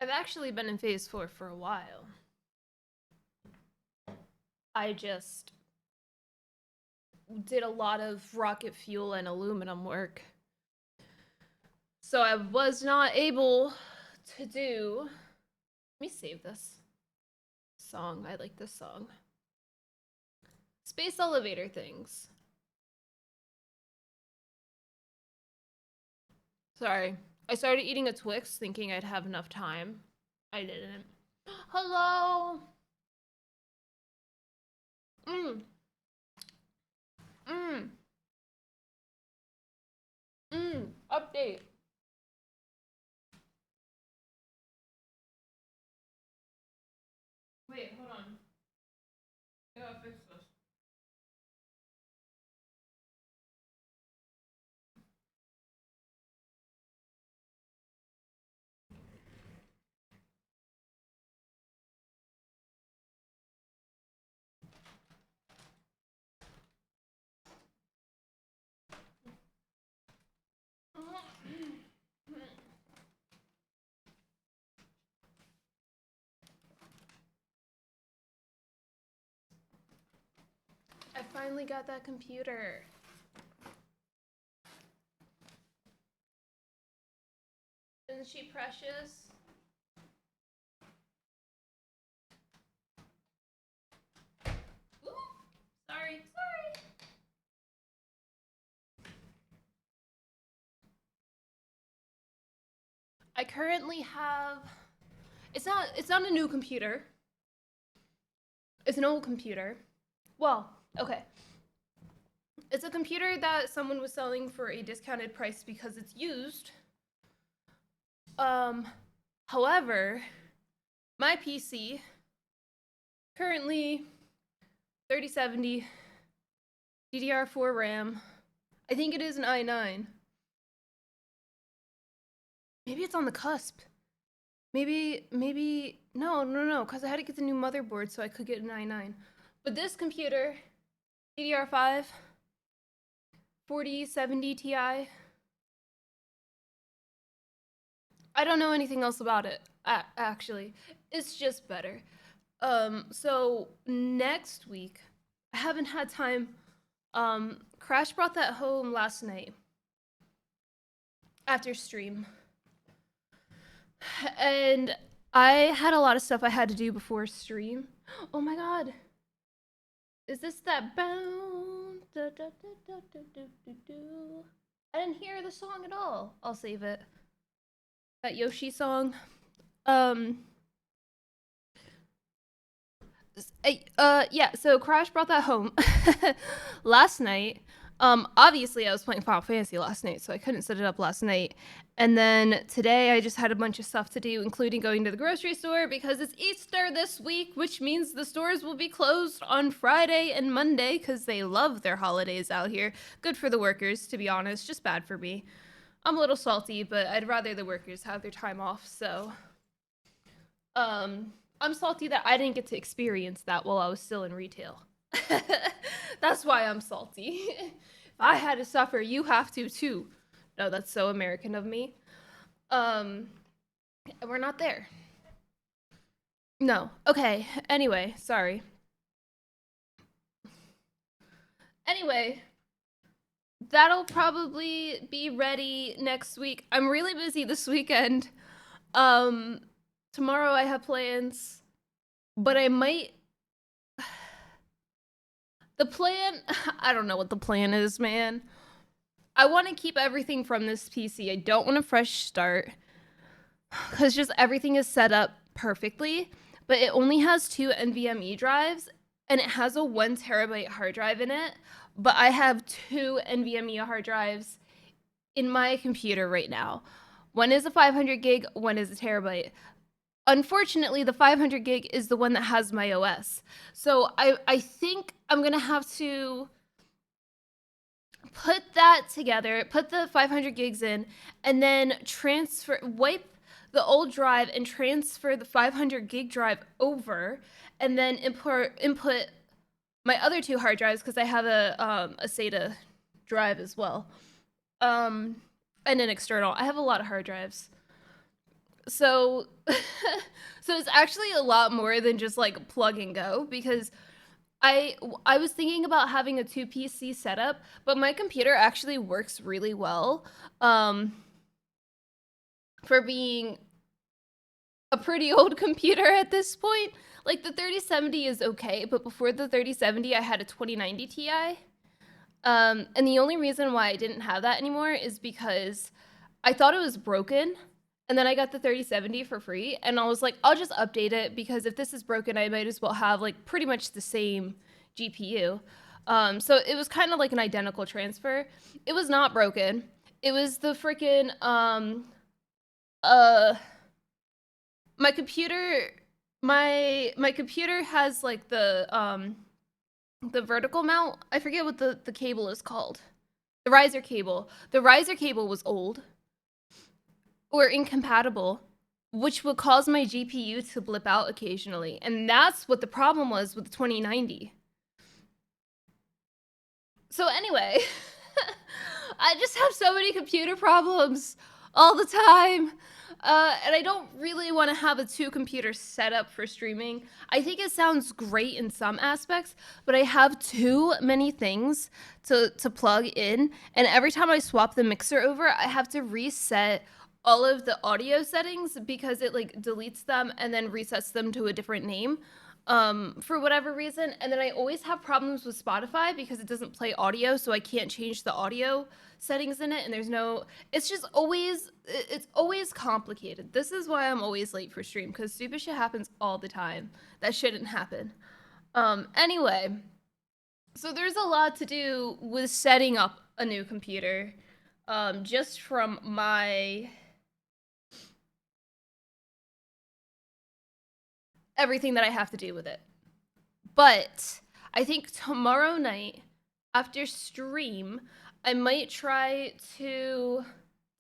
I've actually been in phase 4 for a while. I just did a lot of rocket fuel and aluminum work. So I was not able to do. Let me save this song. I like this song. Space elevator things. Sorry. I started eating a Twix thinking I'd have enough time. I didn't. Hello! Mmm. Mmm. Mmm. Update. Wait, hold on. I gotta fix this. I finally got that computer. Isn't she precious? Ooh, sorry. I currently have. It's not a new computer. It's an old computer. Well, okay. It's a computer that someone was selling for a discounted price because it's used. Um, However, my PC currently 3070 DDR4 RAM. I think it is an i9. Maybe it's on the cusp. Maybe no, because I had to get the new motherboard so I could get an i9. But this computer, DDR5, 4070 Ti. I don't know anything else about it, actually. It's just better. So next week, I haven't had time. Crash brought that home last night after stream. And I had a lot of stuff I had to do before stream. Oh my god. Is this that bound? I didn't hear the song at all. I'll save it. That Yoshi song. Um yeah, so Crash brought that home last night. Obviously I was playing Final Fantasy last night, so I couldn't set it up last night. And then today I just had a bunch of stuff to do, including going to the grocery store because it's Easter this week, which means the stores will be closed on Friday and Monday because they love their holidays out here. Good for the workers, to be honest, just bad for me. I'm a little salty, but I'd rather the workers have their time off, so I'm salty that I didn't get to experience that while I was still in retail. That's why I'm salty. If I had to suffer, you have to too. No, that's so American of me. Um, we're not there. No. Okay. Anyway, sorry. Anyway, that'll probably be ready next week. I'm really busy this weekend. Um, Tomorrow I have plans, but I might. The plan, I don't know what the plan is, man. I want to keep everything from this PC. I don't want a fresh start because just everything is set up perfectly, but it only has two NVMe drives and it has a 1 terabyte hard drive in it. But I have two NVMe hard drives in my computer right now. One is a 500 gig, one is a terabyte. Unfortunately, the 500 gig is the one that has my OS. So I think I'm going to have to put that together, put the 500 gigs in, and then wipe the old drive and transfer the 500 gig drive over, and then input my other two hard drives because I have a SATA drive as well, and an external. I have a lot of hard drives. So so it's actually a lot more than just like plug and go, because I was thinking about having a 2 PC setup, but my computer actually works really well um for being a pretty old computer at this point. Like the 3070 is okay, but before the 3070 I had a 2090 Ti. And the only reason why I didn't have that anymore is because I thought it was broken. And then I got the 3070 for free, and I was like, I'll just update it, because if this is broken, I might as well have like pretty much the same GPU. So it was kind of like an identical transfer. It was not broken. It was the freaking uh my computer my computer has like the vertical mount. I forget what the cable is called. The riser cable. The riser cable was old or incompatible, which would cause my GPU to blip out occasionally. And that's what the problem was with the 2090. So anyway, I just have so many computer problems all the time. And I don't really want to have a 2 computer setup for streaming. I think it sounds great in some aspects, but I have too many things to plug in. And every time I swap the mixer over, I have to reset all of the audio settings, because it like deletes them and then resets them to a different name for whatever reason. And then I always have problems with Spotify because it doesn't play audio, so I can't change the audio settings in it. And there's no, it's just always, it's always complicated. This is why I'm always late for stream, because stupid shit happens all the time that shouldn't happen. Anyway, so there's a lot to do with setting up a new computer, just from my everything that I have to do with it. But I think tomorrow night after stream, I might try to.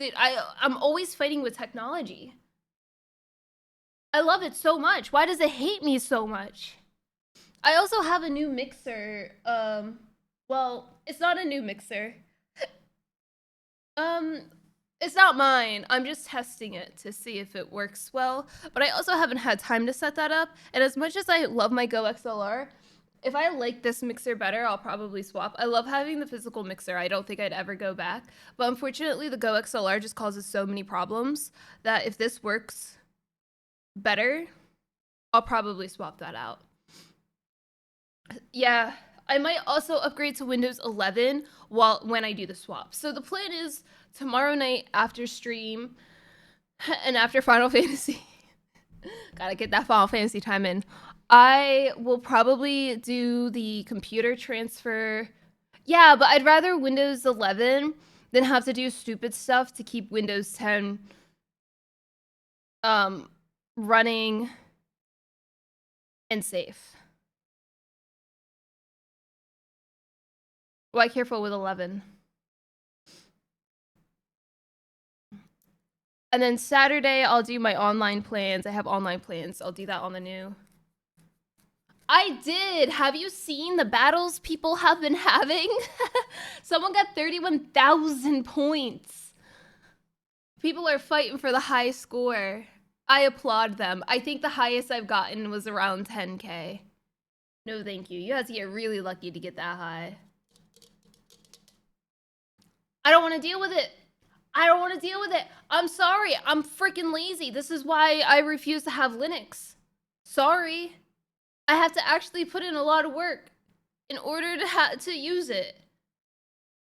Dude, I'm always fighting with technology. I love it so much. Why does it hate me so much? I also have a new mixer. Well, it's not a new mixer. Um, it's not mine. I'm just testing it to see if it works well. But I also haven't had time to set that up. And as much as I love my Go XLR, if I like this mixer better, I'll probably swap. I love having the physical mixer. I don't think I'd ever go back. But unfortunately, the Go XLR just causes so many problems that if this works better, I'll probably swap that out. Yeah, I might also upgrade to Windows 11 when I do the swap. So the plan is tomorrow night after stream and after Final Fantasy. Gotta get that Final Fantasy time in. I will probably do the computer transfer. Yeah, but I'd rather Windows 11 than have to do stupid stuff to keep Windows 10 running and safe. Why careful with 11? And then Saturday, I'll do my online plans. I have online plans. I'll do that on the new. I did. Have you seen the battles people have been having? Someone got 31,000 points. People are fighting for the high score. I applaud them. I think the highest I've gotten was around 10K. No, thank you. You have to get really lucky to get that high. I don't want to deal with it. I don't want to deal with it. I'm sorry. I'm freaking lazy. This is why I refuse to have Linux. Sorry. I have to actually put in a lot of work in order to use it.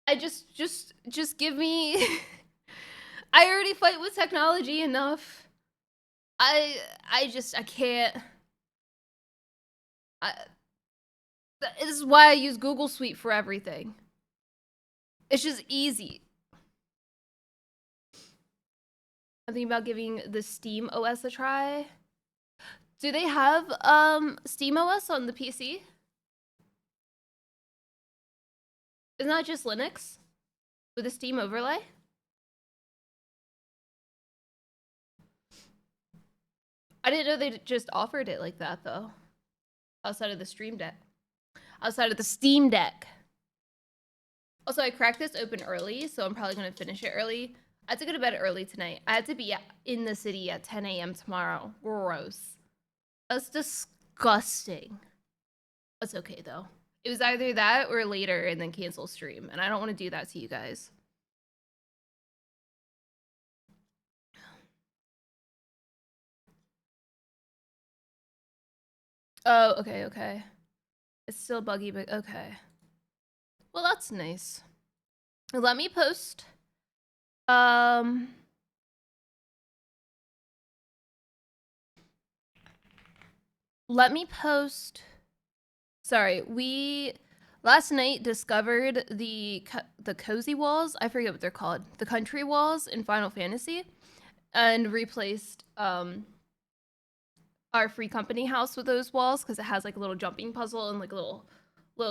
I just give me. I already fight with technology enough. I can't. This is why I use Google Suite for everything. It's just easy. I'm thinking about giving the Steam OS a try. Do they have Steam OS on the PC? Isn't that just Linux with a Steam overlay? I didn't know they just offered it like that though. Outside of the Stream Deck. Outside of the Steam Deck. Also, I cracked this open early, so I'm probably gonna finish it early. I have to go to bed early tonight. I have to be in the city at 10 a.m. tomorrow. Gross. That's disgusting. It's okay though. It was either that or later and then cancel stream, and I don't want to do that to you guys. Oh, okay, okay. It's still buggy, but okay. Well, that's nice. Let me post. Let me post. Sorry, we last night discovered the cozy walls. I forget what they're called. The country walls in Final Fantasy, and replaced our free company house with those walls because it has like a little jumping puzzle and like a little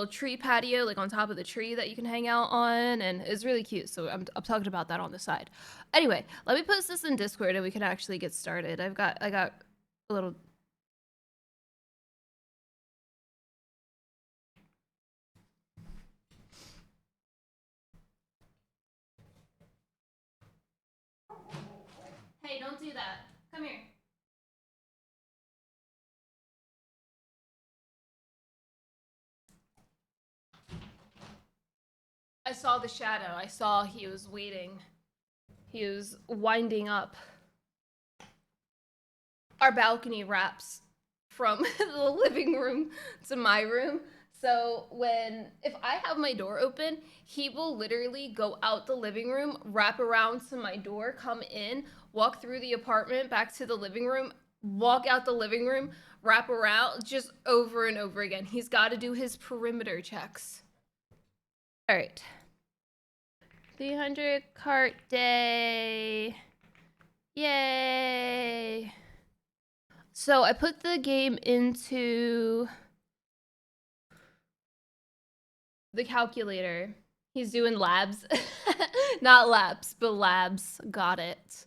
tree patio like on top of the tree that you can hang out on, and it's really cute. So I'm talking about that on the side. Anyway, let me post this in Discord and we can actually get started. I got a little. Hey, don't do that. Come here. I saw the shadow. I saw he was waiting. He was winding up. Our balcony wraps from the living room to my room. So if I have my door open, he will literally go out the living room, wrap around to my door, come in, walk through the apartment, back to the living room, walk out the living room, wrap around, just over and over again. He's got to do his perimeter checks. All right. 300 cart day. Yay. So I put the game into the calculator. He's doing labs. Not laps, but labs. Got it.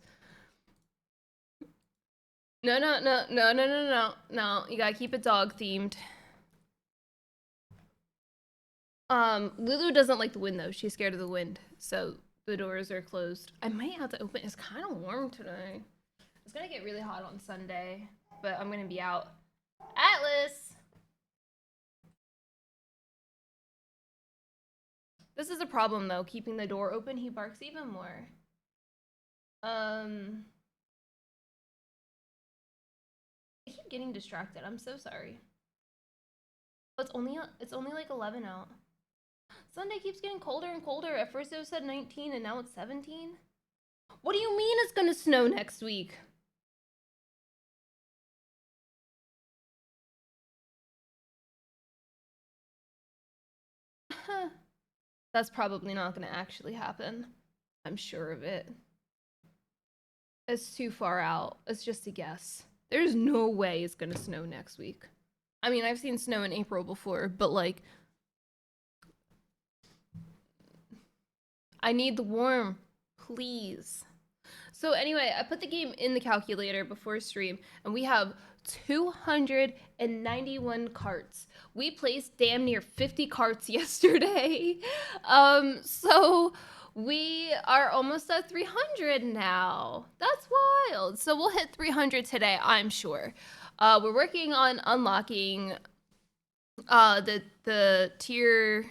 No. You gotta keep it dog themed. Lulu doesn't like the wind though. She's scared of the wind. So the doors are closed. I might have to open. It's kind of warm today. It's gonna get really hot on Sunday, but I'm gonna be out. Atlas! This is a problem though, keeping the door open. He barks even more. I keep getting distracted. I'm so sorry. Oh, it's only like 11 out. Sunday keeps getting colder and colder. At first it said 19 and now it's 17. What do you mean it's gonna snow next week? That's probably not gonna actually happen. I'm sure of it. It's too far out. It's just a guess. There's no way it's gonna snow next week. I mean, I've seen snow in April before, but like, I need the warm, please. So anyway, I put the game in the calculator before stream, and we have 291 carts. We placed damn near 50 carts yesterday. So we are almost at 300 now. That's wild. So we'll hit 300 today, I'm sure. We're working on unlocking the tier.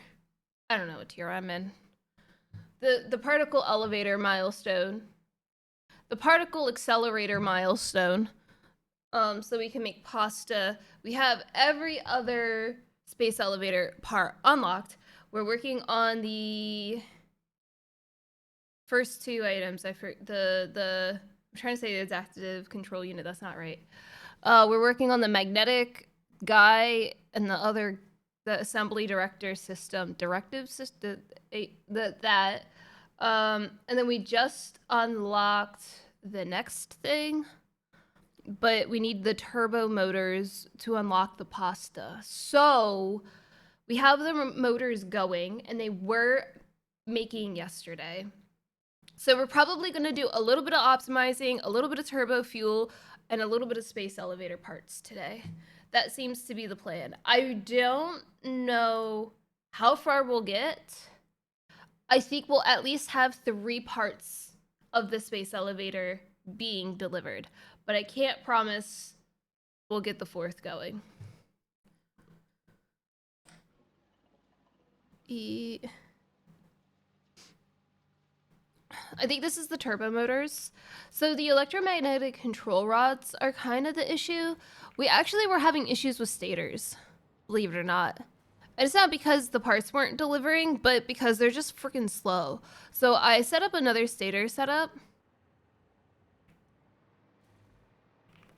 I don't know what tier I'm in. The particle elevator milestone. The particle accelerator milestone. So we can make pasta. We have every other space elevator part unlocked. We're working on the first two items. I'm trying to say the adaptive control unit. That's not right. We're working on the magnetic guy and the assembly director system, directive system, that. And then we just unlocked the next thing, but we need the turbo motors to unlock the pasta. So we have the motors going, and they were making yesterday. So we're probably going to do a little bit of optimizing, a little bit of turbo fuel, and a little bit of space elevator parts today. That seems to be the plan. I don't know how far we'll get. I think we'll at least have 3 parts of the space elevator being delivered, but I can't promise we'll get the 4th going. I think this is the turbo motors. So the electromagnetic control rods are kind of the issue. We actually were having issues with stators, believe it or not. And it's not because the parts weren't delivering, but because they're just freaking slow. So I set up another stator setup.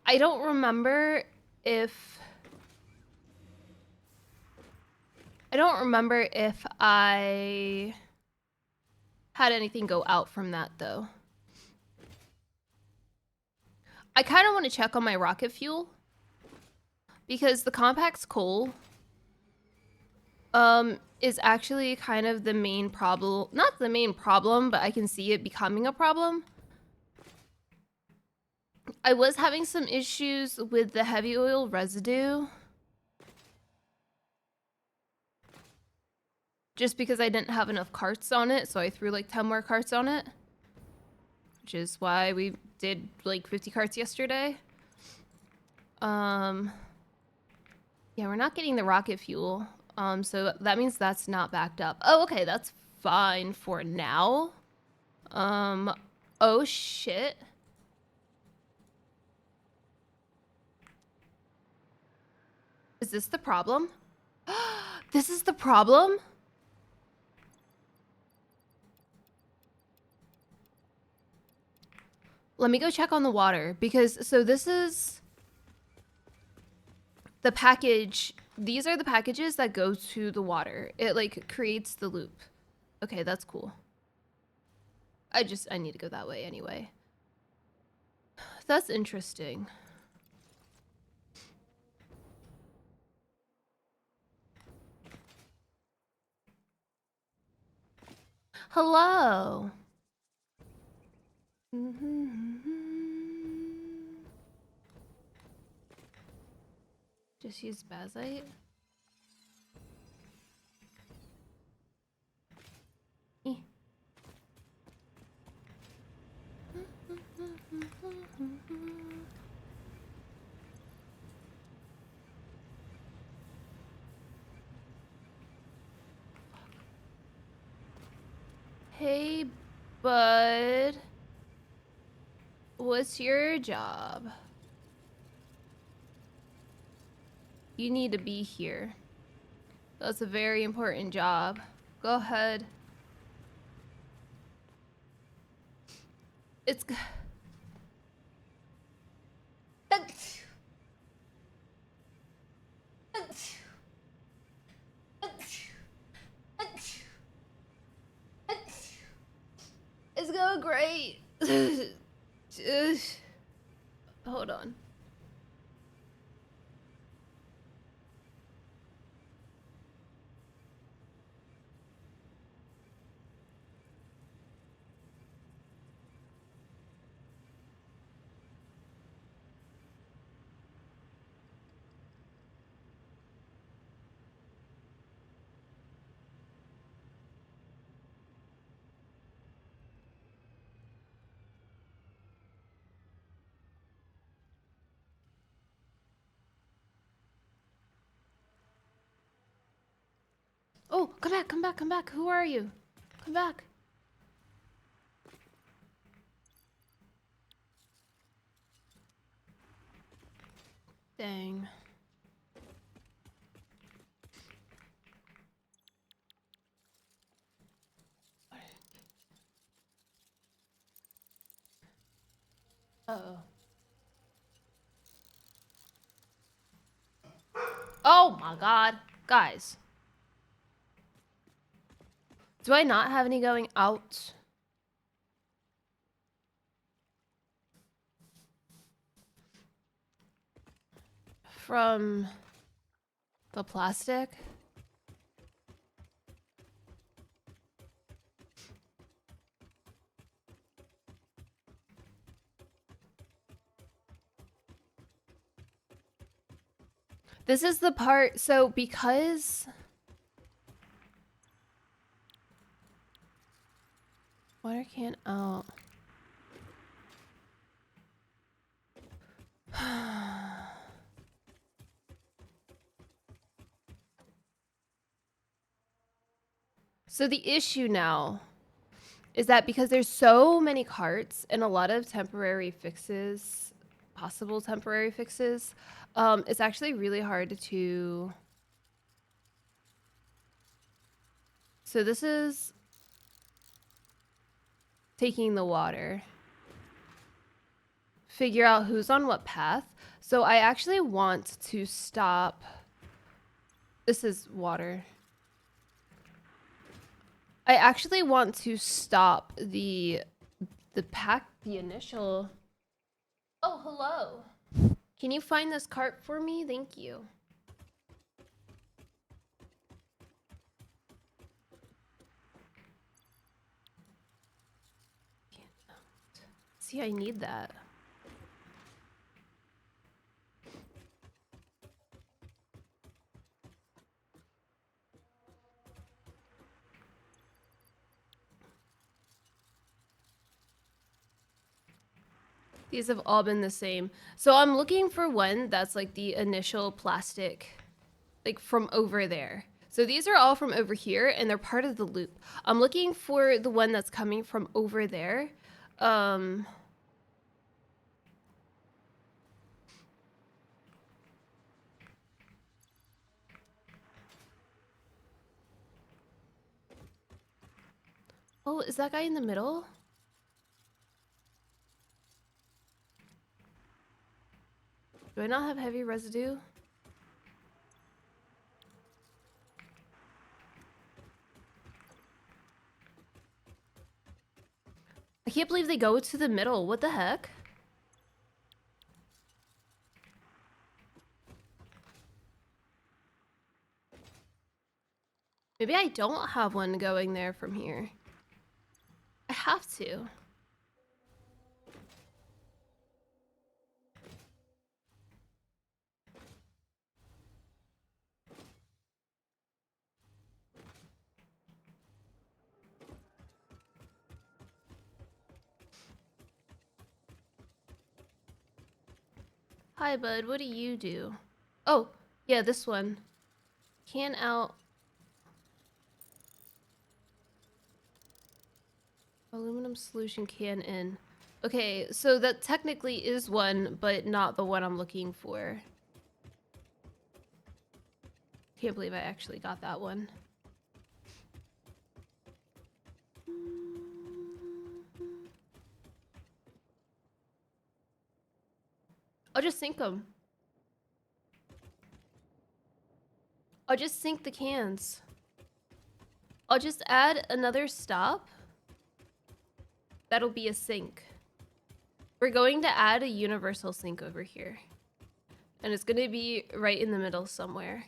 I don't remember if I had anything go out from that though. I kind of want to check on my rocket fuel because the compact's coal is actually kind of the main problem. Not the main problem, but I can see it becoming a problem. I was having some issues with the heavy oil residue. Just because I didn't have enough carts on it, so I threw like 10 more carts on it. Which is why we did like 50 carts yesterday. Yeah, we're not getting the rocket fuel. So that means that's not backed up. Oh, okay, that's fine for now. Oh shit. Is this the problem? This is the problem? Let me go check on the water because, so this is the package. These are the packages that go to the water. It like creates the loop. Okay, that's cool. I need to go that way anyway. That's interesting. Hello. Just use bazite. Hey, bud. What's your job? You need to be here. That's a very important job. Go ahead. It's... It's going great. Hold on. Oh, come back, come back, come back. Who are you? Come back. Dang. Uh-oh. Oh my god. Guys. Do I not have any going out? From the plastic? This is the part, so because... Water can out. So the issue now is that because there's so many carts and a lot of temporary fixes, possible temporary fixes, it's actually really hard to... So this is taking the water. Figure out who's on what path. So I actually want to stop... This is water. I actually want to stop the initial... Oh, hello. Can you find this cart for me? Thank you. See, I need that. These have all been the same. So I'm looking for one that's like the initial plastic, like from over there. So these are all from over here and they're part of the loop. I'm looking for the one that's coming from over there. Oh, is that guy in the middle? Do I not have heavy residue? I can't believe they go to the middle. What the heck? Maybe I don't have one going there from here. I have to. Hi, bud. What do you do? Oh, yeah, this one. Can out. Aluminum solution can in. Okay, so that technically is one, but not the one I'm looking for. Can't believe I actually got that one. I'll just sink them. I'll just sink the cans. I'll just add another stop. That'll be a sink. We're going to add a universal sink over here. And it's going to be right in the middle somewhere.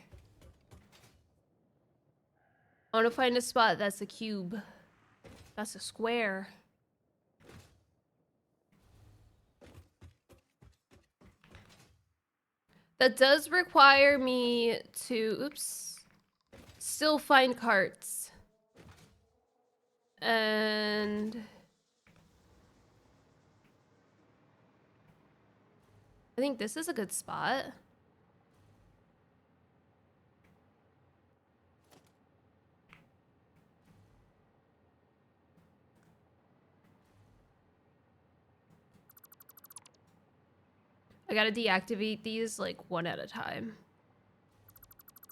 I want to find a spot that's a cube. That's a square. That does require me to, oops, still find carts. And I think this is a good spot. I gotta deactivate these like one at a time.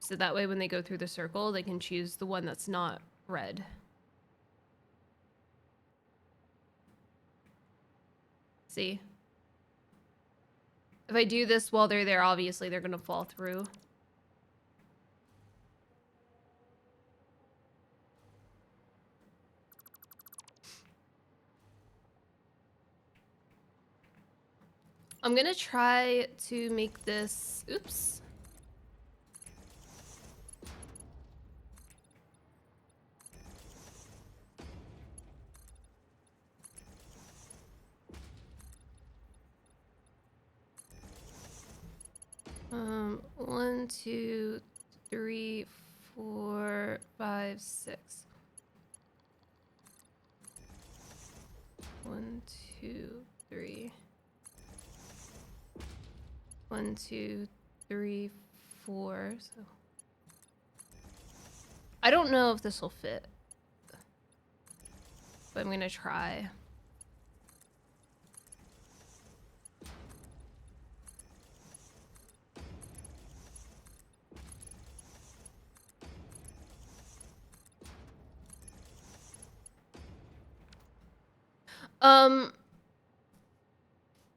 So that way when they go through the circle, they can choose the one that's not red. See? If I do this while they're there, obviously they're gonna fall through. I'm gonna try to make this, oops. One, two, three, 4, 5, 6. 1, 2, 3. 1, 2, 3, 4. So I don't know if this will fit. but I'm gonna try.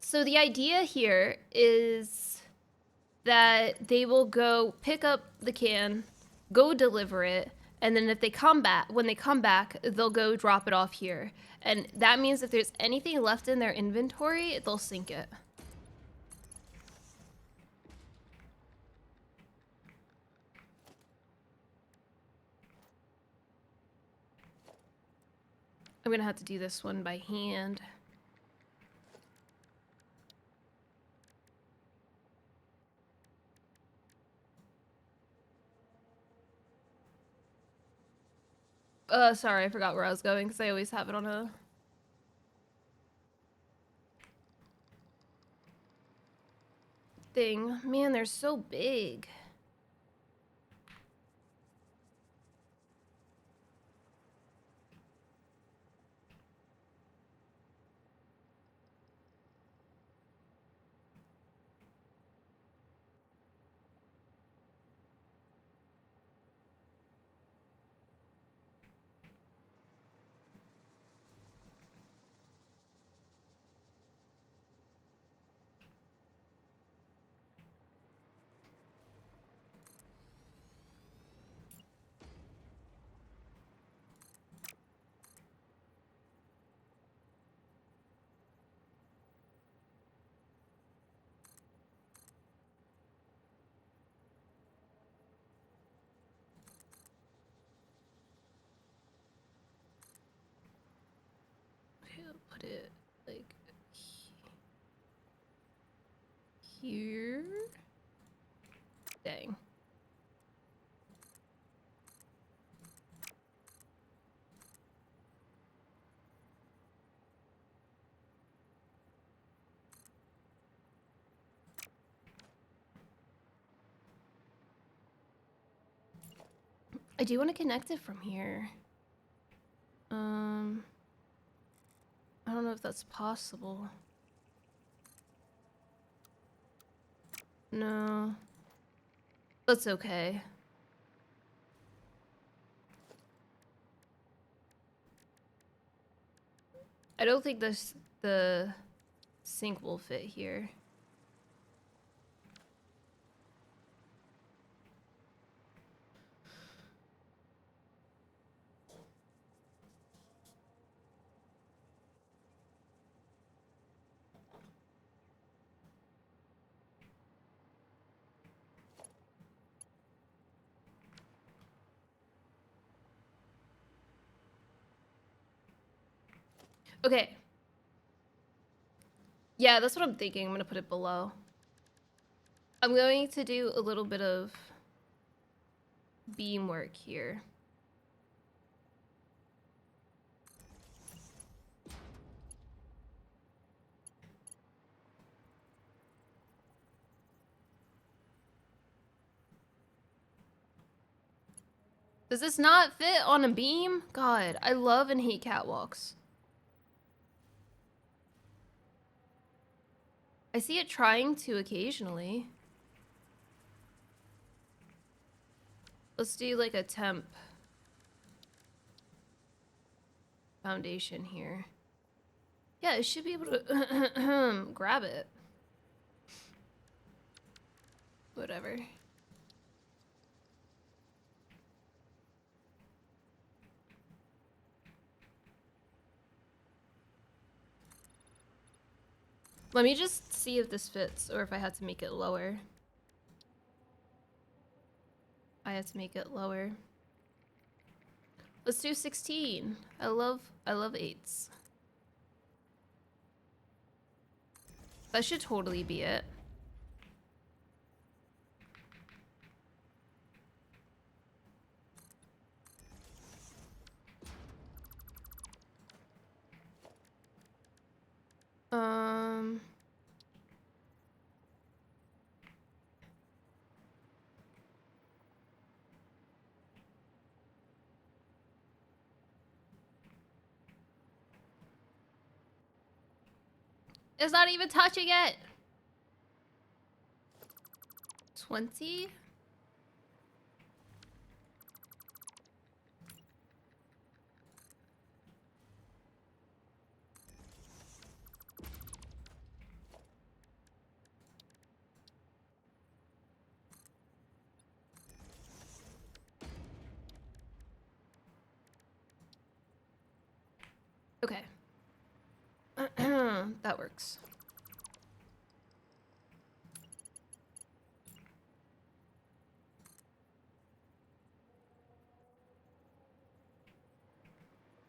So the idea here is that they will go pick up the can, go deliver it, and then if they come back, when they come back, they'll go drop it off here. And that means if there's anything left in their inventory, they'll sink it. I'm gonna have to do this one by hand. Sorry, I forgot where I was going because I always have it on a... thing. Man, they're so big. Okay, I'll put it like here. Dang. I do want to connect it from here. I don't know if that's possible. No. That's okay. I don't think the sink will fit here. Okay. Yeah, that's what I'm thinking. I'm gonna put it below. I'm going to do a little bit of beam work here. Does this not fit on a beam? God, I love and hate catwalks. I see it trying to occasionally. Let's do like a temp foundation here. Yeah, it should be able to grab it. Whatever. Let me just see if this fits or if I have to make it lower. I have to make it lower. Let's do 16. I love 8s. That should totally be it. It's not even touching it. 20? Okay. That works.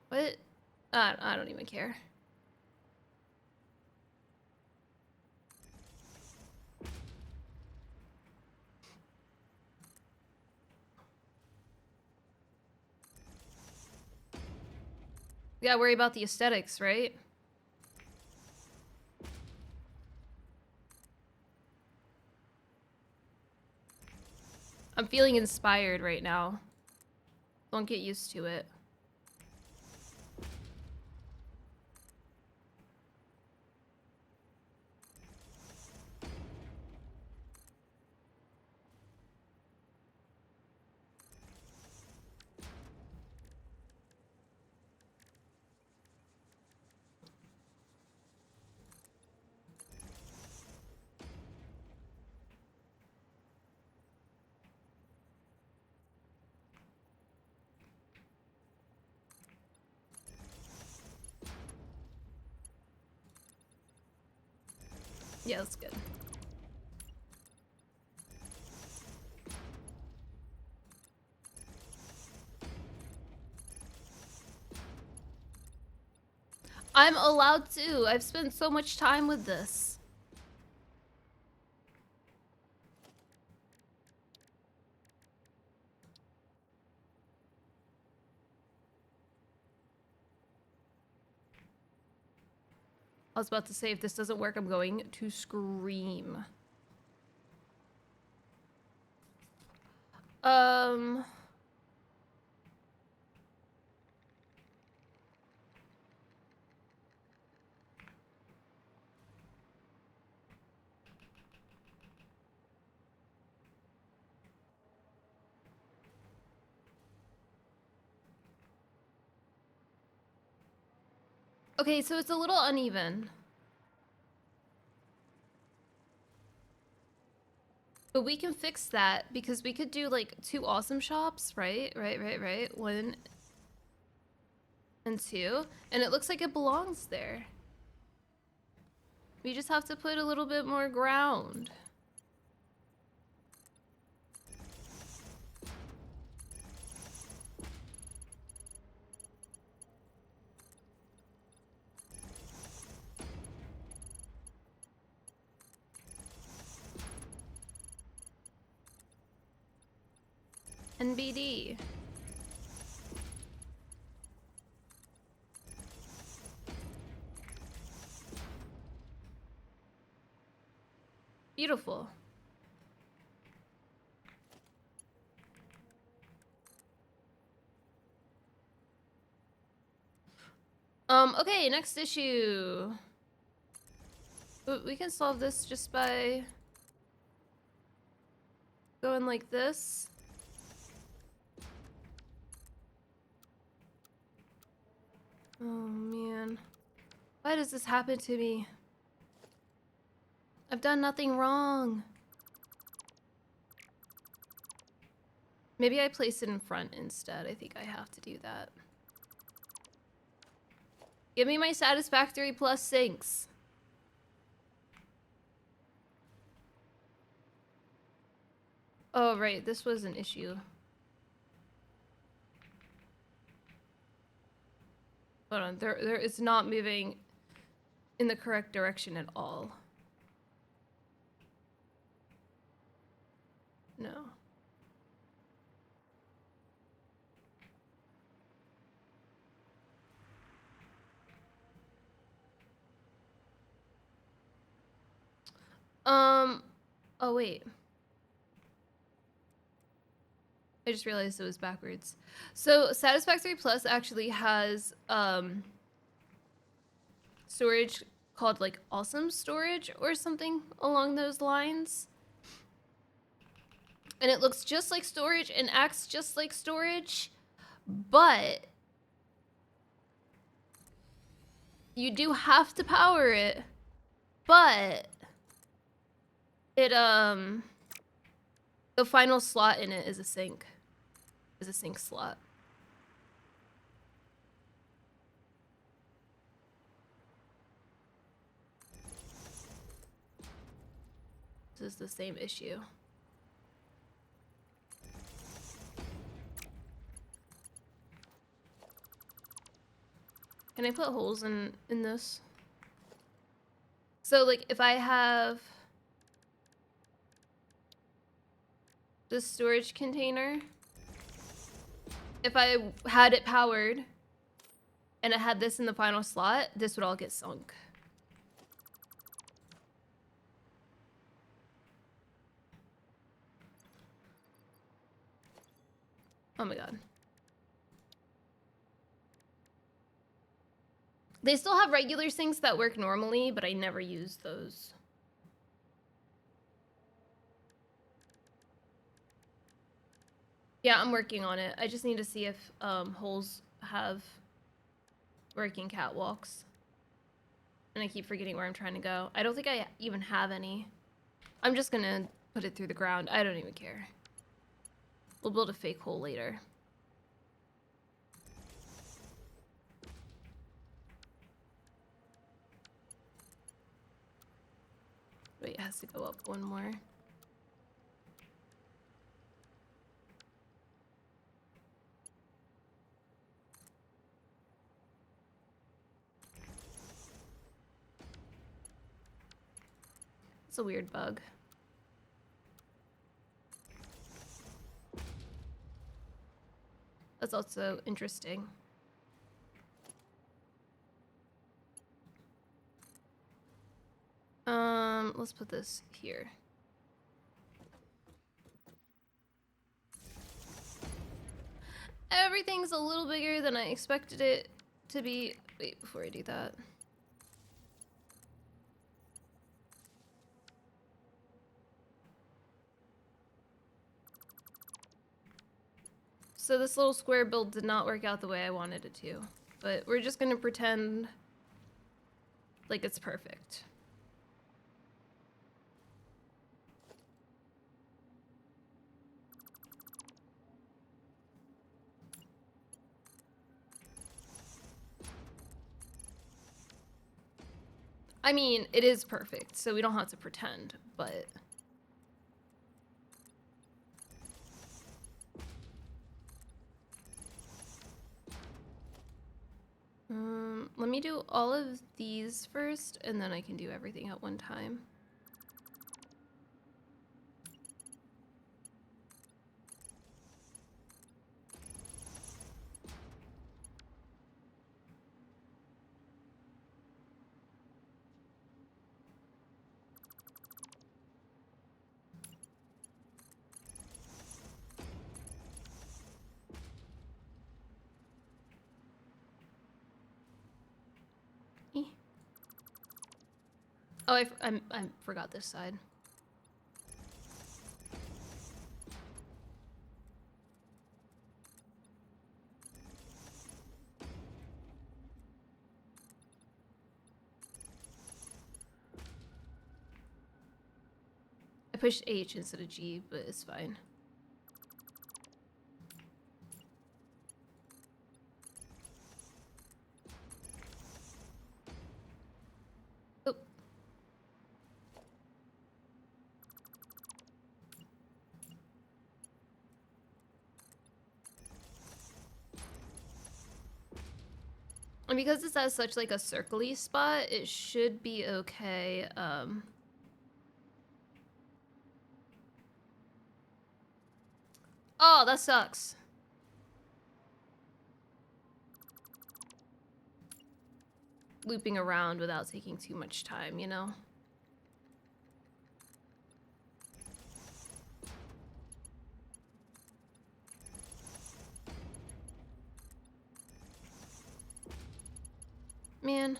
What? I don't even care. We gotta worry about the aesthetics, right? I'm feeling inspired right now. Don't get used to it. Yeah, that's good. I'm allowed to. I've spent so much time with this. I was about to say, if this doesn't work, I'm going to scream. Okay, so it's a little uneven. But we can fix that because we could do like 2 awesome shops, right? Right. 1 and 2. And it looks like it belongs there. We just have to put a little bit more ground. NBD. Beautiful. Okay, next issue. We can solve this just by going like this. Oh man. Why does this happen to me? I've done nothing wrong. Maybe I place it in front instead. I think I have to do that. Give me my Satisfactory plus sinks. Oh, right. This was an issue. Hold on. There is not moving in the correct direction at all. No. Oh wait. I just realized it was backwards. So Satisfactory Plus actually has storage called like awesome storage or something along those lines. And it looks just like storage and acts just like storage, but you do have to power it. But it the final slot in it is a sink. Is a sink slot. This is the same issue. Can I put holes in this? So like if I have this storage container, if I had it powered and it had this in the final slot, this would all get sunk. Oh my god. They still have regular sinks that work normally, but I never use those. Yeah, I'm working on it. I just need to see if holes have working catwalks. And I keep forgetting where I'm trying to go. I don't think I even have any. I'm just gonna put it through the ground. I don't even care. We'll build a fake hole later. Wait, it has to go up one more. It's a weird bug. That's also interesting. Let's put this here. Everything's a little bigger than I expected it to be. Wait, before I do that. So this little square build did not work out the way I wanted it to, but we're just gonna pretend like it's perfect. I mean, it is perfect, so we don't have to pretend, but... let me do all of these first, and then I can do everything at one time. Oh, I forgot this side. I pushed H instead of G, but it's fine. And because this has such like a circle-y spot, it should be okay. Oh, that sucks. Looping around without taking too much time, you know? Man.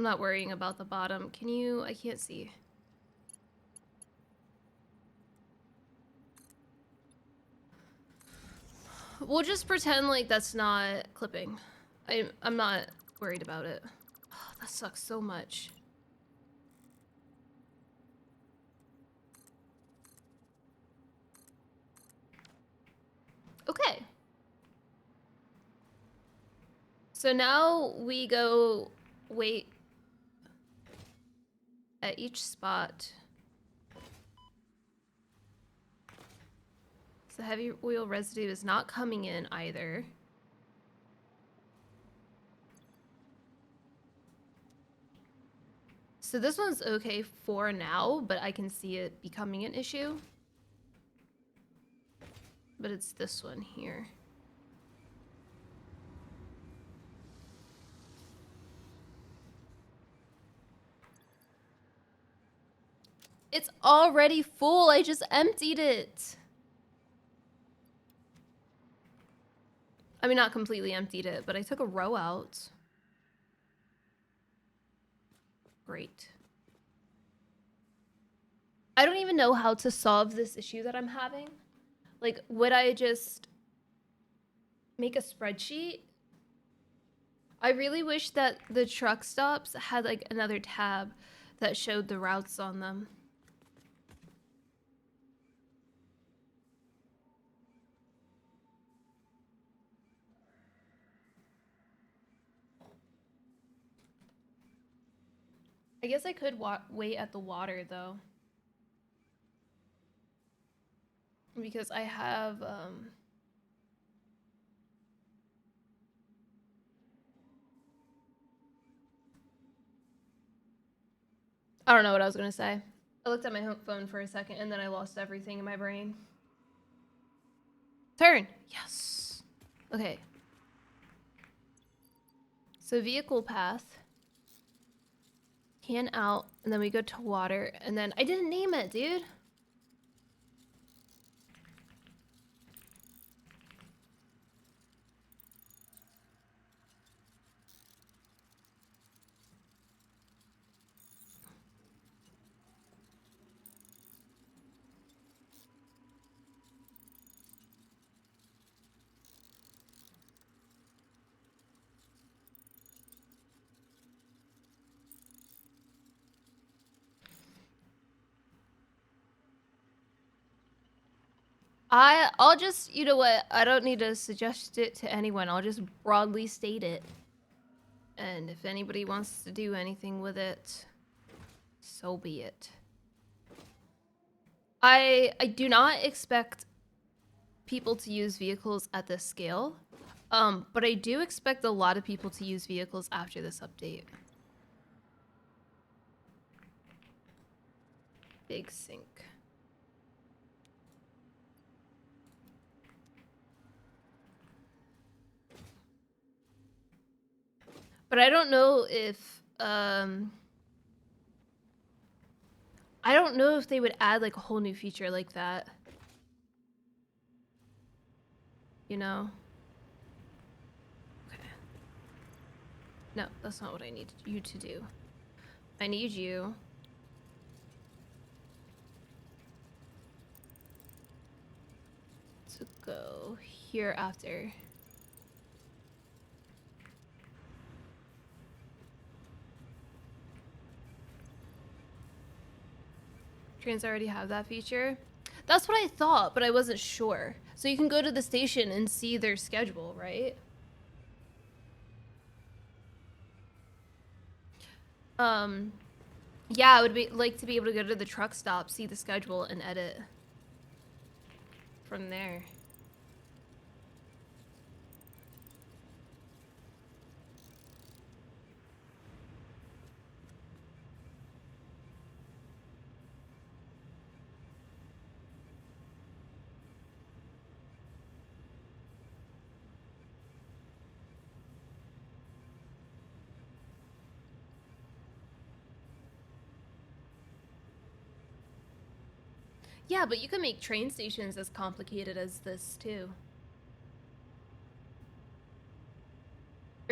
I'm not worrying about the bottom. Can you... I can't see. We'll just pretend like that's not clipping. I'm not worried about it. Oh, that sucks so much. Okay. So now we go wait at each spot. So heavy oil residue is not coming in either. So this one's okay for now, but I can see it becoming an issue. But it's this one here. It's already full. I just emptied it. I mean, not completely emptied it, but I took a row out. Great. I don't even know how to solve this issue that I'm having. Like, would I just make a spreadsheet? I really wish that the truck stops had like another tab that showed the routes on them. I guess I could wait at the water though. Because I have, I don't know what I was gonna say. I looked at my phone for a second and then I lost everything in my brain. Turn! Yes! Okay. So vehicle path. Can out, and then we go to water, and then I didn't name it, dude. I'll just, you know what, I don't need to suggest it to anyone. I'll just broadly state it. And if anybody wants to do anything with it, so be it. I do not expect people to use vehicles at this scale. But I do expect a lot of people to use vehicles after this update. Big sink. But I don't know if, I don't know if they would add like a whole new feature like that. You know? Okay. No, that's not what I need you to do. I need you to go here after. Trains already have that feature. That's what I thought, but I wasn't sure. So you can go to the station and see their schedule, right? Yeah, I would like to be able to go to the truck stop, see the schedule, and edit from there. Yeah, but you can make train stations as complicated as this, too.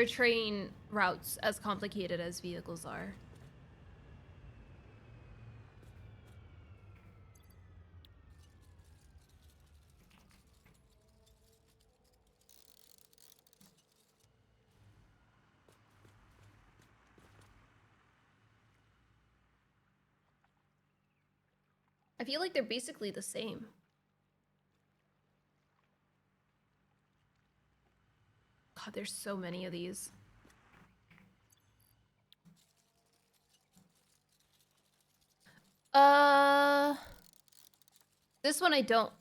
or train routes as complicated as vehicles are. I feel like they're basically the same. God, there's so many of these. This one I don't.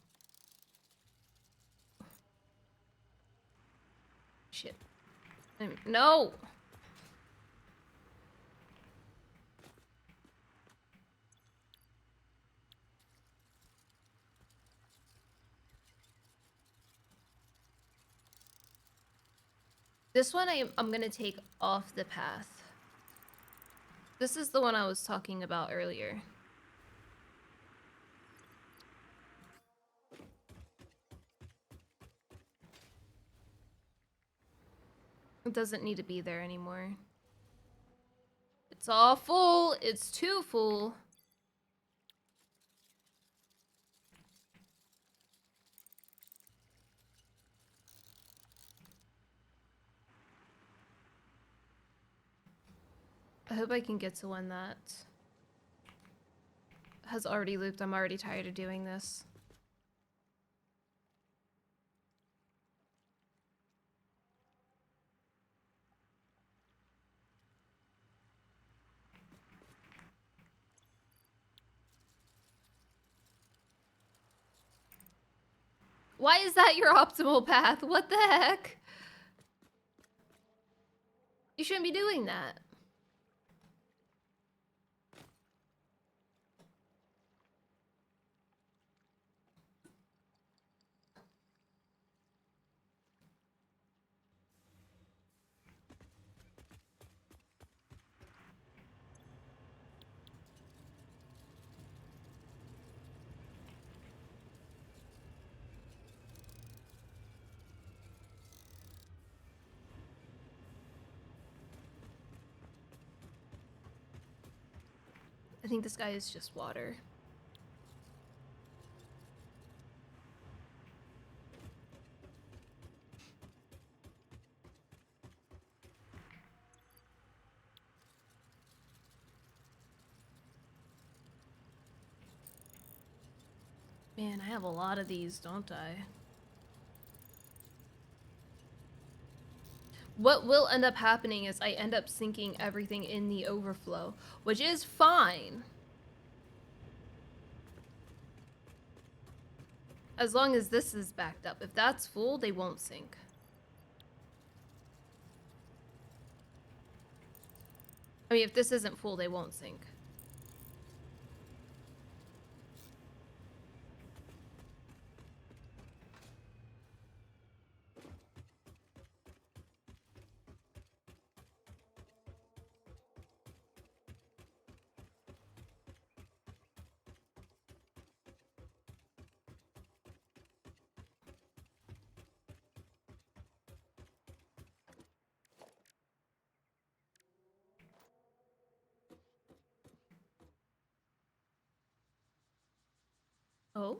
Shit. No! This one I'm gonna take off the path. This is the one I was talking about earlier. It doesn't need to be there anymore. It's all full. It's too full. I hope I can get to one that has already looped. I'm already tired of doing this. Why is that your optimal path? What the heck? You shouldn't be doing that. I think this guy is just water. Man, I have a lot of these, don't I? What will end up happening is I end up sinking everything in the overflow, which is fine. As long as this is backed up. If that's full, they won't sink. I mean, if this isn't full, they won't sink. Oh.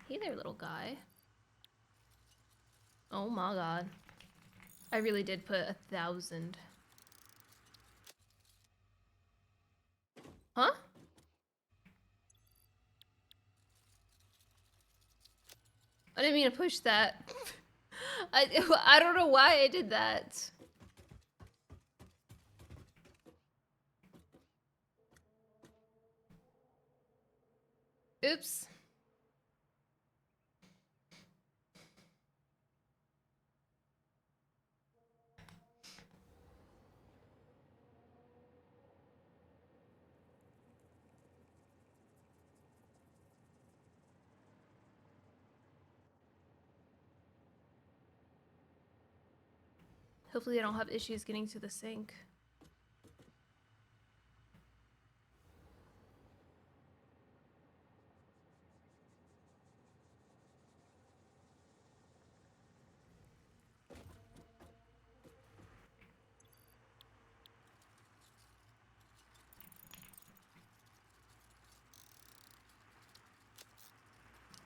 Hey there, little guy. Oh my god. I really did put 1,000. Huh? I didn't mean to push that. I don't know why I did that. Oops. Hopefully I don't have issues getting to the sink.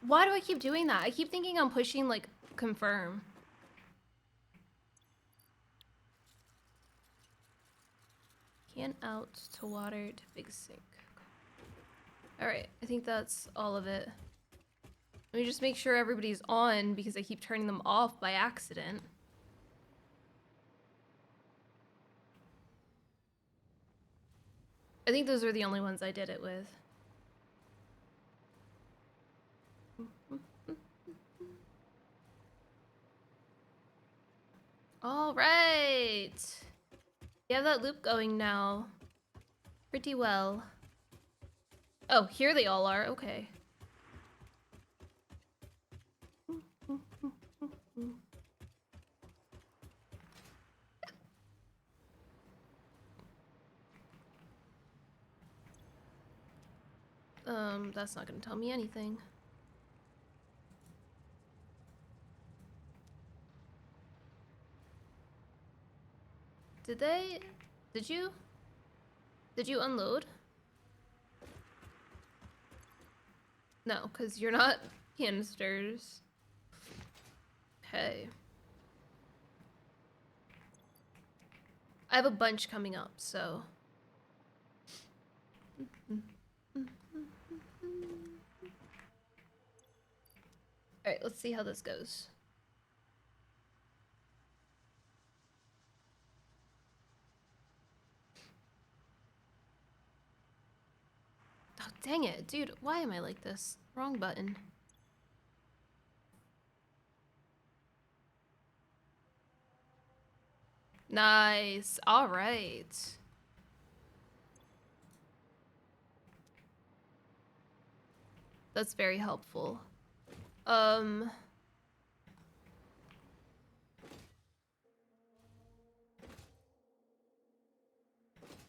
Why do I keep doing that? I keep thinking I'm pushing, like, confirm. Can out to water to big sink. Alright, I think that's all of it. Let me just make sure everybody's on because I keep turning them off by accident. I think those are the only ones I did it with. All right. You have that loop going now. Pretty well. Oh, here they all are. Okay. That's not gonna tell me anything. Did they? Did you? Did you unload? No, because you're not canisters. Okay. I have a bunch coming up, so. Alright, let's see how this goes. Oh, dang it. Dude, why am I like this? Wrong button. Nice. All right. That's very helpful. Now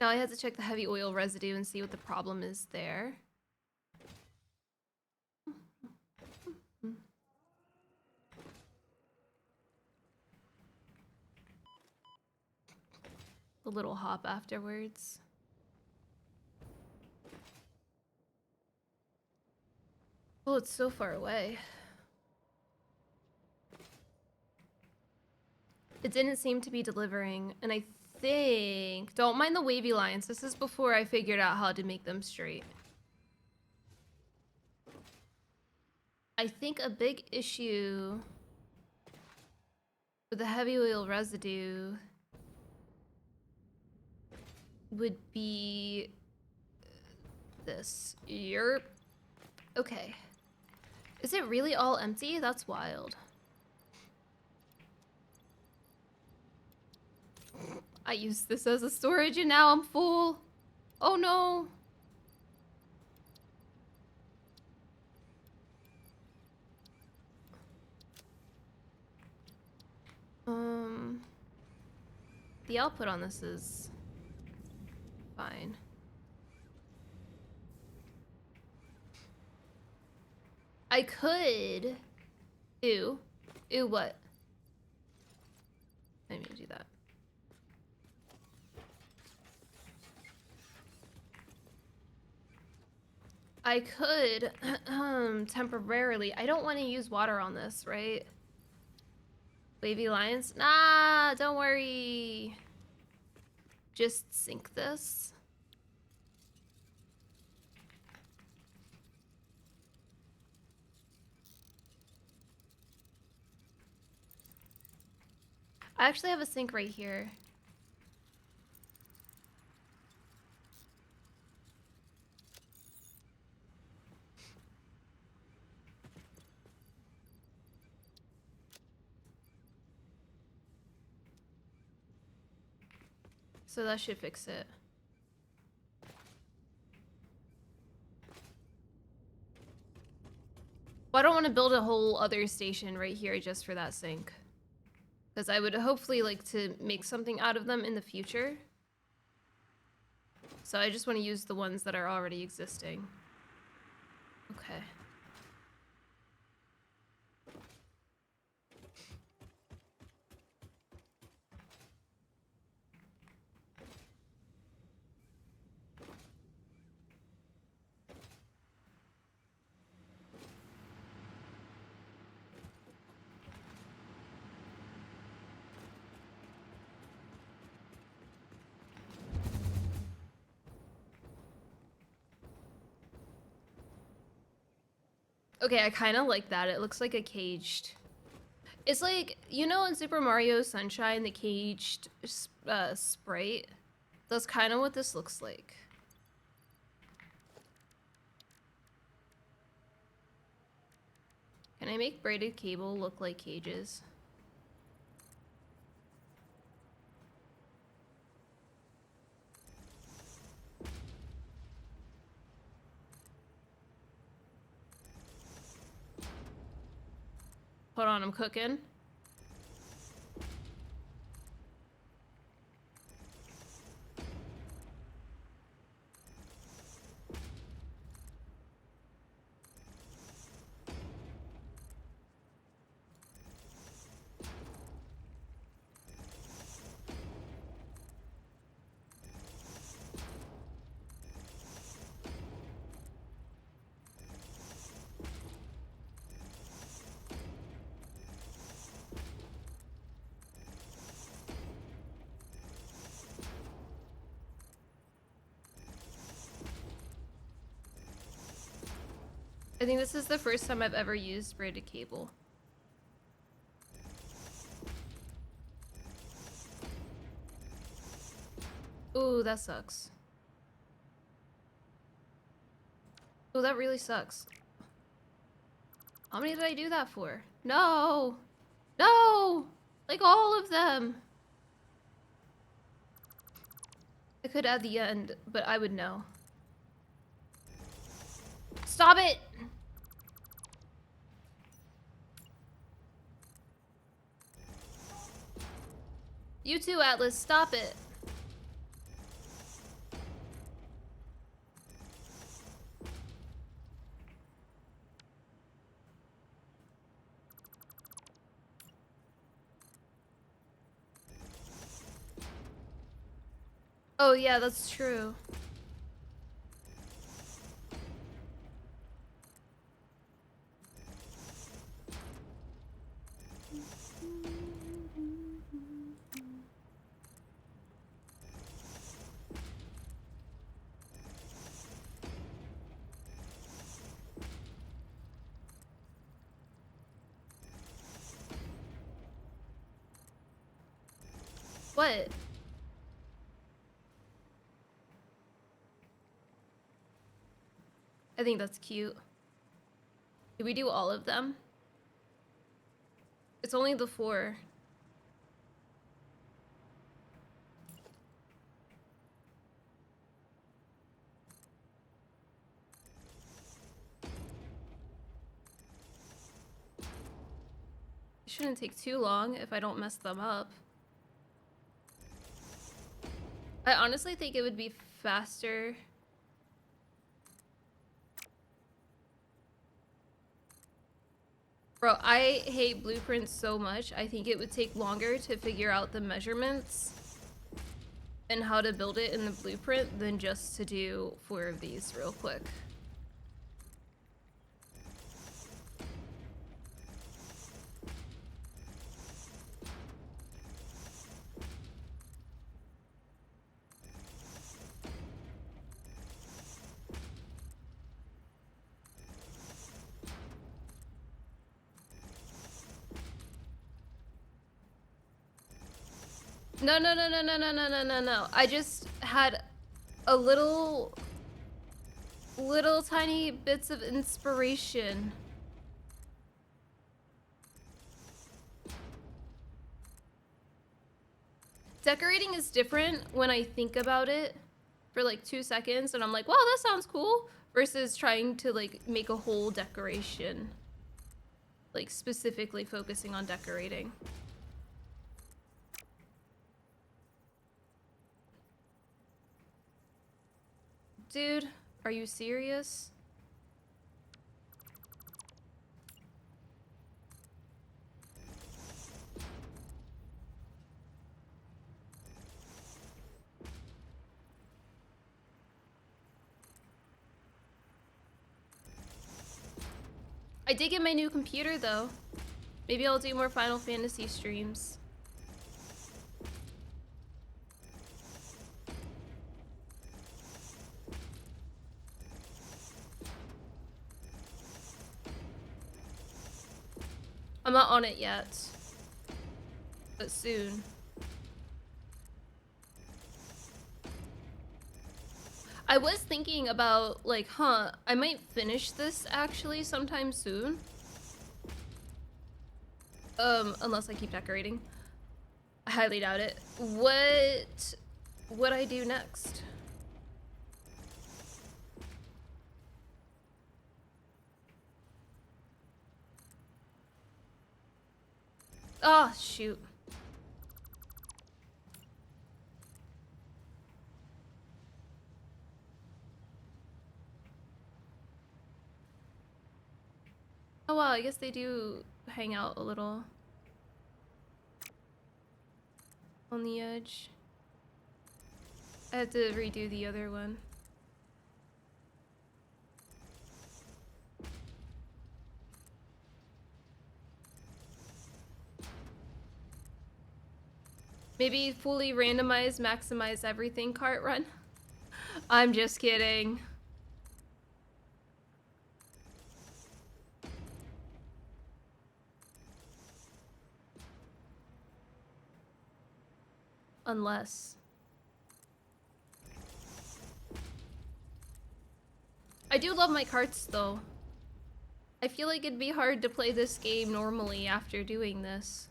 I have to check the heavy oil residue and see what the problem is there. A little hop afterwards. Oh, it's so far away. It didn't seem to be delivering, and I think... Don't mind the wavy lines. This is before I figured out how to make them straight. I think a big issue with the heavy oil residue would be this. Yerp. Okay. Is it really all empty? That's wild. I used this as a storage and now I'm full. Oh no. The output on this is fine. I could do what? I need to do that. I could temporarily. I don't want to use water on this, right? Wavy lines? Nah, don't worry. Just sink this. I actually have a sink right here. So that should fix it. Well, I don't want to build a whole other station right here just for that sink. Because I would hopefully like to make something out of them in the future. So I just want to use the ones that are already existing. Okay. Okay, I kind of like that. It looks like a caged. It's like, you know, in Super Mario Sunshine, the caged sprite? That's kind of what this looks like. Can I make braided cable look like cages? Hold on, I'm cooking. I think this is the first time I've ever used braided cable. Ooh, that sucks. Ooh, that really sucks. How many did I do that for? No! No! Like all of them! I could add the end, but I would know. Stop it! You too, Atlas, stop it. Oh yeah, that's true. What? I think that's cute. Did we do all of them? It's only the 4. It shouldn't take too long if I don't mess them up. I honestly think it would be faster. Bro, I hate blueprints so much. I think it would take longer to figure out the measurements and how to build it in the blueprint than just to do 4 of these real quick. No, no, no, no, no, no, no, no, no, no. I just had a little tiny bits of inspiration. Decorating is different when I think about it for like 2 seconds and I'm like, wow, that sounds cool, versus trying to like make a whole decoration. Like specifically focusing on decorating. Dude, are you serious? I did get my new computer though. Maybe I'll do more Final Fantasy streams. I'm not on it yet, but soon. I was thinking about, like, I might finish this actually sometime soon. Unless I keep decorating. I highly doubt it. What would I do next? Oh, shoot. Oh wow, I guess they do hang out a little on the edge. I have to redo the other one. Maybe fully randomize, maximize everything cart run. I'm just kidding. Unless. I do love my carts though. I feel like it'd be hard to play this game normally after doing this.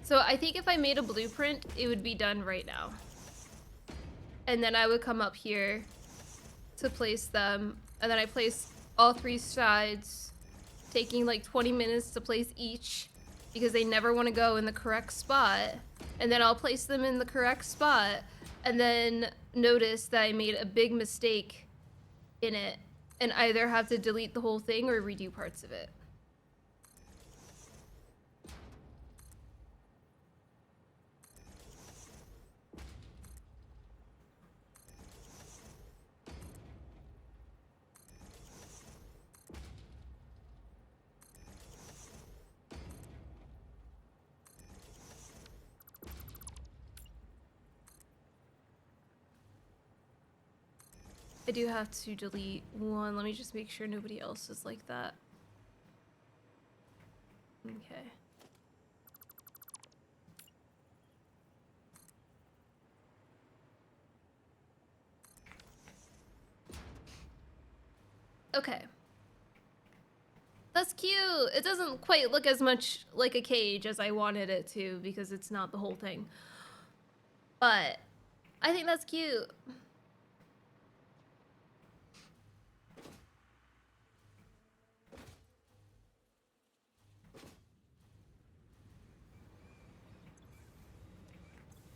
So I think if I made a blueprint, it would be done right now. And then I would come up here to place them. And then I place all 3 sides, taking like 20 minutes to place each because they never want to go in the correct spot. And then I'll place them in the correct spot and then notice that I made a big mistake in it and either have to delete the whole thing or redo parts of it. I do have to delete one. Let me just make sure nobody else is like that. Okay. Okay. That's cute. It doesn't quite look as much like a cage as I wanted it to because it's not the whole thing. But I think that's cute.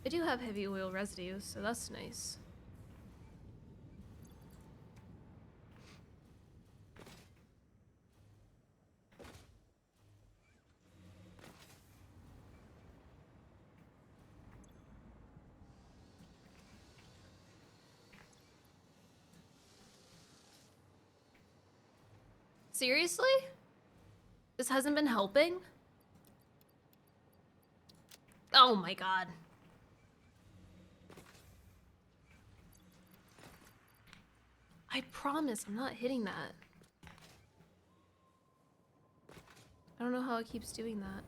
I do have heavy oil residue, so that's nice. Seriously? This hasn't been helping? Oh my god. I promise I'm not hitting that. I don't know how it keeps doing that.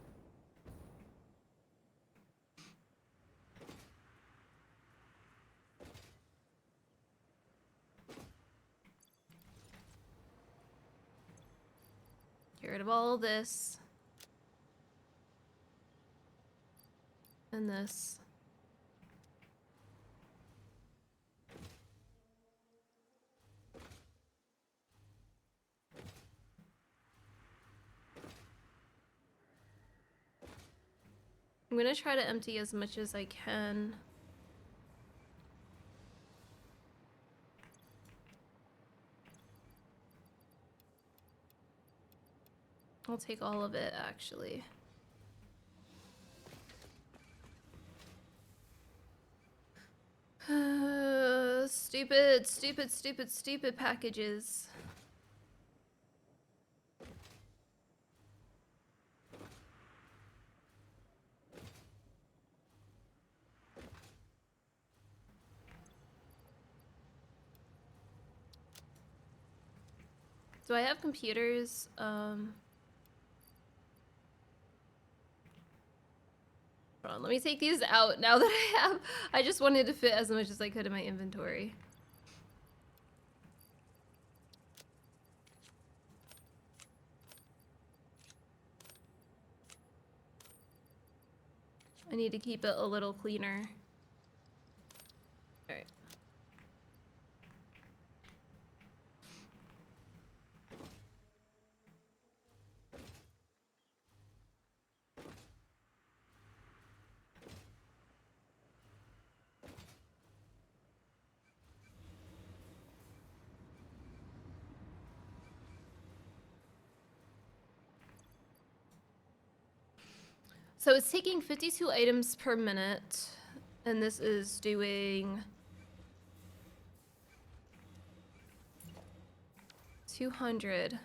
Get rid of all this. And this. I'm gonna try to empty as much as I can. I'll take all of it, actually. Stupid, stupid, stupid, stupid packages. Do I have computers? Hold on, let me take these out now that I just wanted to fit as much as I could in my inventory. I need to keep it a little cleaner. All right. So it's taking 52 items per minute, and this is doing 200.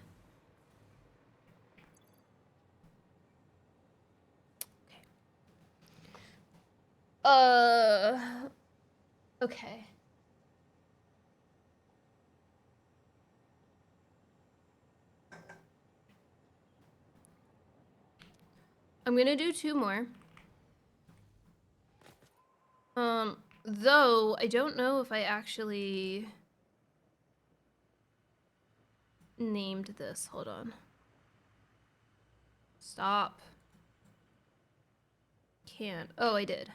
Okay. I'm gonna do 2 more. Though I don't know if I actually named this. Hold on. Stop. Can't. Oh, I did.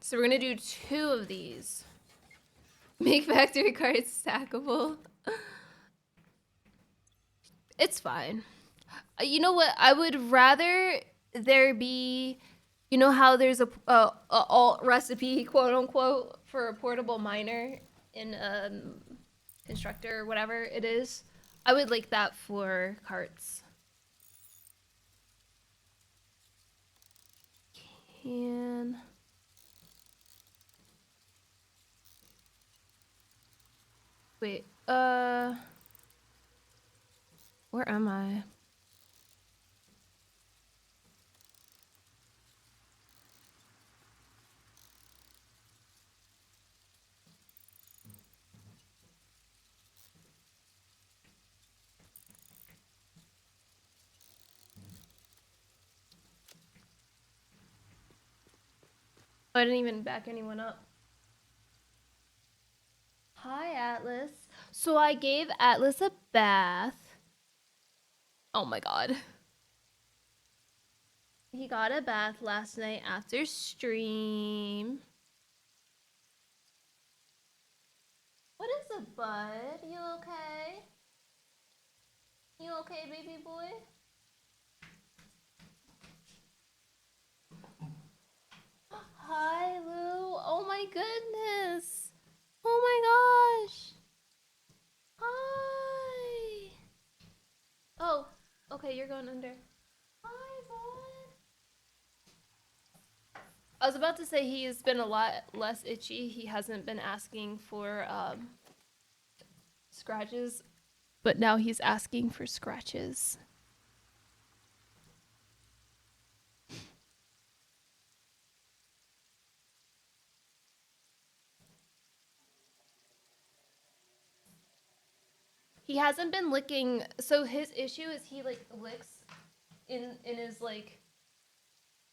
So we're gonna do 2 of these. Make factory cards stackable. It's fine. You know what? I would rather there be, you know how there's a alt recipe, quote unquote, for a portable miner in constructor or whatever it is. I would like that for carts. Can. Wait, where am I? Oh, I didn't even back anyone up. Hi, Atlas. So I gave Atlas a bath. Oh my god. He got a bath last night after stream. What is it, bud? You okay? You okay, baby boy? Hi, Lou. Oh my goodness. Oh my gosh. Hi. Oh, okay, you're going under. Hi, bud. I was about to say he's been a lot less itchy. He hasn't been asking for scratches, but now he's asking for scratches. He hasn't been licking. So his issue is he like licks in his like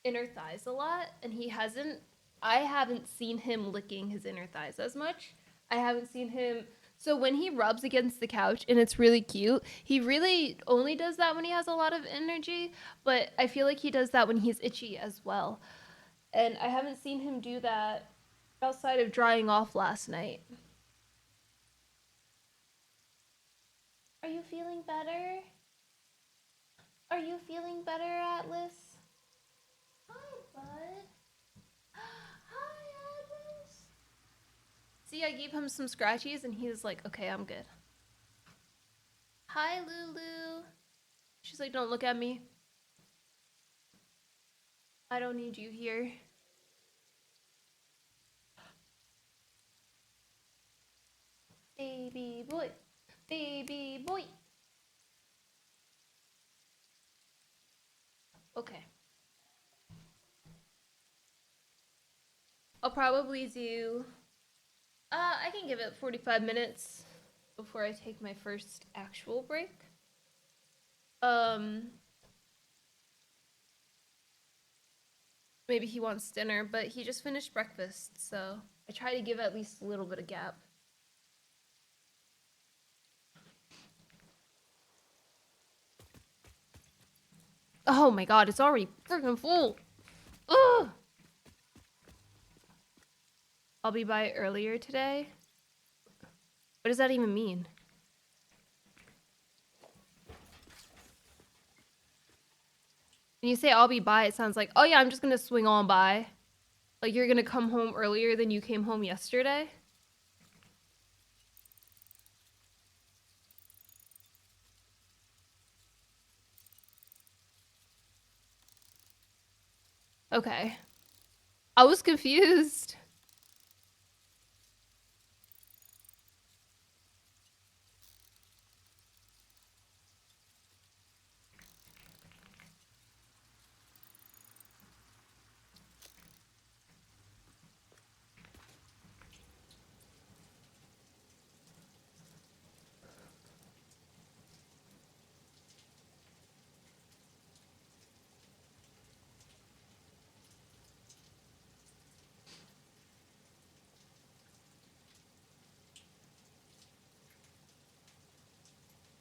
inner thighs a lot, and he hasn't. I haven't seen him licking his inner thighs as much. I haven't seen him. So when he rubs against the couch and it's really cute, he really only does that when he has a lot of energy. But I feel like he does that when he's itchy as well. And I haven't seen him do that outside of drying off last night. Are you feeling better? Are you feeling better, Atlas? Hi, bud. Hi, Atlas. See, I gave him some scratchies and he was like, okay, I'm good. Hi, Lulu. She's like, don't look at me. I don't need you here. Baby boy. Baby boy. Okay. I'll probably do. I can give it 45 minutes before I take my first actual break. Um, Maybe he wants dinner, but he just finished breakfast, so I try to give at least a little bit of gap. Oh my god, it's already freaking full. Ugh! I'll be by earlier today. What does that even mean? When you say I'll be by, it sounds like, oh yeah, I'm just gonna swing on by. Like you're gonna come home earlier than you came home yesterday? Okay. I was confused.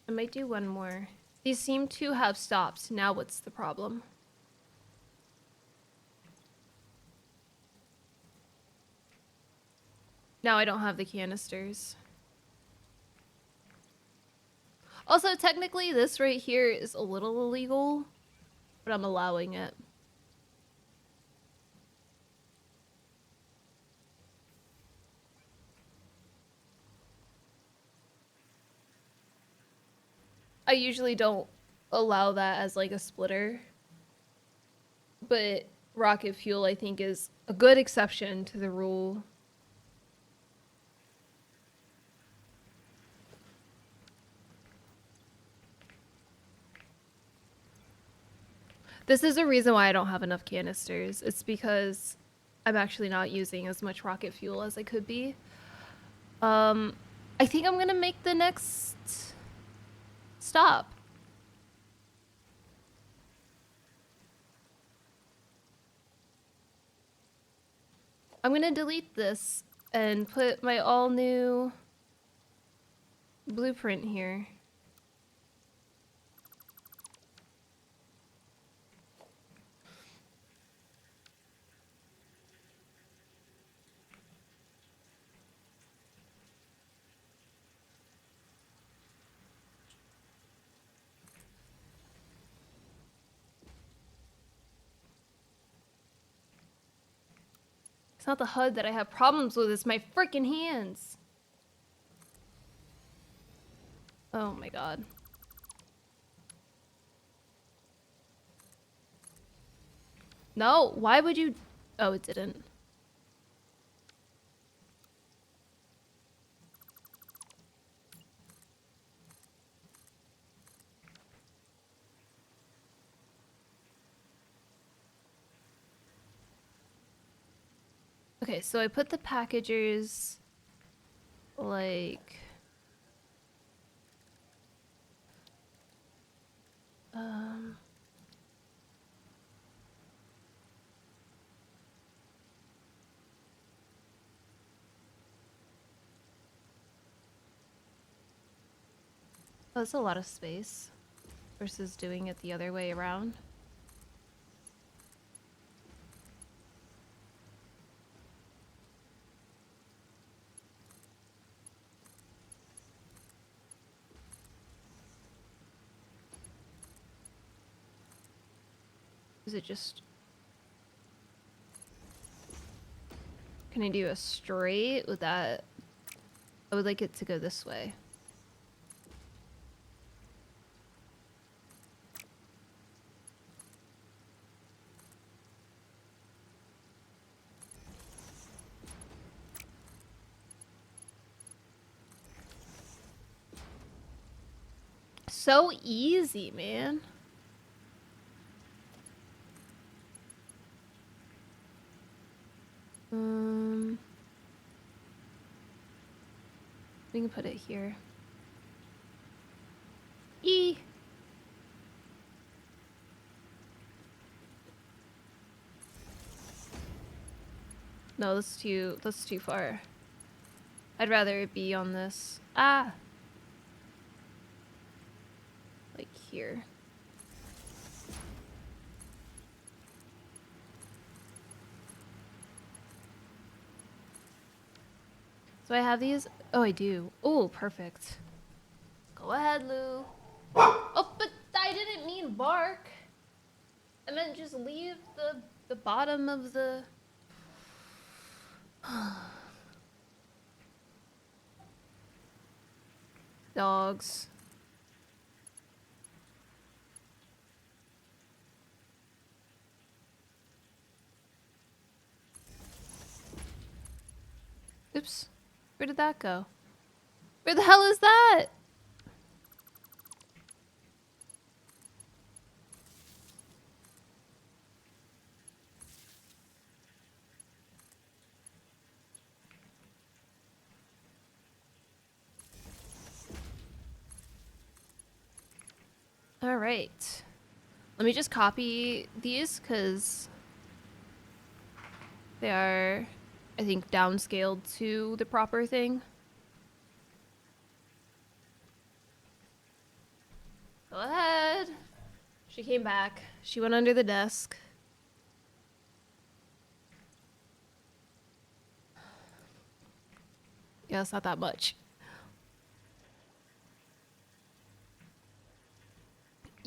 I might do one more. These seem to have stopped. Now what's the problem? Now I don't have the canisters. Also, technically, this right here is a little illegal, but I'm allowing it. I usually don't allow that as like a splitter, but rocket fuel I think is a good exception to the rule. This is a reason why I don't have enough canisters. It's because I'm actually not using as much rocket fuel as I could be. I think I'm gonna make the next stop. I'm gonna delete this and put my all new blueprint here. It's not the HUD that I have problems with, it's my freaking hands. Oh my god. No, why would you? Oh, it didn't. Okay, so I put the packagers like um oh, that's a lot of space versus doing it the other way around. Is it just... Can I do a straight with that? I would like it to go this way. so easy, man. We can put it here. No, that's too far. I'd rather it be on this. Ah! Like here. So I have these. Oh, I do. Oh, perfect. Go ahead, Lou. Oh, but I didn't mean bark. I meant just leave the bottom of the... Dogs. Oops. Where did that go? Where the hell is that? All right. Let me just copy these because they are, I think, downscaled to the proper thing. Go ahead. She came back. She went under the desk. Yeah, it's not that much.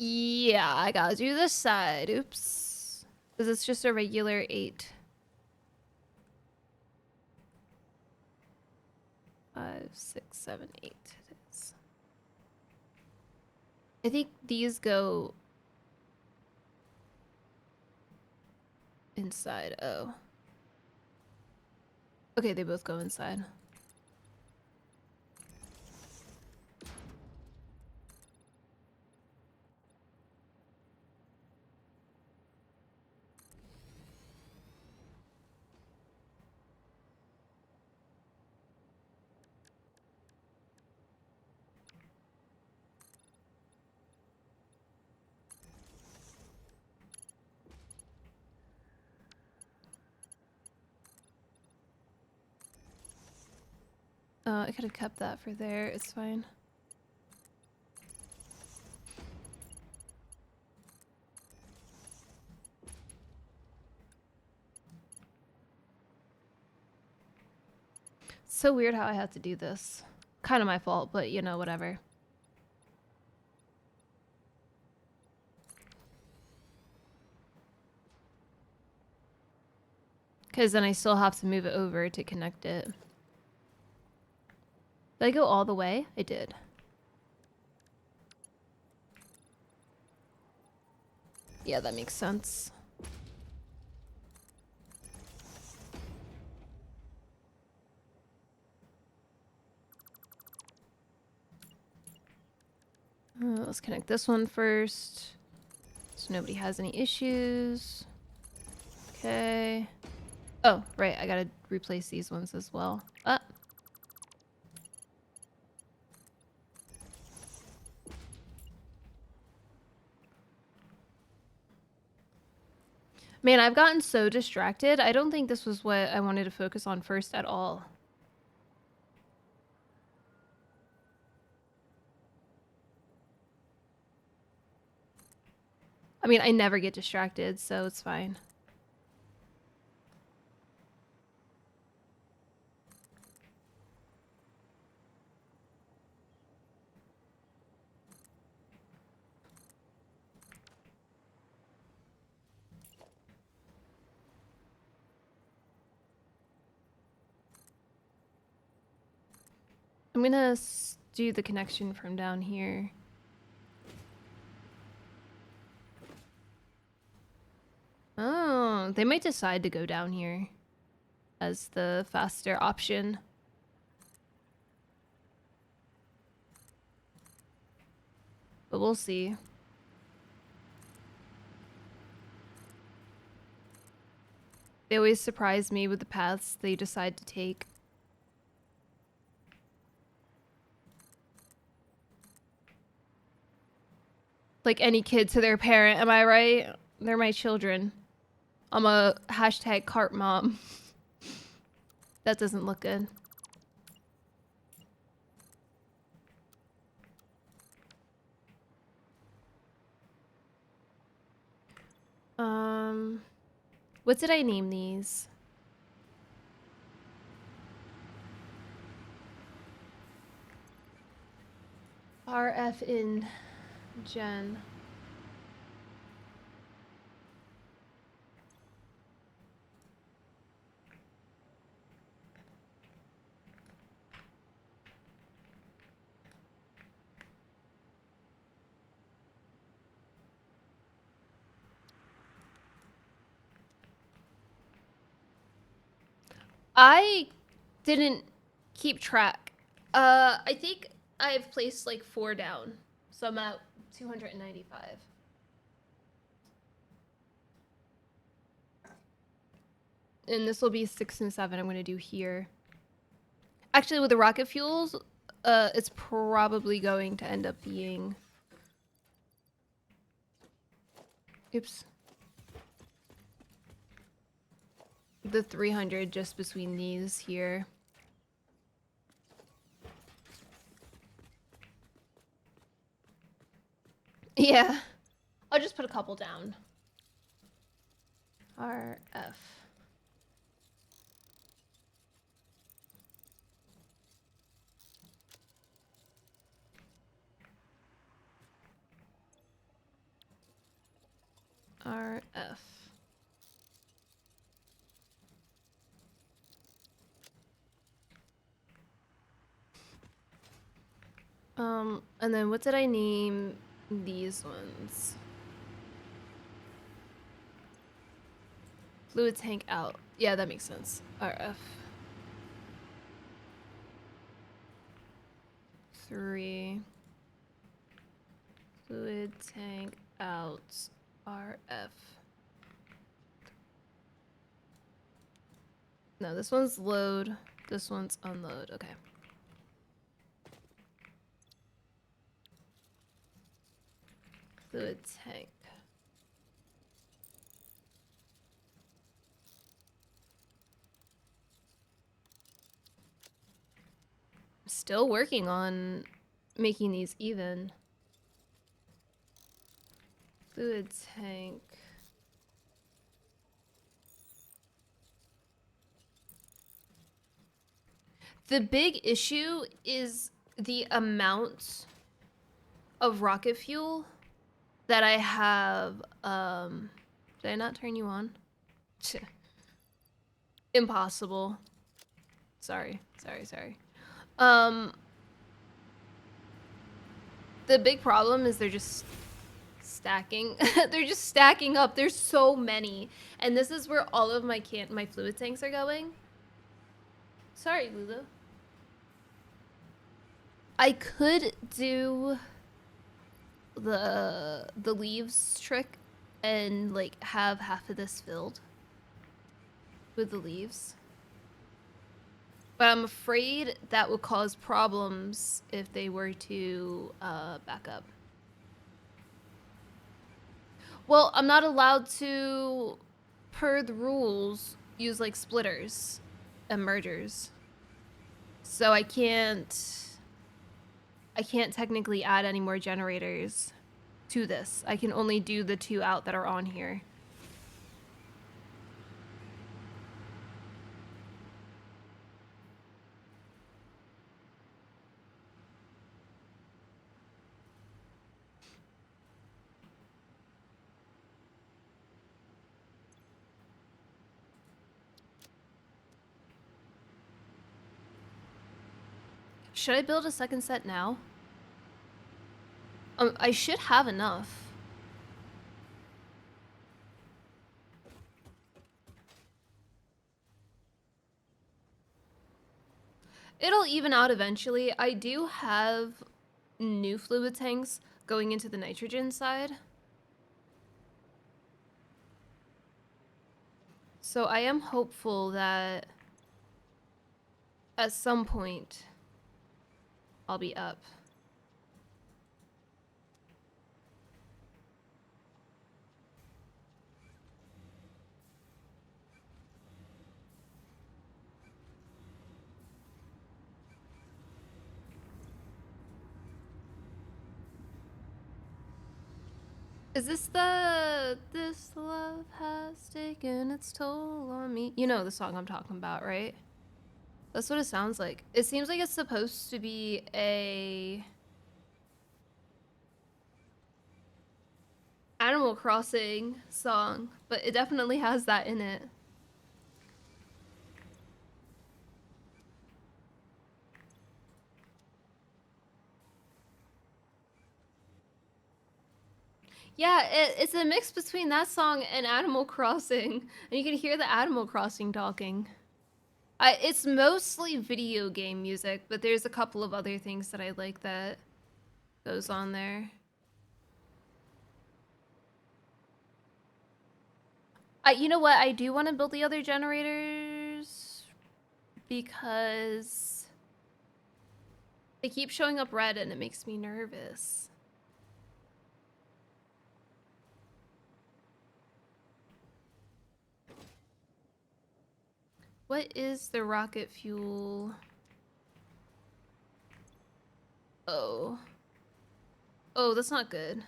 Yeah, I gotta do this side. Oops. Because it's just a regular 8. 5, 6, 7, 8 it is. I think these go inside. Oh. Okay, they both go inside. I could have kept that for there. It's fine. It's so weird how I have to do this. Kind of my fault, but you know, whatever. Because then I still have to move it over to connect it. Did I go all the way? I did. Yeah, that makes sense. Let's connect this one first, so nobody has any issues. Okay. Oh, right, I gotta replace these ones as well. Man, I've gotten so distracted. I don't think this was what I wanted to focus on first at all. I mean, I never get distracted, so it's fine. I'm gonna do the connection from down here. Oh, they might decide to go down here as the faster option. But we'll see. They always surprise me with the paths they decide to take. Like any kid to their parent, am I right? They're my children. I'm a hashtag cart mom. That doesn't look good. What did I name these? RF in Gen. I didn't keep track. I think I've placed like 4 down. So I'm at 295. And this will be 6 and 7 I'm going to do here. Actually, with the rocket fuels, it's probably going to end up being... Oops. The 300 just between these here. Yeah. I'll just put a couple down. RF. RF. And then what did I name these ones? Fluid tank out. Yeah, that makes sense. RF. 3. Fluid tank out. RF. No, this one's load. This one's unload. Okay. Fluid tank. Still working on making these even. Fluid tank. The big issue is the amount of rocket fuel that I have. Did I not turn you on? Impossible. Sorry. The big problem is they're just stacking. They're just stacking up. There's so many. And this is where all of my fluid tanks are going. Sorry, Lulu. I could do the leaves trick and like have half of this filled with the leaves. But I'm afraid that would cause problems if they were to back up. Well, I'm not allowed to, per the rules, use like splitters and mergers. So I can't technically add any more generators to this. I can only do the 2 out that are on here. Should I build a second set now? I should have enough. It'll even out eventually. I do have new fluid tanks, going into the nitrogen side. So I am hopeful that at some point I'll be up. Is this the "This love has taken its toll on me"? You know the song I'm talking about, right? That's what it sounds like. It seems like it's supposed to be a Animal Crossing song, but it definitely has that in it. Yeah, it's a mix between that song and Animal Crossing, and you can hear the Animal Crossing talking. It's mostly video game music, but there's a couple of other things that I like that goes on there. You know what? I do want to build the other generators because they keep showing up red and it makes me nervous. What is the rocket fuel? Oh. Oh, that's not good.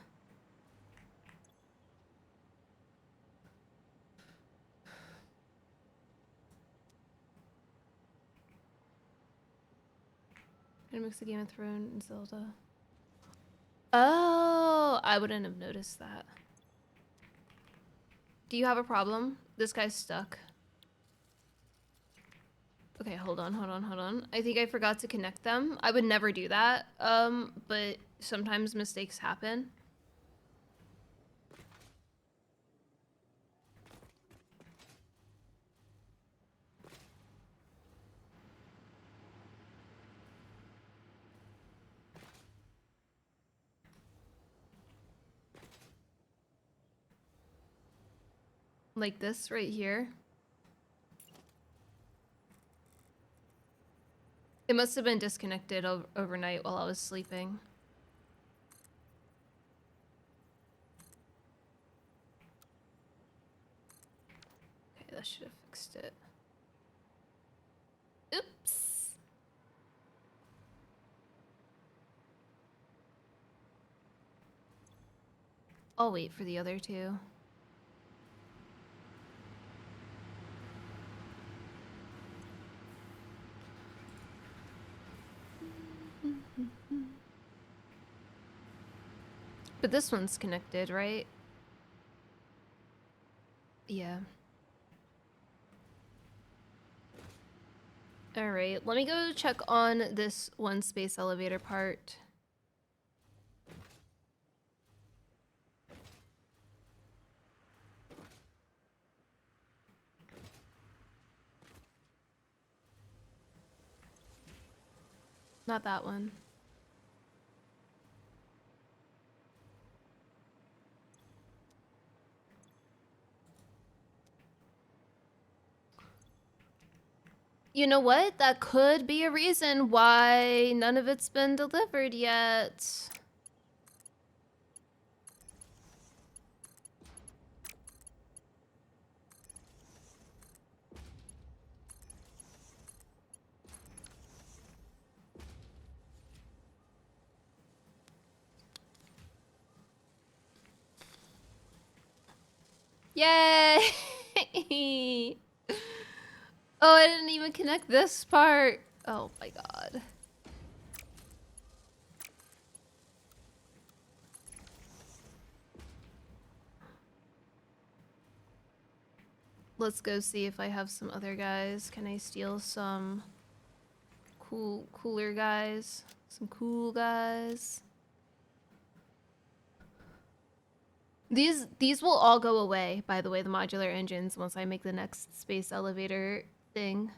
Gonna mix the Game of Thrones and Zelda. Oh, I wouldn't have noticed that. Do you have a problem? This guy's stuck. Okay, hold on. I think I forgot to connect them. I would never do that, but sometimes mistakes happen. Like this right here. It must have been disconnected overnight while I was sleeping. Okay, that should have fixed it. Oops. I'll wait for the other two. But this one's connected, right? Yeah. All right, let me go check on this one space elevator part. Not that one. You know what? That could be a reason why none of it's been delivered yet. Yay! Oh, I didn't even connect this part. Oh my god. Let's go see if I have some other guys. Can I steal some cooler guys? Some cool guys. These will all go away, by the way, the modular engines, once I make the next space elevator thing.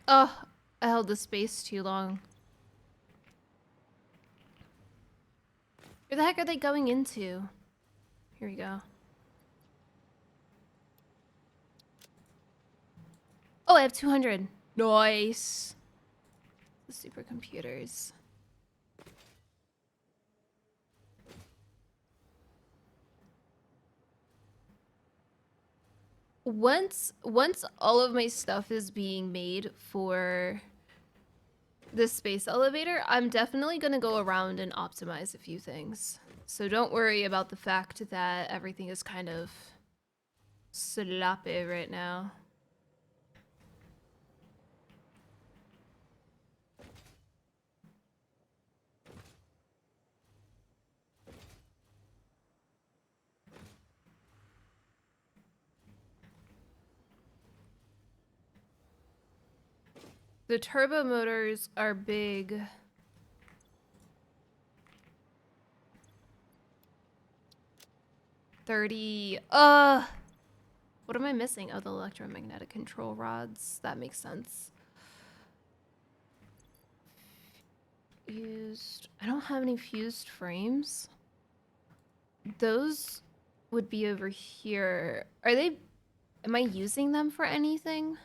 Oh, I held the space too long. Where the heck are they going into? Here we go. Oh, I have 200. Nice. The supercomputers. Once all of my stuff is being made for this space elevator, I'm definitely gonna go around and optimize a few things. So don't worry about the fact that everything is kind of sloppy right now. The turbo motors are big. $30. What am I missing? Oh, the electromagnetic control rods. That makes sense. Fused. I don't have any fused frames. Those would be over here. Are they... Am I using them for anything?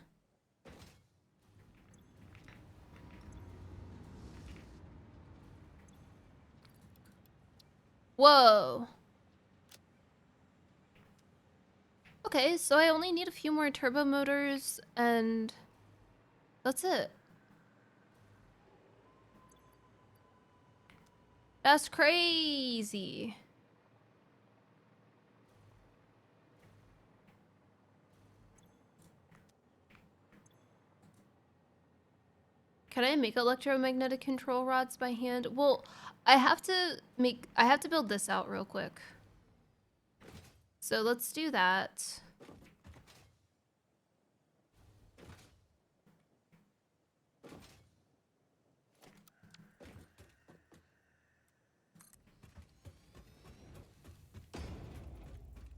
Whoa. Okay, so I only need a few more turbo motors and that's it. That's crazy. Can I make electromagnetic control rods by hand? Well, I have to build this out real quick. So let's do that.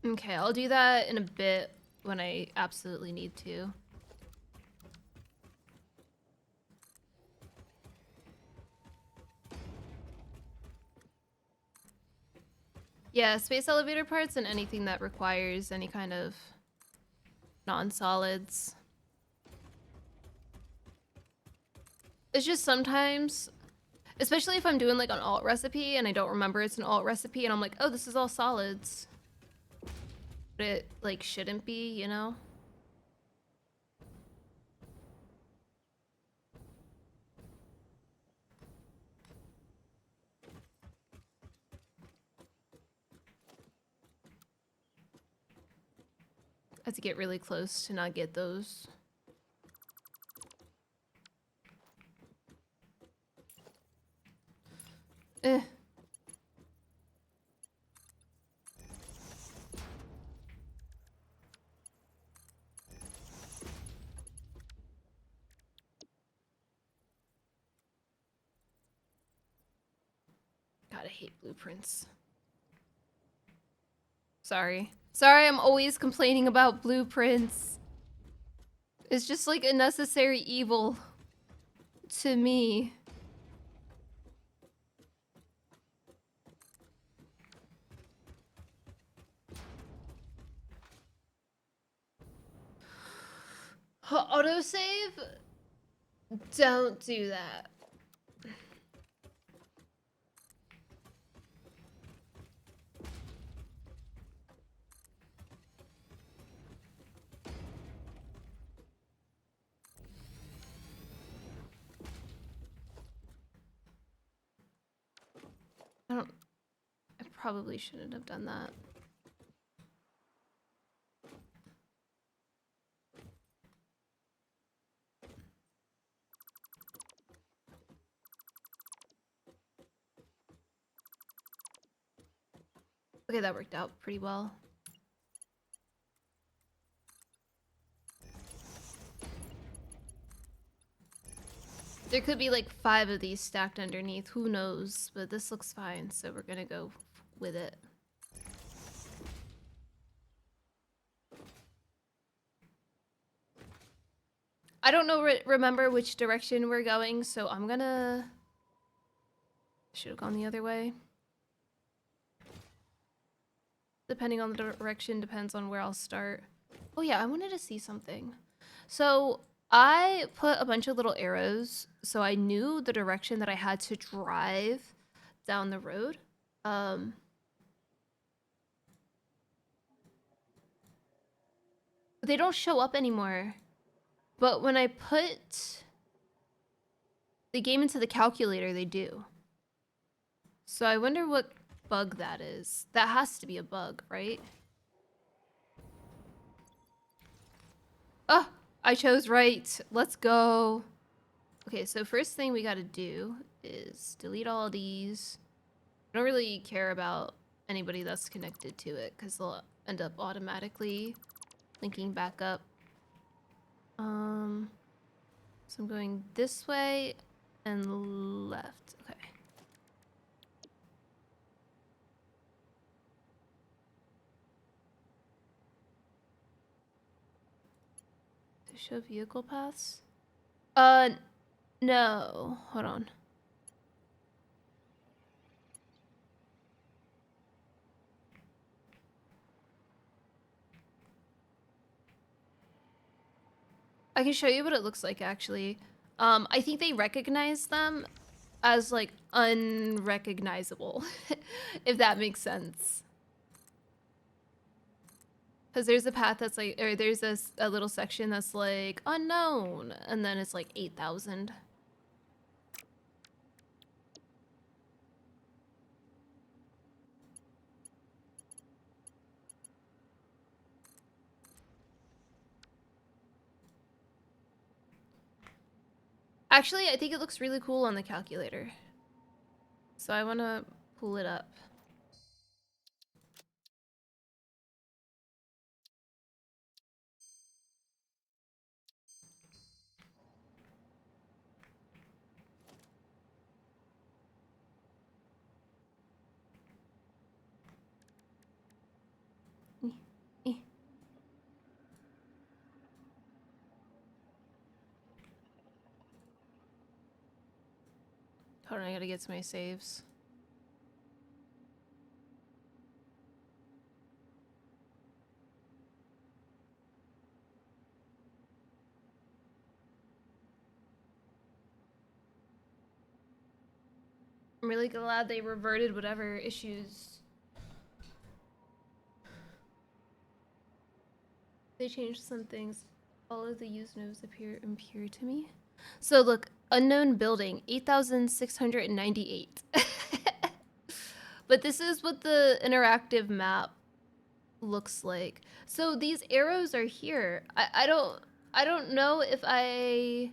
Okay, I'll do that in a bit when I absolutely need to. Yeah, space elevator parts and anything that requires any kind of non-solids. It's just sometimes, especially if I'm doing like an alt recipe and I don't remember it's an alt recipe and I'm like, oh, this is all solids. But it like shouldn't be, you know? I have to get really close to not get those. Eh. God, I hate blueprints. Sorry. Sorry, I'm always complaining about blueprints. It's just like a necessary evil to me. Autosave? Don't do that. I probably shouldn't have done that. Okay, that worked out pretty well. There could be like 5 of these stacked underneath, who knows? But this looks fine, so we're gonna go with it. I don't know remember which direction we're going, so I'm gonna... Should have gone the other way. Depending on the direction, depends on where I'll start. Oh yeah, I wanted to see something. So I put a bunch of little arrows so I knew the direction that I had to drive down the road. They don't show up anymore. But when I put the game into the calculator, they do. So I wonder what bug that is. That has to be a bug, right? Oh, I chose right. Let's go. Okay, so first thing we gotta do is delete all these. I don't really care about anybody that's connected to it because they'll end up automatically linking back up. So I'm going this way and left. Okay. To show vehicle paths? No. Hold on. I can show you what it looks like, actually. I think they recognize them as, like, unrecognizable, if that makes sense. Because there's a path that's, like, or there's a little section that's, like, unknown, and then it's, like, 8,000. Actually, I think it looks really cool on the calculator. So I want to pull it up. Hold on, I gotta get to my saves. I'm really glad they reverted whatever issues. They changed some things. All of the used nodes appear impure to me. So look, unknown building, 8,698. But this is what the interactive map looks like. So these arrows are here. I don't know if I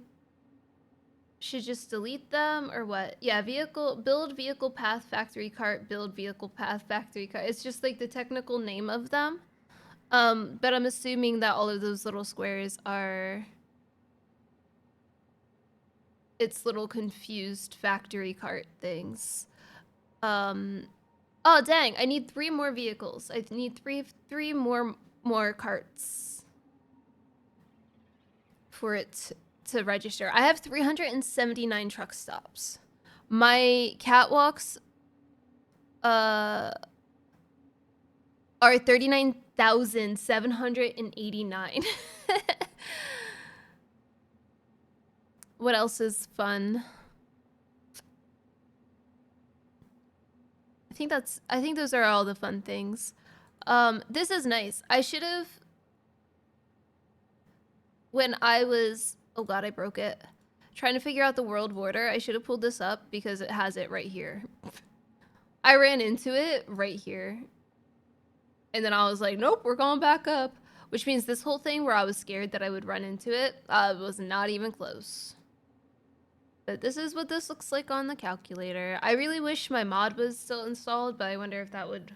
should just delete them or what. Yeah, build vehicle path factory cart, build vehicle path factory cart. It's just like the technical name of them. But I'm assuming that all of those little squares are its little confused factory cart things. Oh dang, I need 3 more vehicles. I need three more carts for it to register. I have 379 truck stops. My catwalks are 39,789. What else is fun? I think those are all the fun things. This is nice. I should have, when I was, oh god, I broke it. Trying to figure out the world border, I should have pulled this up because it has it right here. I ran into it right here. And then I was like, nope, we're going back up. Which means this whole thing where I was scared that I would run into it was not even close. But this is what this looks like on the calculator. I really wish my mod was still installed, but I wonder if that would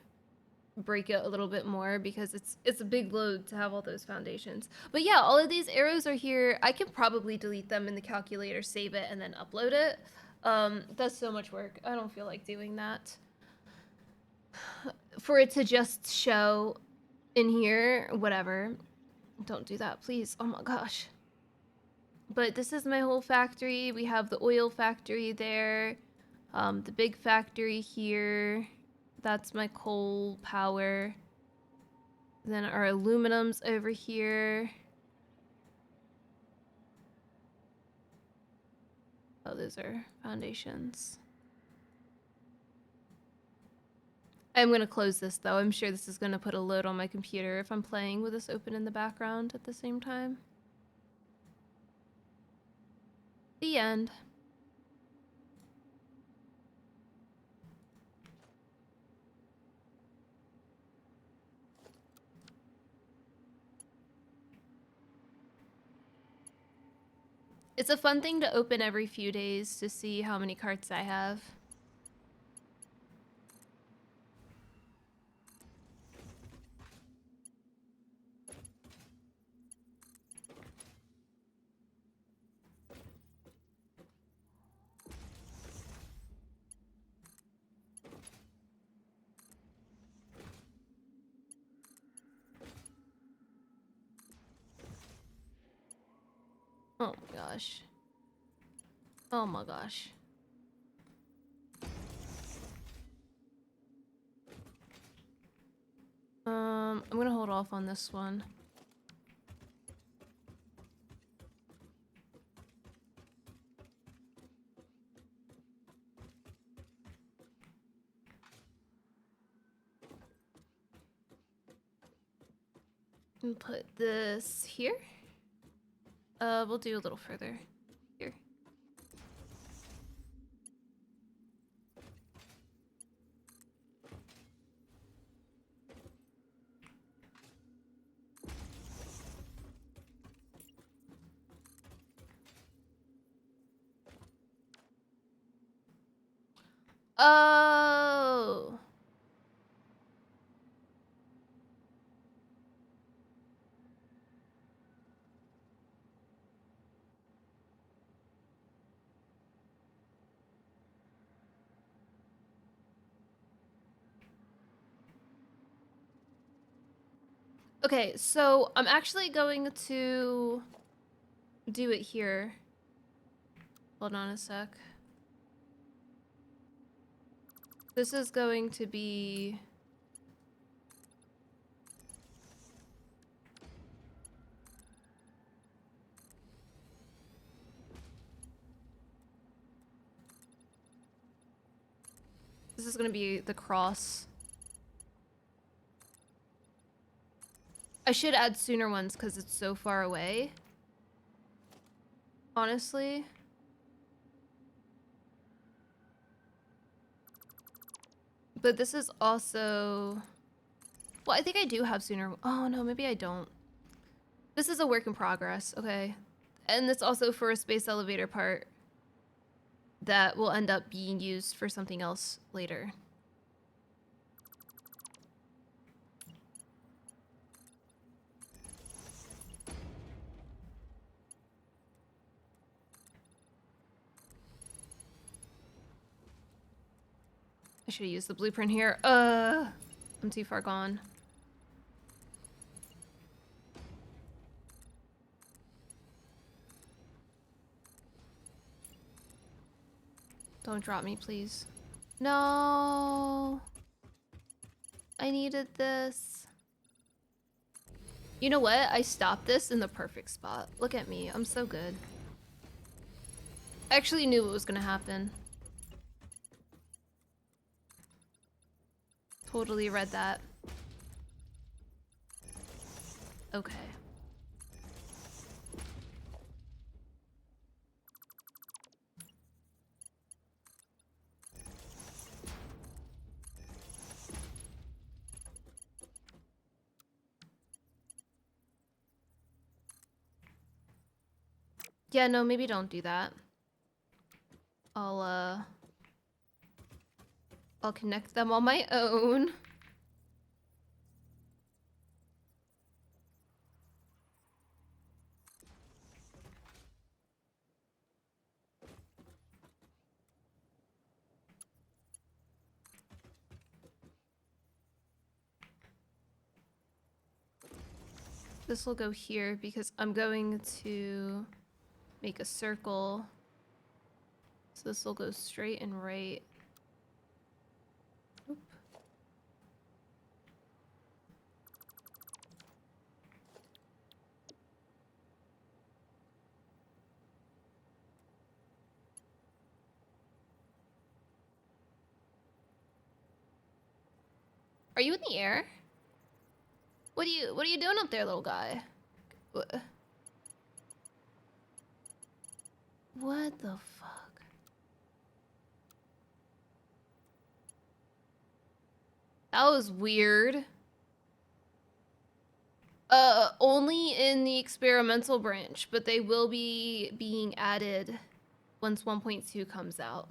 break it a little bit more because it's a big load to have all those foundations. But yeah, all of these arrows are here. I can probably delete them in the calculator, save it, and then upload it. That's so much work. I don't feel like doing that. For it to just show in here, whatever. Don't do that, please. Oh my gosh. But this is my whole factory. We have the oil factory there, the big factory here. That's my coal power. Then our aluminum's over here. Oh, those are foundations. I'm gonna close this though. I'm sure this is gonna put a load on my computer if I'm playing with this open in the background at the same time. The end. It's a fun thing to open every few days to see how many carts I have. Oh my gosh. Oh my gosh. I'm gonna hold off on this one. And put this here. We'll do a little further here. Oh. Okay, so I'm actually going to do it here. Hold on a sec. This is going to be... This is going to be the cross. I should add sooner ones because it's so far away. Honestly. But this is also... Well, I think I do have sooner... Oh, no, maybe I don't. This is a work in progress, okay. And it's also for a space elevator part that will end up being used for something else later. I should have used the blueprint here. I'm too far gone. Don't drop me, please. No. I needed this. You know what? I stopped this in the perfect spot. Look at me. I'm so good. I actually knew what was gonna happen. Totally read that. Okay. Yeah, no, maybe don't do that. I'll connect them on my own. This will go here because I'm going to make a circle. So this will go straight and right. Oop. Are you in the air? What are you doing up there, little guy? What the fuck? That was weird. Only in the experimental branch, but they will be being added once 1.2 comes out.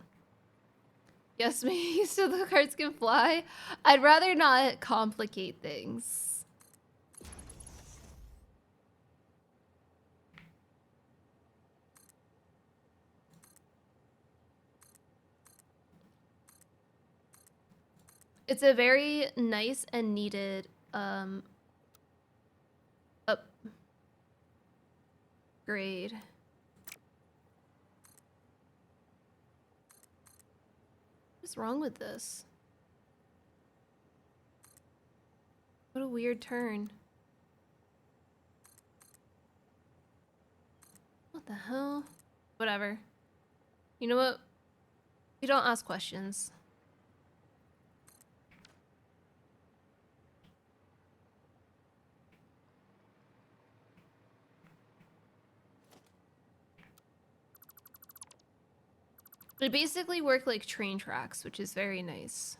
Yes, me, so the cards can fly. I'd rather not complicate things. It's a very nice and needed upgrade. What's wrong with this? What a weird turn. What the hell? Whatever. You know what? We don't ask questions. They basically work like train tracks, which is very nice.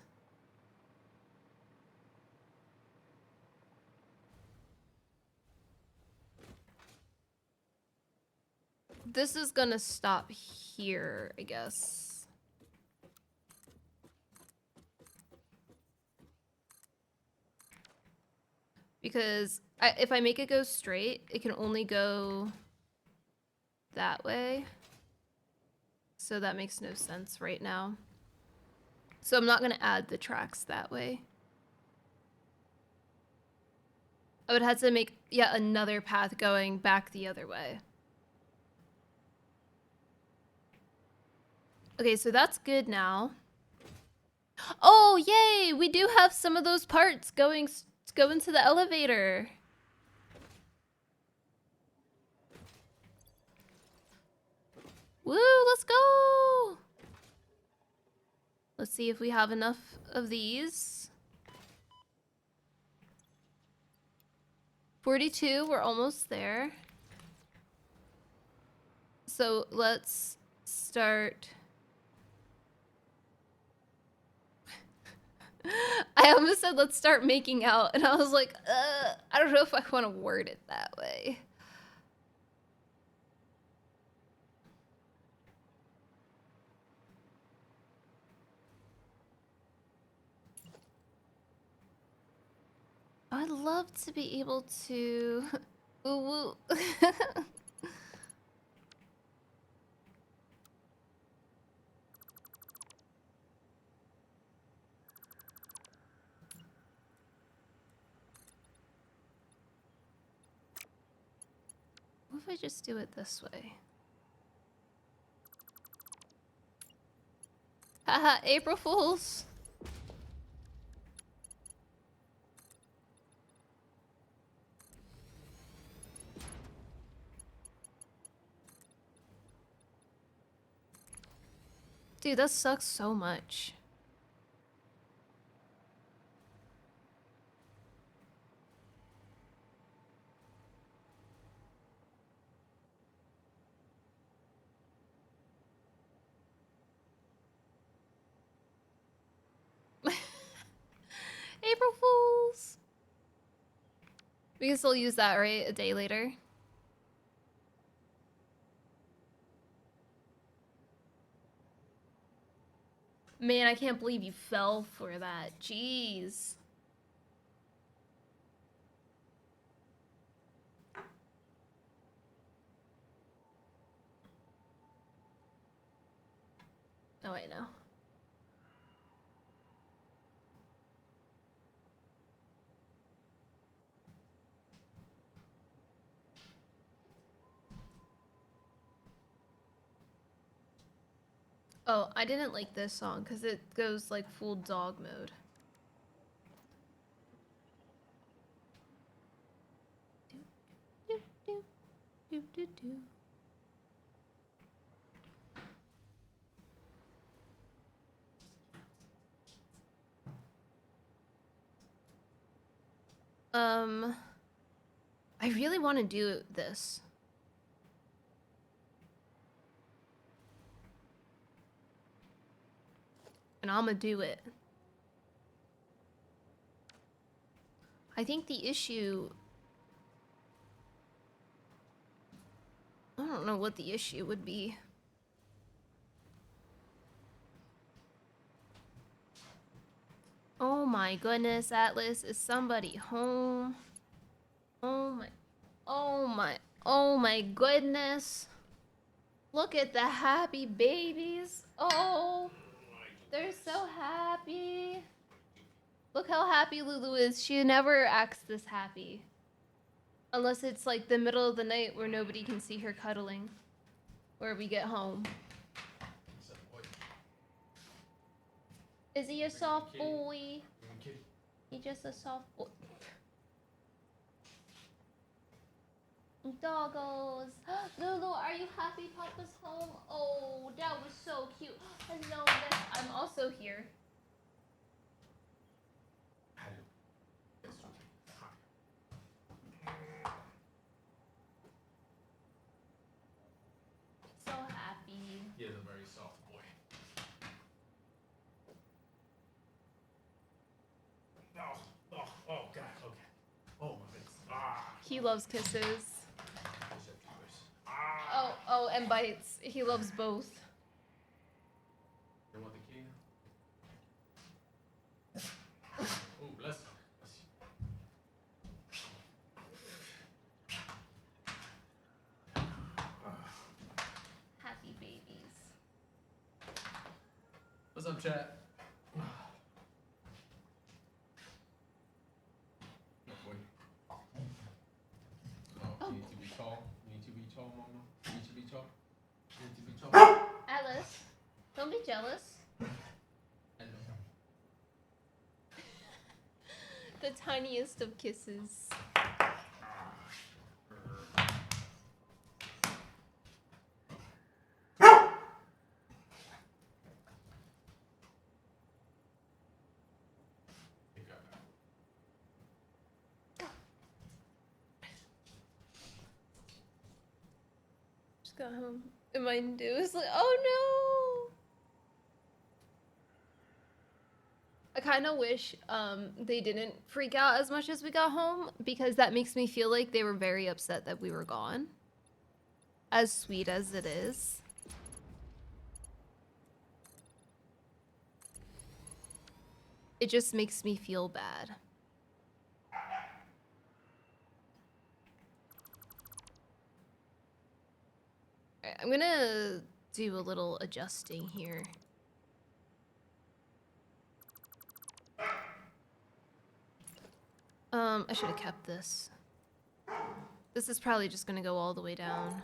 This is gonna stop here, I guess. Because if I make it go straight, it can only go that way. So that makes no sense right now. So I'm not gonna add the tracks that way. I would have to make yet another path going back the other way. Okay, so that's good now. Oh, yay! We do have some of those parts going to the elevator. Woo, let's go! Let's see if we have enough of these. 42, we're almost there. So let's start. I almost said let's start making out, and I was like, I don't know if I want to word it that way. I'd love to be able to. Woo woo. What if I just do it this way? Haha, April Fools! Dude, that sucks so much. April Fools! We can still use that, right? A day later. Man, I can't believe you fell for that. Jeez. Oh, I know. Oh, I didn't like this song because it goes like full dog mode. Do, do, do, do, do. I really want to do this. And I'm gonna do it. I think the issue... I don't know what the issue would be. Oh my goodness, Atlas, is somebody home? Oh my goodness. Look at the happy babies. Oh, they're so happy. Look how happy Lulu is. She never acts this happy. Unless it's like the middle of the night where nobody can see her cuddling. Where we get home. Is he a soft boy? He just a soft boy. Doggos. Lulu, are you happy Papa's home? Oh, that was so cute. Hello, yes, I'm also here. So happy. He is a very soft boy. Oh, God, okay. Oh, my goodness. He loves kisses. Oh, and bites. He loves both. You want the key now? Oh, bless him. Happy babies. What's up, chat? Oh, you need to be tall. You need to be tall, Mama. You need to be tall. You need to be tall. Alice, don't be jealous. I know. The tiniest of kisses. Just got home. And my dude was like, oh no. I kind of wish they didn't freak out as much as we got home because that makes me feel like they were very upset that we were gone. As sweet as it is. It just makes me feel bad. Alright, I'm gonna do a little adjusting here. I should have kept this. This is probably just gonna go all the way down.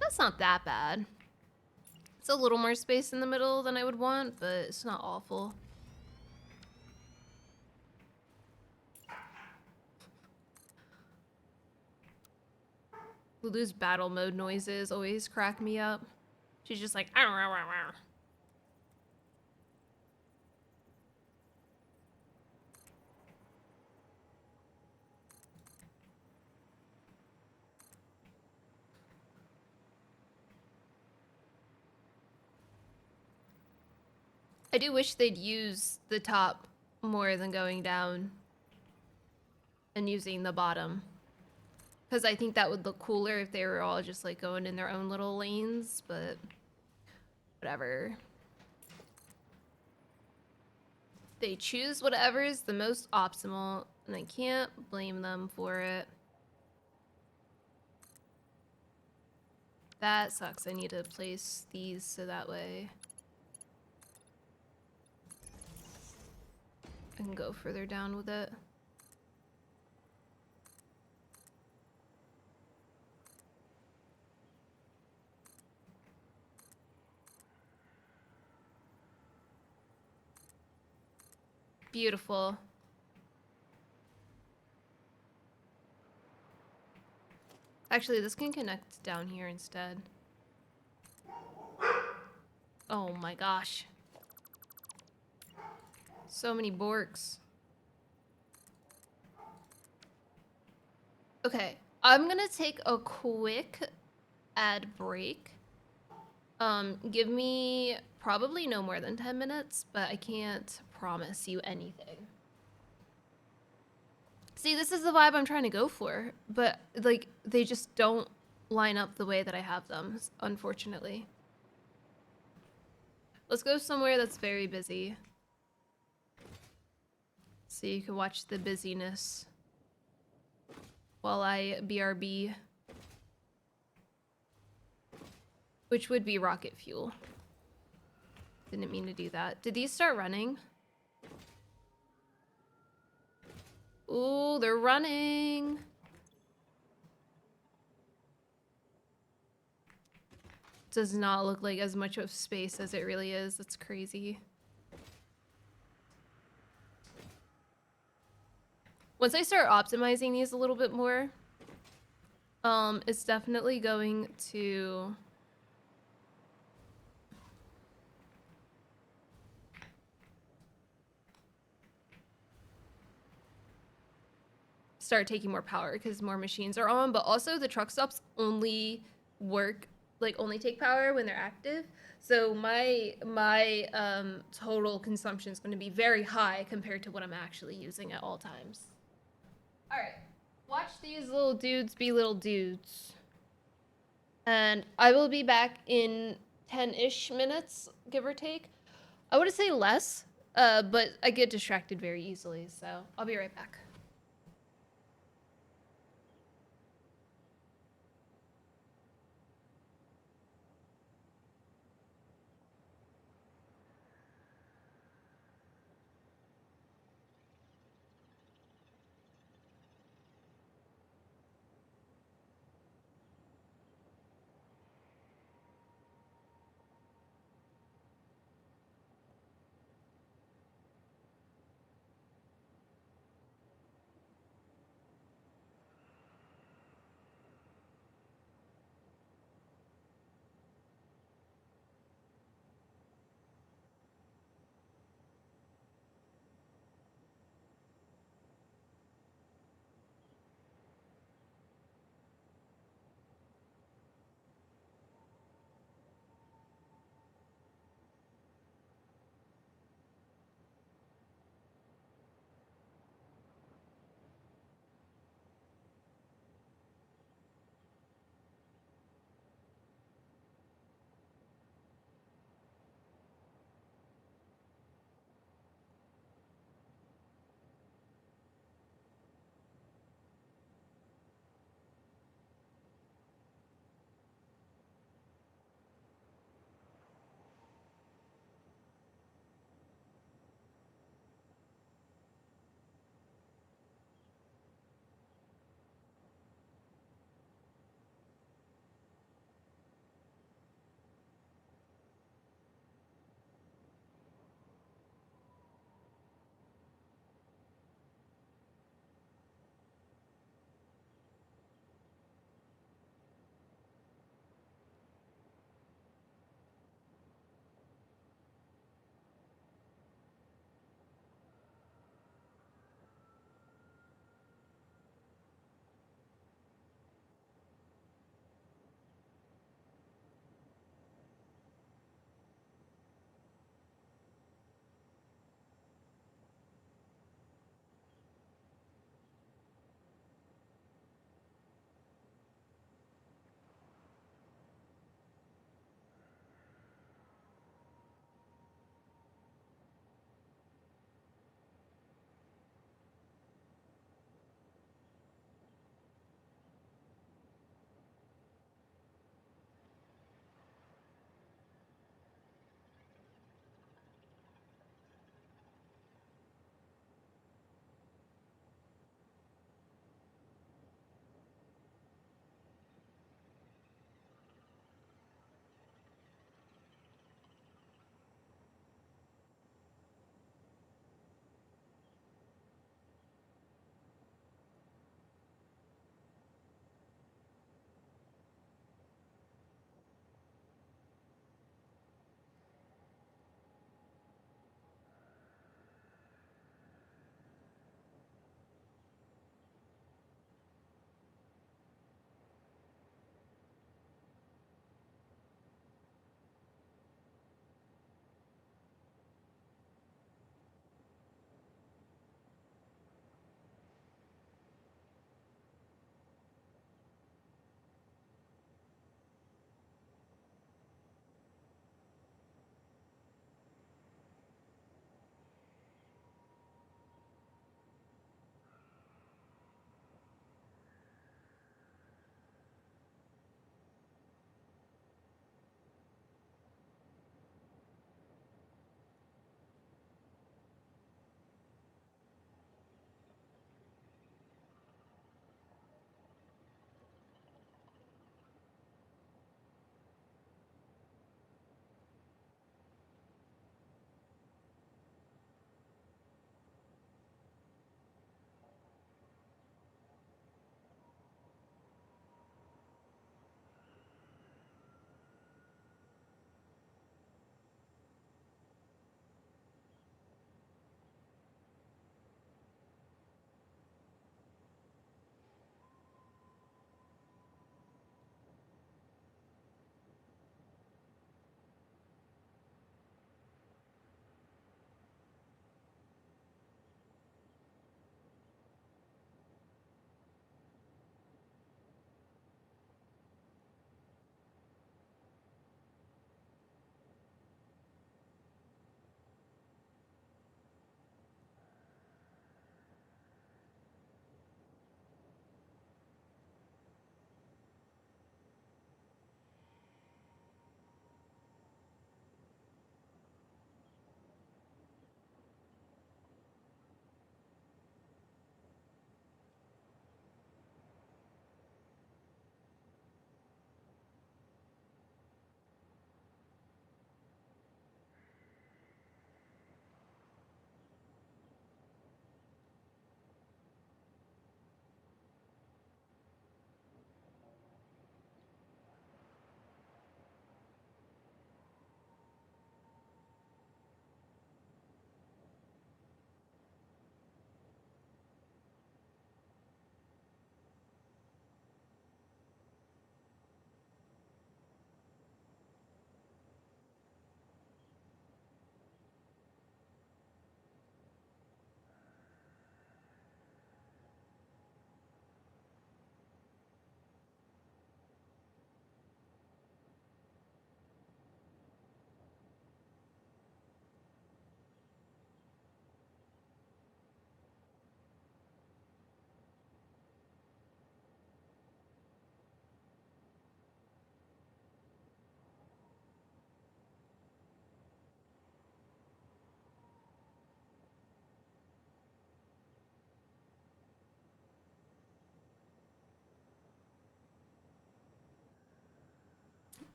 That's not that bad. It's a little more space in the middle than I would want, but it's not awful. Lulu's battle mode noises always crack me up. She's just like, "Arr, arr, arr, arr." I do wish they'd use the top more than going down and using the bottom. Because I think that would look cooler if they were all just like going in their own little lanes, but whatever. They choose whatever is the most optimal, and I can't blame them for it. That sucks. I need to place these so that way I can go further down with it. Beautiful. Actually, this can connect down here instead. Oh my gosh. So many borks. Okay, I'm gonna take a quick ad break. Give me probably no more than 10 minutes, but I can't promise you anything. See, this is the vibe I'm trying to go for, but like they just don't line up the way that I have them, unfortunately. Let's go somewhere that's very busy. So you can watch the busyness while I BRB. Which would be rocket fuel. Didn't mean to do that. Did these start running? Ooh, they're running. Does not look like as much of space as it really is. That's crazy. Once I start optimizing these a little bit more, it's definitely going to start taking more power because more machines are on, but also the truck stops only work, like only take power when they're active. So my total consumption is going to be very high compared to what I'm actually using at all times. All right, watch these little dudes be little dudes. And I will be back in 10-ish minutes, give or take. I wouldn't say less, but I get distracted very easily, so I'll be right back.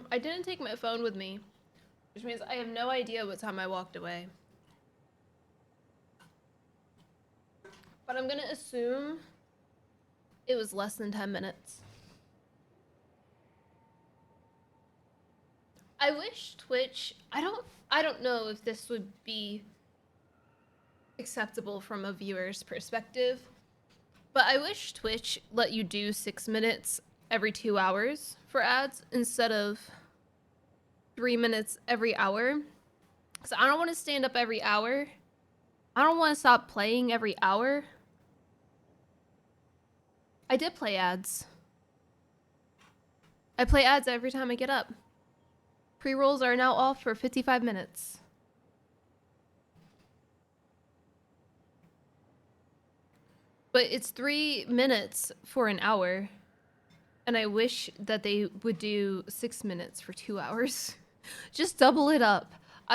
I didn't take my phone with me, which means I have no idea what time I walked away. But I'm gonna assume it was less than 10 minutes. I wish Twitch, I don't know if this would be acceptable from a viewer's perspective, but I wish Twitch let you do 6 minutes every 2 hours for ads instead of 3 minutes every hour. So I don't want to stand up every hour. I don't want to stop playing every hour. I did play ads. I play ads every time I get up. Pre-rolls are now off for 55 minutes. But it's 3 minutes for an hour. And I wish that they would do 6 minutes for 2 hours. Just double it up.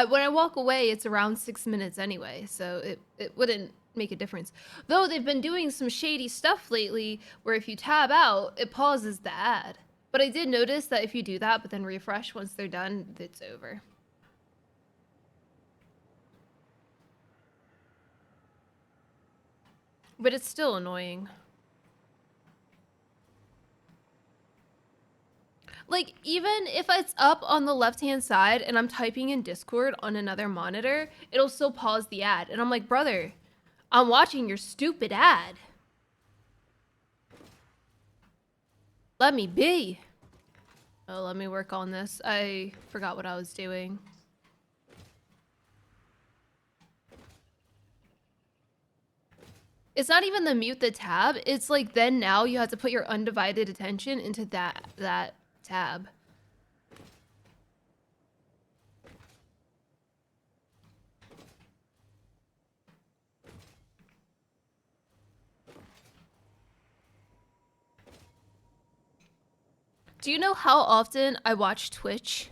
When I walk away, it's around 6 minutes anyway, so it wouldn't make a difference. Though they've been doing some shady stuff lately where if you tab out, it pauses the ad. But I did notice that if you do that, but then refresh once they're done, it's over. But it's still annoying. Like, even if it's up on the left-hand side and I'm typing in Discord on another monitor, it'll still pause the ad. And I'm like, brother, I'm watching your stupid ad. Let me be. Oh, let me work on this. I forgot what I was doing. It's not even the mute the tab. It's like then now you have to put your undivided attention into that tab. Do you know how often I watch Twitch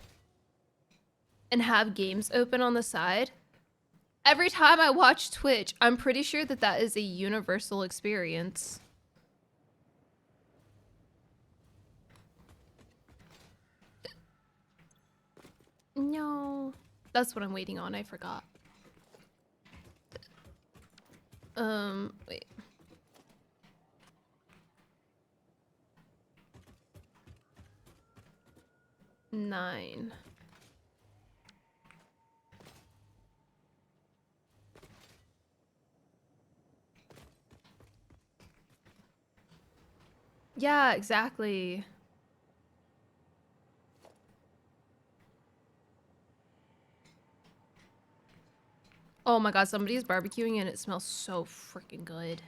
and have games open on the side? Every time I watch Twitch, I'm pretty sure that that is a universal experience. No. That's what I'm waiting on. I forgot. Wait. Nine. Yeah, exactly. Oh my god, somebody's barbecuing and it smells so freaking good.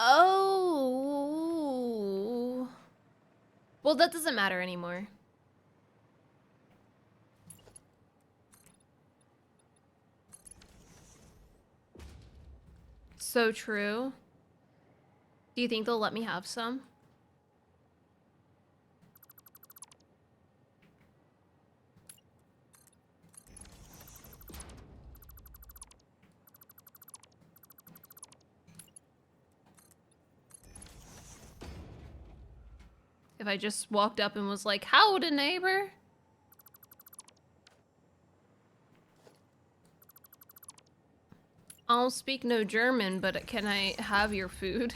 Oh. Well, that doesn't matter anymore. So true. Do you think they'll let me have some? If I just walked up and was like, howdy, neighbor? I don't speak no German, but can I have your food?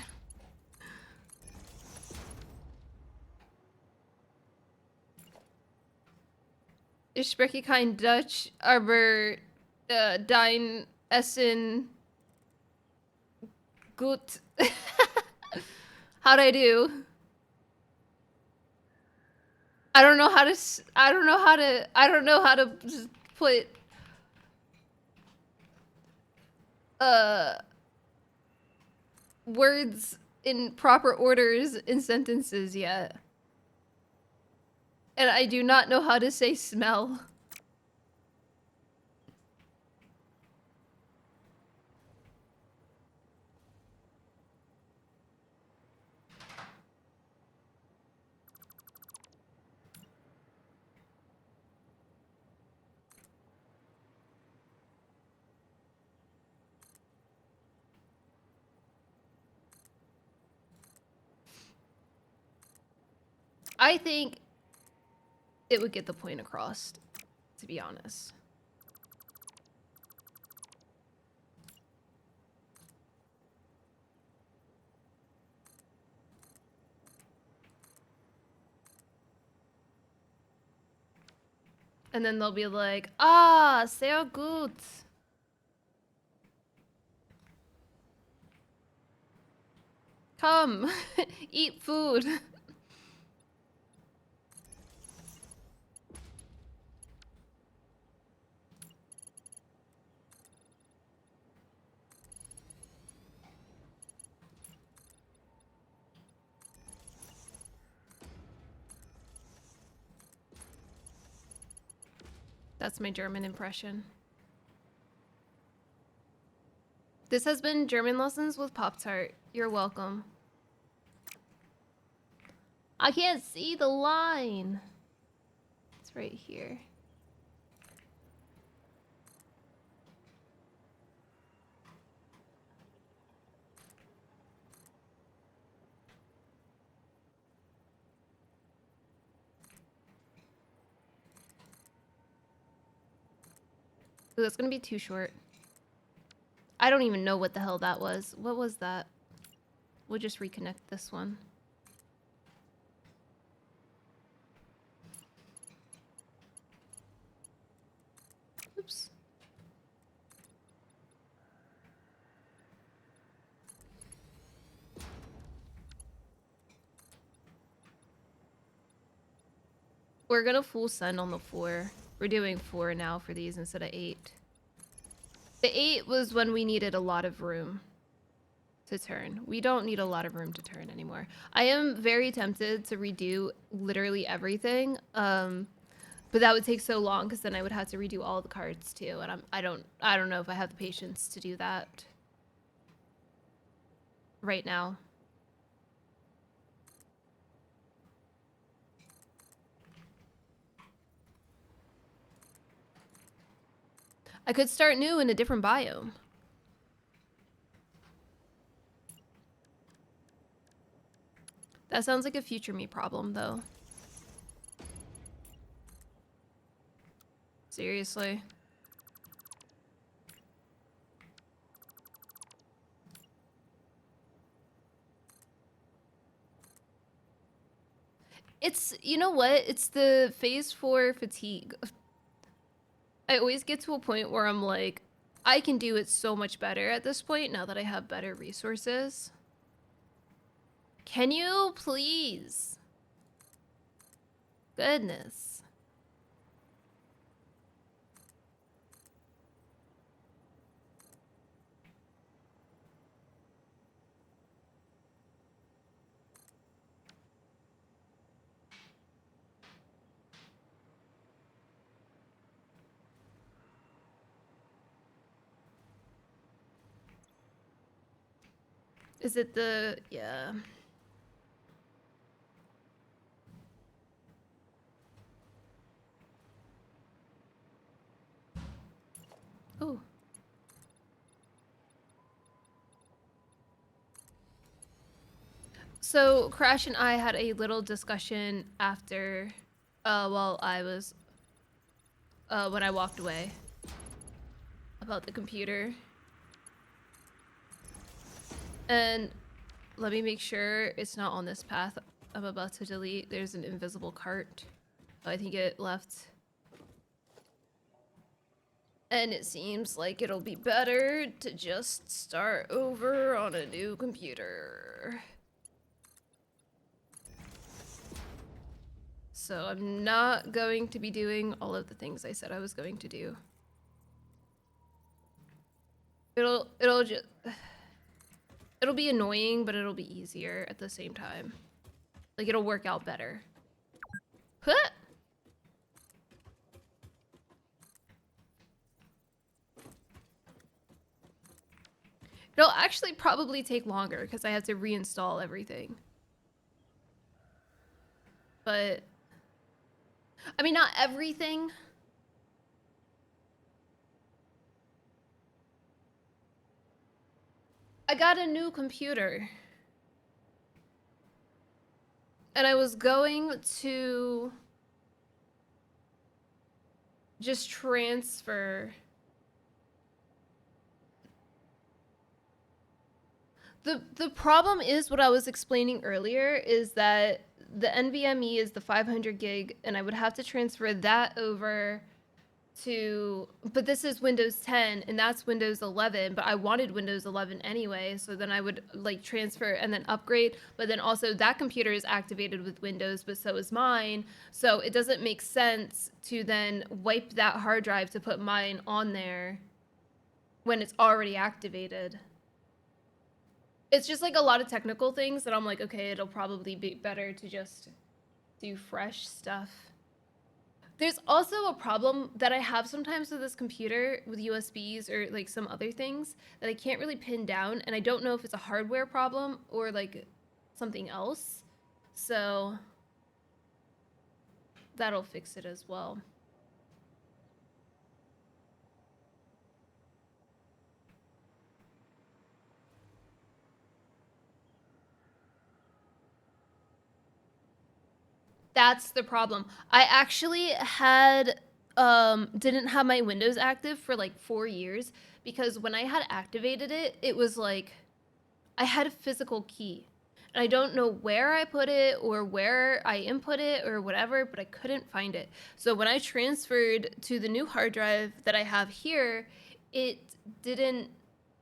Ich spreche kein Dutch, aber dein Essen gut. How'd I do? I don't know how to put words in proper orders in sentences yet. And I do not know how to say smell. I think it would get the point across, to be honest. And then they'll be like, ah, sehr gut. Come, eat food. That's my German impression. This has been German Lessons with Pop-Tart. You're welcome. I can't see the line. It's right here. Ooh, that's gonna be too short. I don't even know what the hell that was. What was that? We'll just reconnect this one. Oops. We're gonna full send on the 4. We're doing 4 now for these instead of 8. The 8 was when we needed a lot of room to turn. We don't need a lot of room to turn anymore. I am very tempted to redo literally everything, but that would take so long because then I would have to redo all the cards too, and I don't know if I have the patience to do that right now. I could start new in a different biome. That sounds like a future me problem, though. Seriously. It's, you know what? It's the phase 4 fatigue. I always get to a point where I'm like, I can do it so much better at this point now that I have better resources. Can you please? Goodness. Is it the, yeah. Oh. So Crash and I had a little discussion after, while I was, when I walked away about the computer. And let me make sure it's not on this path I'm about to delete. There's an invisible cart. I think it left. And it seems like it'll be better to just start over on a new computer. So I'm not going to be doing all of the things I said I was going to do. It'll just... It'll be annoying, but it'll be easier at the same time. Like, it'll work out better. Huh! It'll actually probably take longer because I have to reinstall everything. But, I mean, not everything. I got a new computer. And I was going to just transfer. The problem is what I was explaining earlier is that the NVMe is the 500 gig, and I would have to transfer that over to, but this is Windows 10 and that's Windows 11, but I wanted Windows 11 anyway, so then I would like transfer and then upgrade, but then also that computer is activated with Windows, but so is mine, so it doesn't make sense to then wipe that hard drive to put mine on there when it's already activated. It's just like a lot of technical things that I'm like, okay, it'll probably be better to just do fresh stuff. There's also a problem that I have sometimes with this computer with USBs or like some other things that I can't really pin down, and I don't know if it's a hardware problem or like something else. So that'll fix it as well. That's the problem. I actually had didn't have my Windows active for like 4 years because when I had activated it, it was like I had a physical key. And I don't know where I put it or where I input it or whatever, but I couldn't find it. So when I transferred to the new hard drive that I have here, it didn't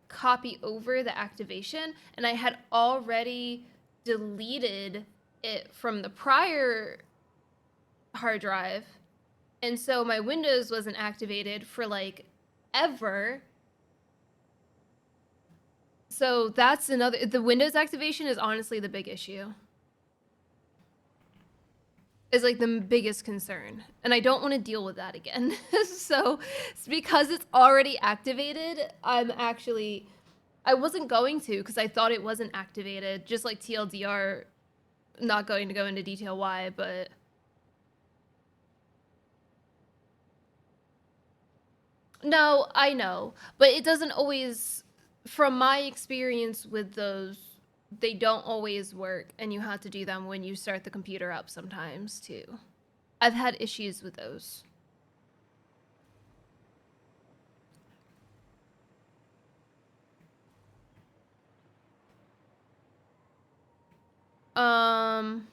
copy over the activation, and I had already deleted it from the prior hard drive, and so my Windows wasn't activated for like ever. So that's another, the Windows activation is honestly the big issue, is like the biggest concern, and I don't want to deal with that again. So because it's already activated, I wasn't going to because I thought it wasn't activated, just like TLDR, not going to go into detail why, but no, I know, but it doesn't always, from my experience with those, they don't always work, and you have to do them when you start the computer up sometimes too. I've had issues with those. Um,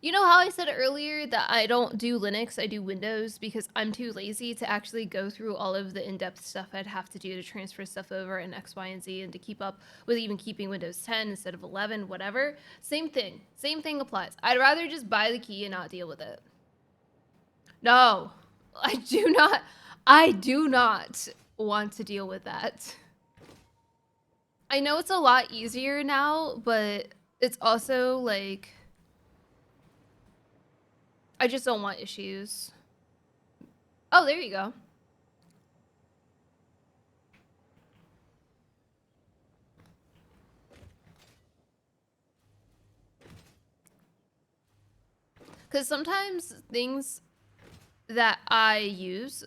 You know how I said earlier that I don't do Linux, I do Windows because I'm too lazy to actually go through all of the in-depth stuff I'd have to do to transfer stuff over in X, Y, and Z, and to keep up with even keeping Windows 10 instead of 11, whatever. Same thing. Same thing applies. I'd rather just buy the key and not deal with it. No, I do not. I do not want to deal with that. I know it's a lot easier now, but it's also like, I just don't want issues. Oh, there you go. Because sometimes things that I use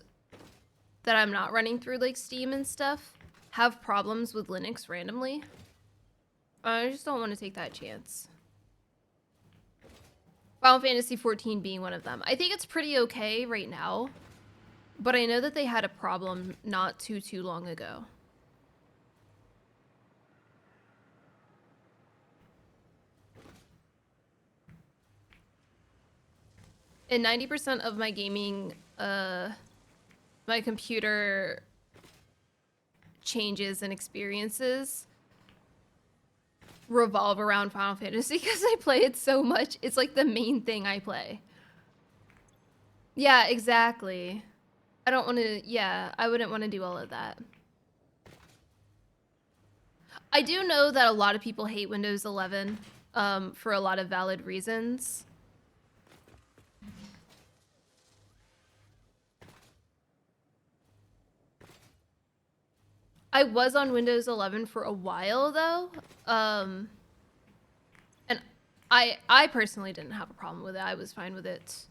that I'm not running through like Steam and stuff have problems with Linux randomly. I just don't want to take that chance. Final Fantasy 14 being one of them. I think it's pretty okay right now, but I know that they had a problem not too long ago. And 90% of my gaming, my computer changes and experiences revolve around Final Fantasy because I play it so much. It's like the main thing I play. Yeah, exactly. I don't want to, yeah, I wouldn't want to do all of that. I do know that a lot of people hate Windows 11 for a lot of valid reasons. I was on Windows 11 for a while though, and I personally didn't have a problem with it. I was fine with it.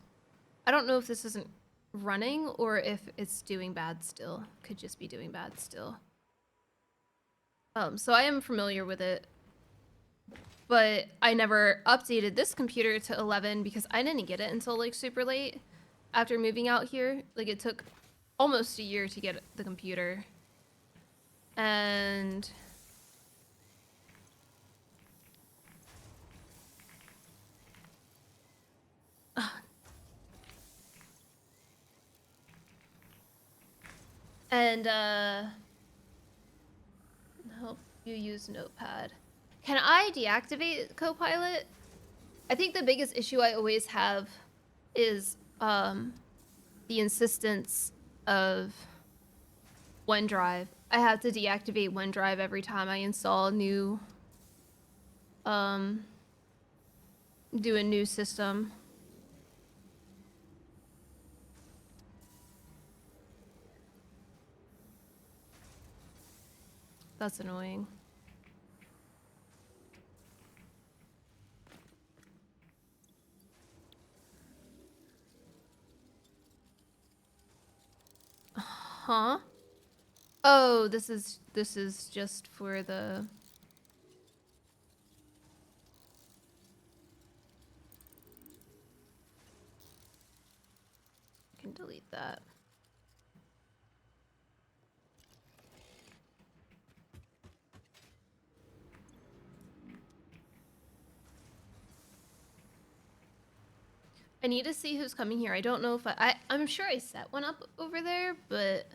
I don't know if this isn't running or if it's doing bad still. Could just be doing bad still. So I am familiar with it, but I never updated this computer to 11 because I didn't get it until like super late after moving out here. Like it took almost a year to get the computer. And help you use Notepad. Can I deactivate Copilot? I think the biggest issue I always have is the insistence of OneDrive. I have to deactivate OneDrive every time I install a new do a new system. That's annoying. Huh? Oh, this is just for the I can delete that. I need to see who's coming here. I don't know if I'm sure I set one up over there, but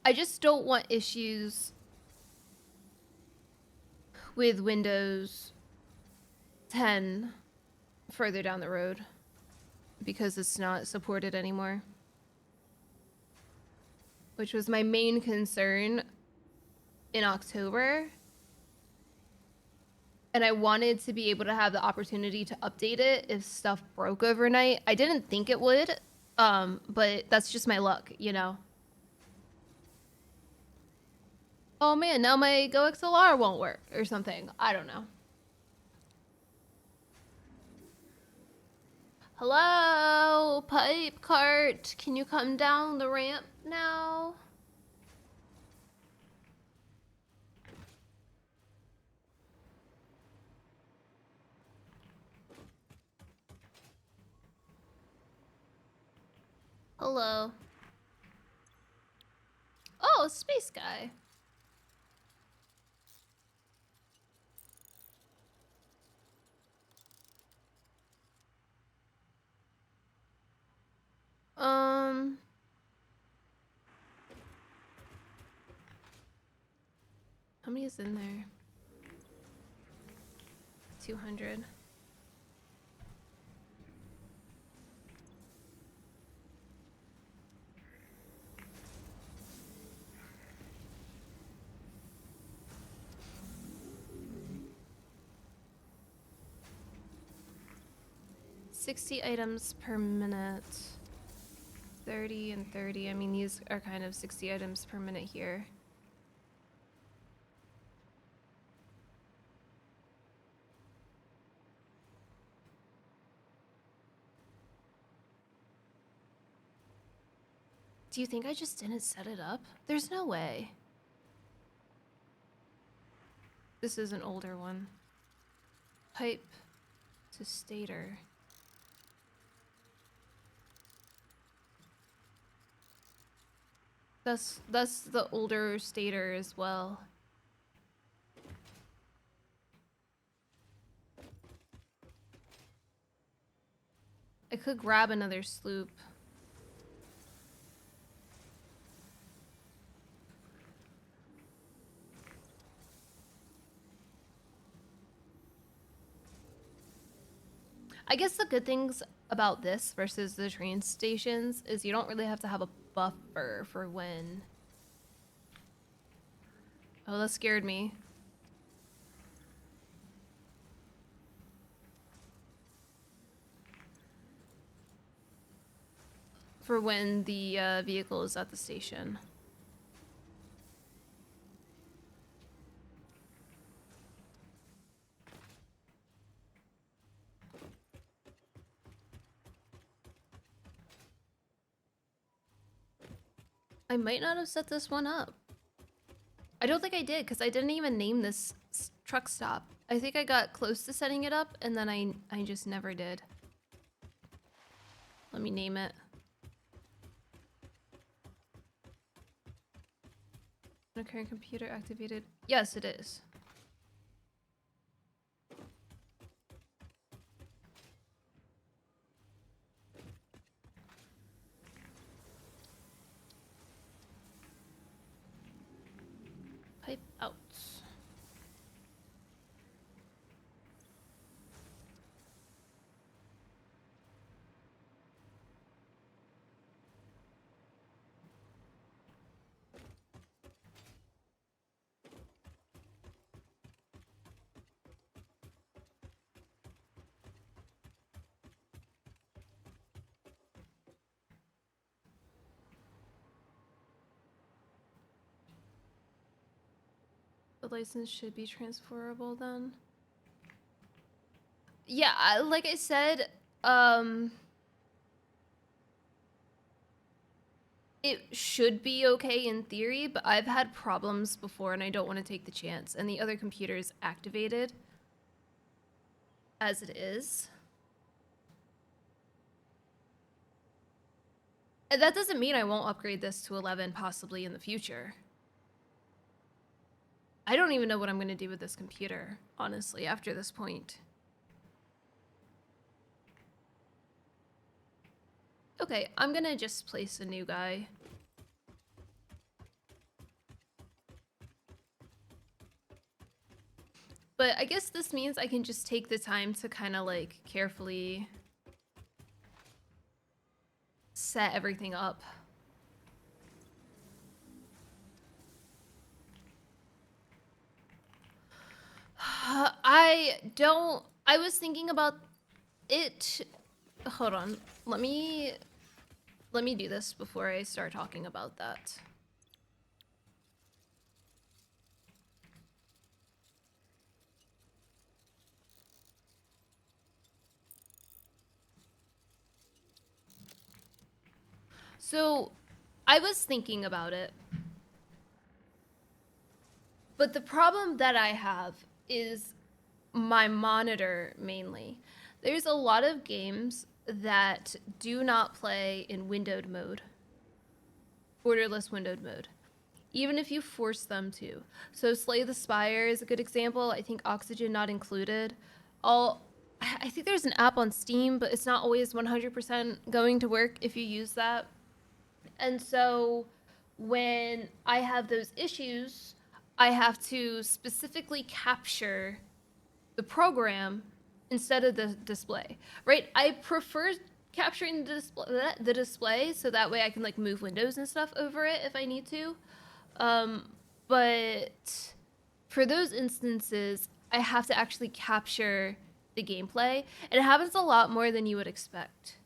I just don't want issues with Windows 10 further down the road because it's not supported anymore, which was my main concern in October. And I wanted to be able to have the opportunity to update it if stuff broke overnight. I didn't think it would, but that's just my luck, you know? Oh man, now my GoXLR won't work or something. I don't know. Hello, pipe cart. Can you come down the ramp now? Hello. Oh, space guy. How many is in there? 200. $60 items per minute. 30 and 30. I mean, these are kind of 60 items per minute here. Do you think I just didn't set it up? There's no way. This is an older one. Pipe to stator. That's the older stator as well. I could grab another sloop. I guess the good things about this versus the train stations is you don't really have to have a buffer for when. Oh, that scared me. For when the vehicle is at the station. I might not have set this one up. I don't think I did because I didn't even name this truck stop. I think I got close to setting it up and then I just never did. Let me name it. The current computer activated. Yes, it is. Pipe out. The license should be transferable then. Yeah, like I said, it should be okay in theory, but I've had problems before and I don't want to take the chance. And the other computer is activated as it is. And that doesn't mean I won't upgrade this to 11 possibly in the future. I don't even know what I'm going to do with this computer, honestly, after this point. Okay, I'm going to just place a new guy. But I guess this means I can just take the time to kind of like carefully set everything up. I was thinking about it. Hold on. Let me do this before I start talking about that. So, I was thinking about it. But the problem that I have is my monitor mainly. There's a lot of games that do not play in windowed mode, borderless windowed mode, even if you force them to. So Slay the Spire is a good example. I think Oxygen not included. I think there's an app on Steam, but it's not always 100% going to work if you use that. And so when I have those issues, I have to specifically capture the program instead of the display, right? I prefer capturing the display so that way I can like move windows and stuff over it if I need to. But for those instances, I have to actually capture the gameplay, and it happens a lot more than you would expect.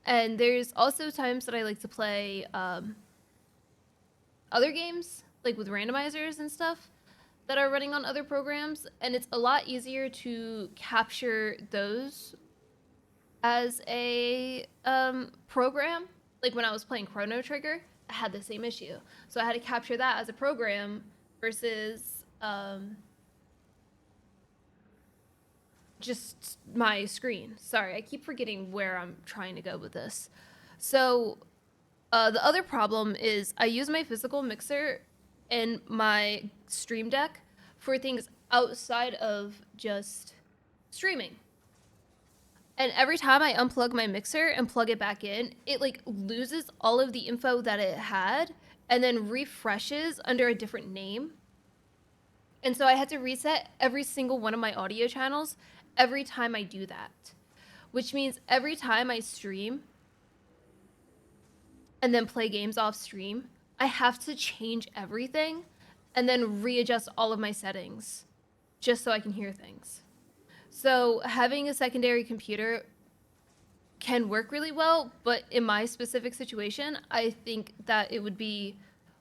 And there's also times that I like to play other games, like with randomizers and stuff that are running on other programs, and it's a lot easier to capture those as a program. Like when I was playing Chrono Trigger, I had the same issue. So I had to capture that as a program versus just my screen. Sorry, I keep forgetting where I'm trying to go with this. So the other problem is I use my physical mixer and my Stream Deck for things outside of just streaming. And every time I unplug my mixer and plug it back in, it like loses all of the info that it had and then refreshes under a different name. And so I had to reset every single one of my audio channels every time I do that, which means every time I stream and then play games off stream, I have to change everything and then readjust all of my settings just so I can hear things. So having a secondary computer can work really well, but in my specific situation, I think that it would be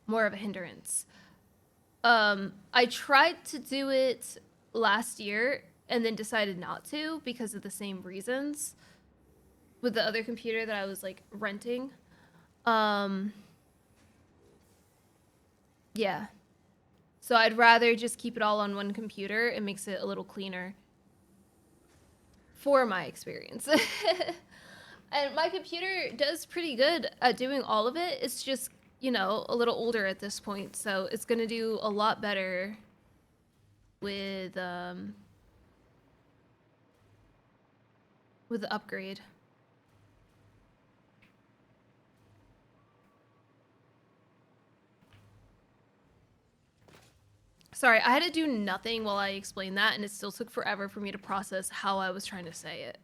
more of a hindrance. I tried to do it last year and then decided not to because of the same reasons with the other computer that I was like renting. Yeah. So I'd rather just keep it all on one computer. It makes it a little cleaner for my experience. And my computer does pretty good at doing all of it. It's just, you know, a little older at this point, so it's gonna do a lot better with the upgrade. Sorry, I had to do nothing while I explained that, and it still took forever for me to process how I was trying to say it.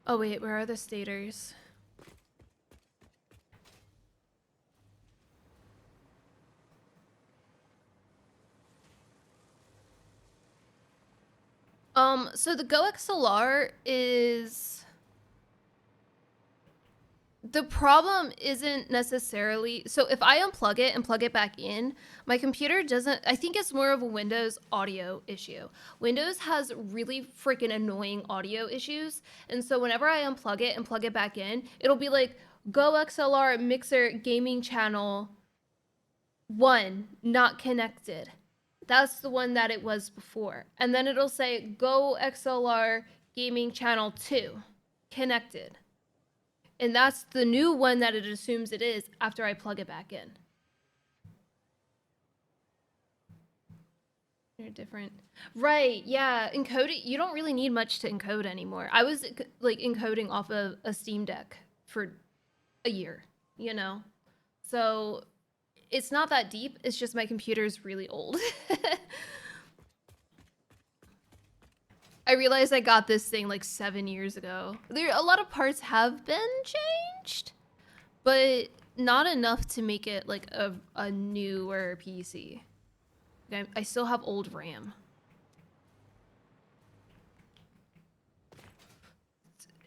Oh wait, where are the staters? So the Go XLR is... The problem isn't necessarily... So if I unplug it and plug it back in, my computer doesn't... I think it's more of a Windows audio issue. Windows has really freaking annoying audio issues. And so whenever I unplug it and plug it back in, it'll be like, Go XLR mixer gaming channel 1 not connected. That's the one that it was before. And then it'll say Go XLR gaming channel 2 connected. And that's the new one that it assumes it is after I plug it back in. They're different. Right, yeah. Encoding, you don't really need much to encode anymore. I was like encoding off of a Steam Deck for a year, you know? So it's not that deep. It's just my computer's really old. I realized I got this thing like 7 years ago. A lot of parts have been changed, but not enough to make it like a newer PC. I still have old RAM.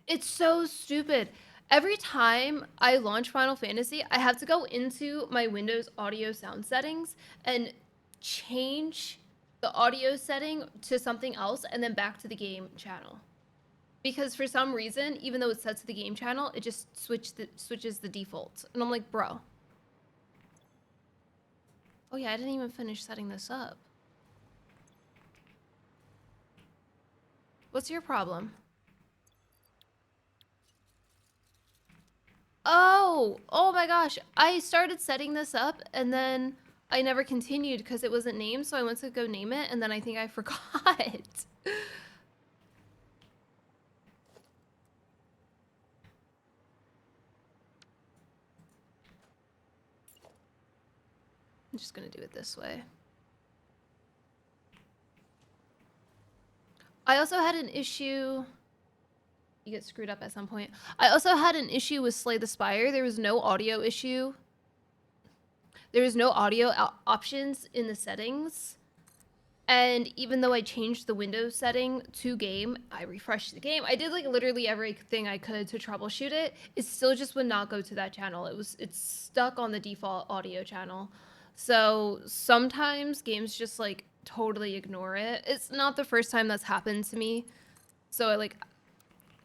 It's so stupid. Every time I launch Final Fantasy, I have to go into my Windows audio sound settings and change the audio setting to something else and then back to the game channel. Because for some reason, even though it's set to the game channel, it just switches the default. And I'm like, bro. Oh yeah, I didn't even finish setting this up. What's your problem? Oh my gosh. I started setting this up and then I never continued because it wasn't named, so I went to go name it and then I think I forgot. I'm just gonna do it this way. I also had an issue. You get screwed up at some point. I also had an issue with Slay the Spire. There was no audio issue. There was no audio options in the settings. And even though I changed the Windows setting to game, I refreshed the game. I did like literally everything I could to troubleshoot it. It still just would not go to that channel. It's stuck on the default audio channel. So sometimes games just like totally ignore it. It's not the first time that's happened to me. So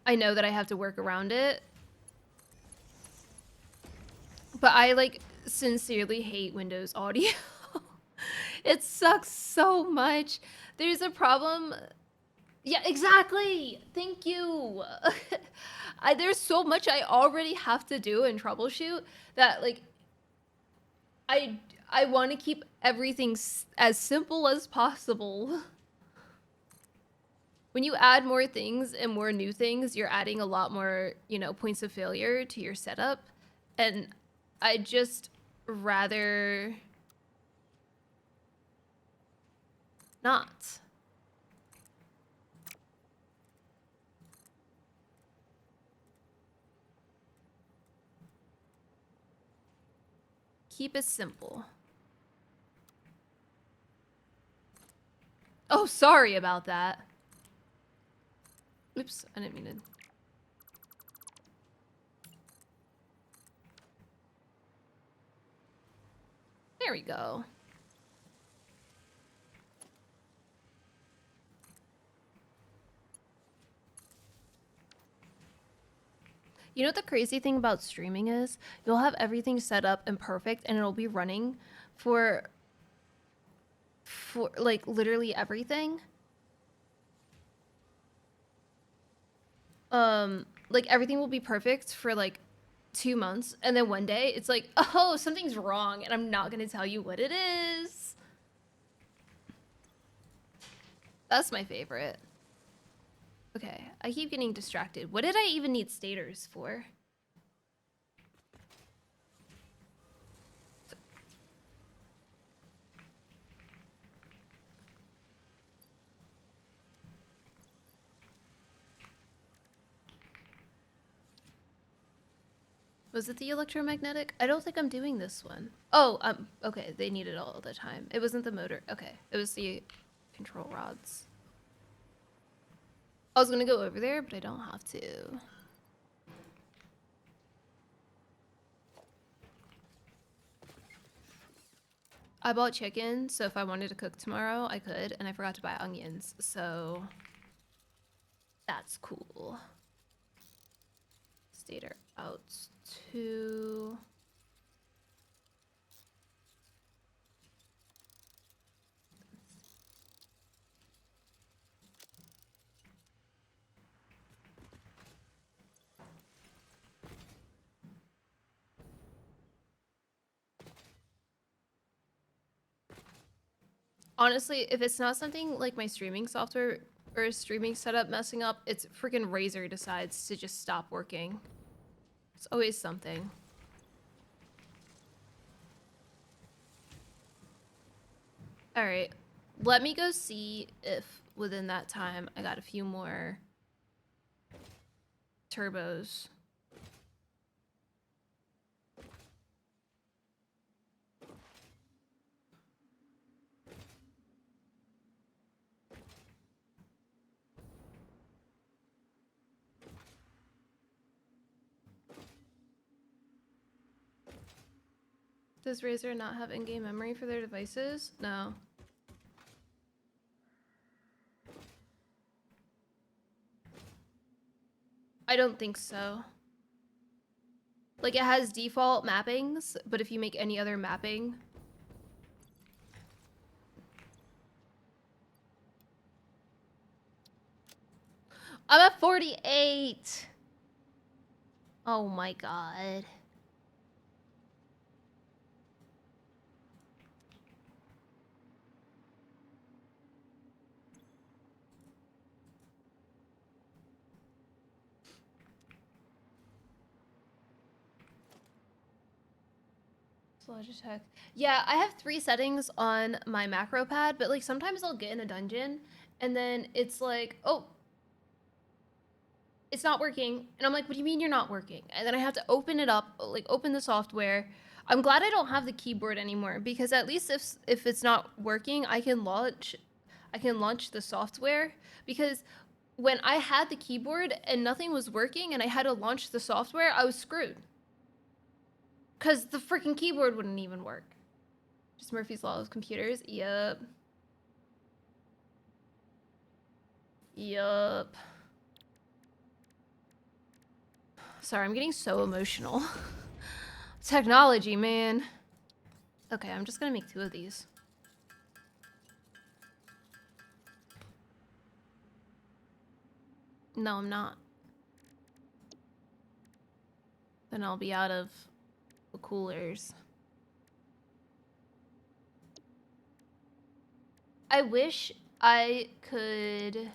I know that I have to work around it. But I like sincerely hate Windows audio. It sucks so much. There's a problem. Yeah, exactly. Thank you. There's so much I already have to do and troubleshoot that like I want to keep everything as simple as possible. When you add more things and more new things, you're adding a lot more, you know, points of failure to your setup. And I just rather not. Keep it simple. Oh, sorry about that. Oops, I didn't mean to. There we go. You know what the crazy thing about streaming is? You'll have everything set up and perfect and it'll be running for like literally everything. Like everything will be perfect for like 2 months and then one day it's like, oh, something's wrong and I'm not gonna tell you what it is. That's my favorite. Okay, I keep getting distracted. What did I even need stators for? Was it the electromagnetic? I don't think I'm doing this one. Oh, okay, they need it all the time. It wasn't the motor. Okay, it was the control rods. I was gonna go over there, but I don't have to. I bought chicken, so if I wanted to cook tomorrow, I could, and I forgot to buy onions, so that's cool. Stator out 2. Honestly, if it's not something like my streaming software or streaming setup messing up, it's freaking Razer decides to just stop working. It's always something. All right, let me go see if within that time I got a few more turbos. Does Razer not have in-game memory for their devices? No. I don't think so. Like, it has default mappings, but if you make any other mapping... I'm at 48! Oh my god. Logitech. Yeah, I have 3 settings on my macro pad, but like sometimes I'll get in a dungeon and then it's like, oh, it's not working. And I'm like, what do you mean you're not working? And then I have to open it up, like open the software. I'm glad I don't have the keyboard anymore because at least if it's not working, I can launch the software, because when I had the keyboard and nothing was working and I had to launch the software, I was screwed. Cuz the freaking keyboard wouldn't even work. Just Murphy's Law of computers. Yup. Yup. Sorry, I'm getting so emotional. Technology, man. Okay, I'm just gonna make 2 of these. No, I'm not. Then I'll be out of the coolers. I wish I could...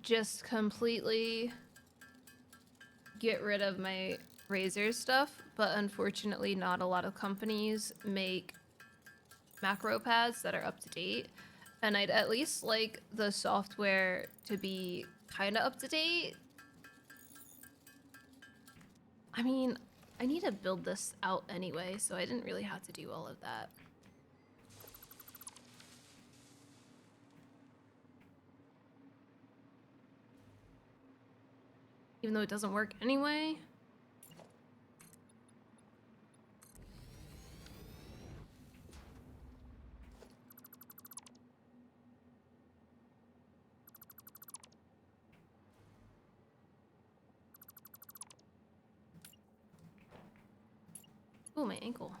just completely get rid of my Razer stuff, but unfortunately not a lot of companies make macro pads that are up to date, and I'd at least like the software to be kind of up to date. I mean, I need to build this out anyway, so I didn't really have to do all of that. Even though it doesn't work anyway. Oh, my ankle.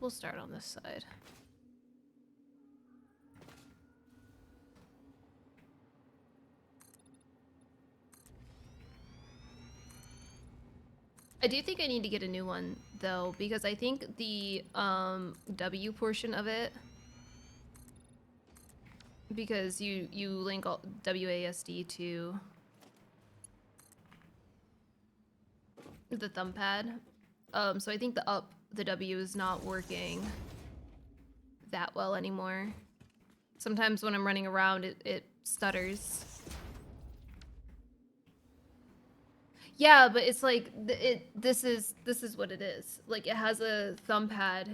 We'll start on this side. I do think I need to get a new one though, because I think the W portion of it, because you link all WASD to the thumb pad. So I think the W is not working that well anymore. Sometimes when I'm running around, it stutters. Yeah, but it's like this is what it is. Like it has a thumb pad.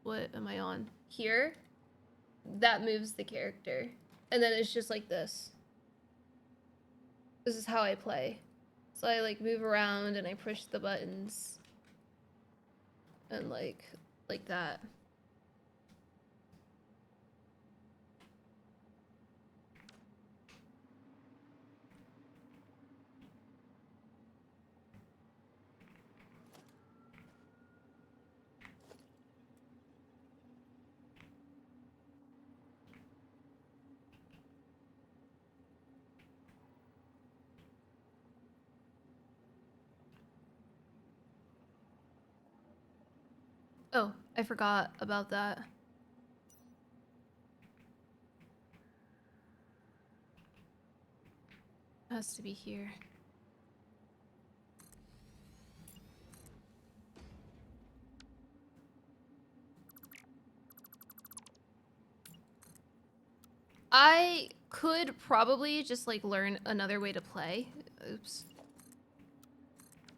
What am I on? Here. That moves the character. And then it's just like this. This is how I play. So I like move around and I push the buttons. And like that. Oh, I forgot about that. It has to be here. I could probably just like learn another way to play. Oops.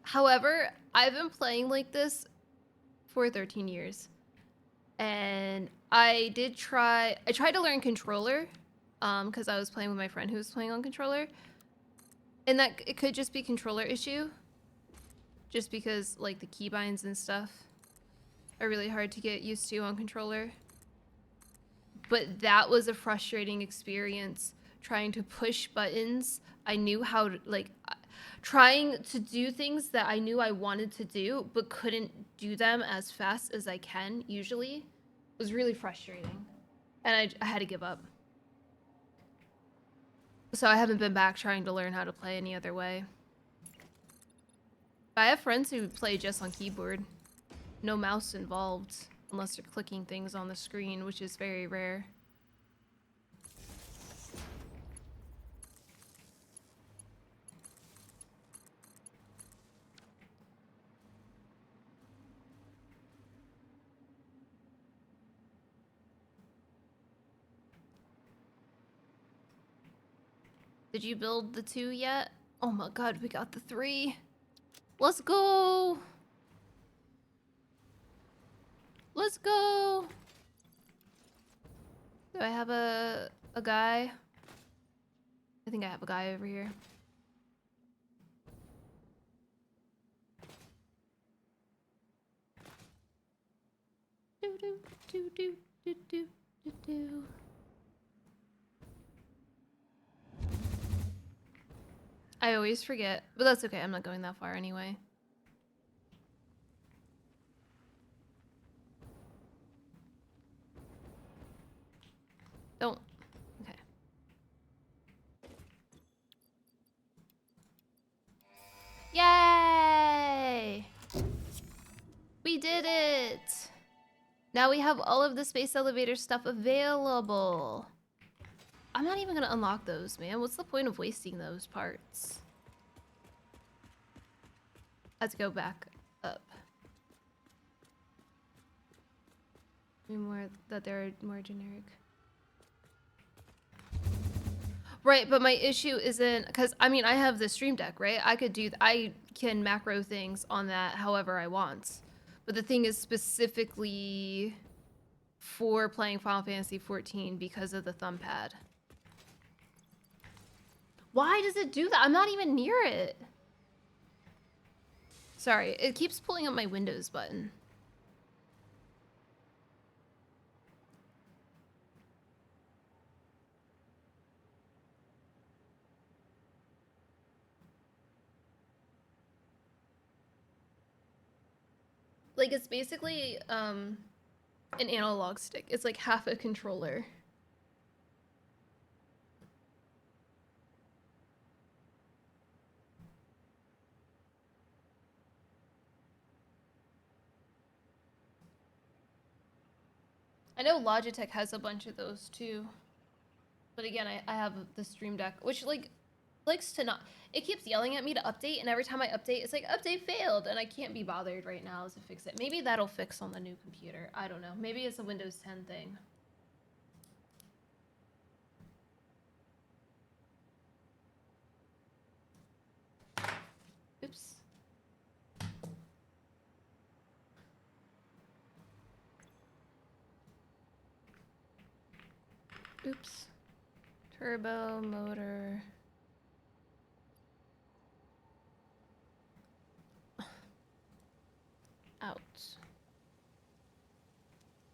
However, I've been playing like this for 13 years. And I tried to learn controller because I was playing with my friend who was playing on controller. And that it could just be controller issue. Just because like the keybinds and stuff are really hard to get used to on controller. But that was a frustrating experience trying to push buttons. I knew how to like trying to do things that I knew I wanted to do but couldn't do them as fast as I can usually. Was really frustrating. And I had to give up. So I haven't been back trying to learn how to play any other way. I have friends who play just on keyboard. No mouse involved, unless you're clicking things on the screen, which is very rare. Did you build the 2 yet? Oh my god, we got the 3. Let's go! Let's go! Do I have a guy? I think I have a guy over here. Do do do do do do do do. I always forget, but that's okay. I'm not going that far anyway. Don't. Okay. Yay! We did it! Now we have all of the space elevator stuff available. I'm not even gonna unlock those, man. What's the point of wasting those parts? Let's go back up. More that they're more generic. Right, but my issue isn't because I mean I have the stream deck, right? I can macro things on that however I want. But the thing is specifically for playing Final Fantasy 14 because of the thumb pad. Why does it do that? I'm not even near it. Sorry, it keeps pulling up my Windows button. Like it's basically an analog stick. It's like half a controller. I know Logitech has a bunch of those too. But again, I have the Stream Deck, which like likes to not. It keeps yelling at me to update, and every time I update, it's like update failed, and I can't be bothered right now to fix it. Maybe that'll fix on the new computer. I don't know. Maybe it's a Windows 10 thing. Oops. Oops. Turbo motor. Out.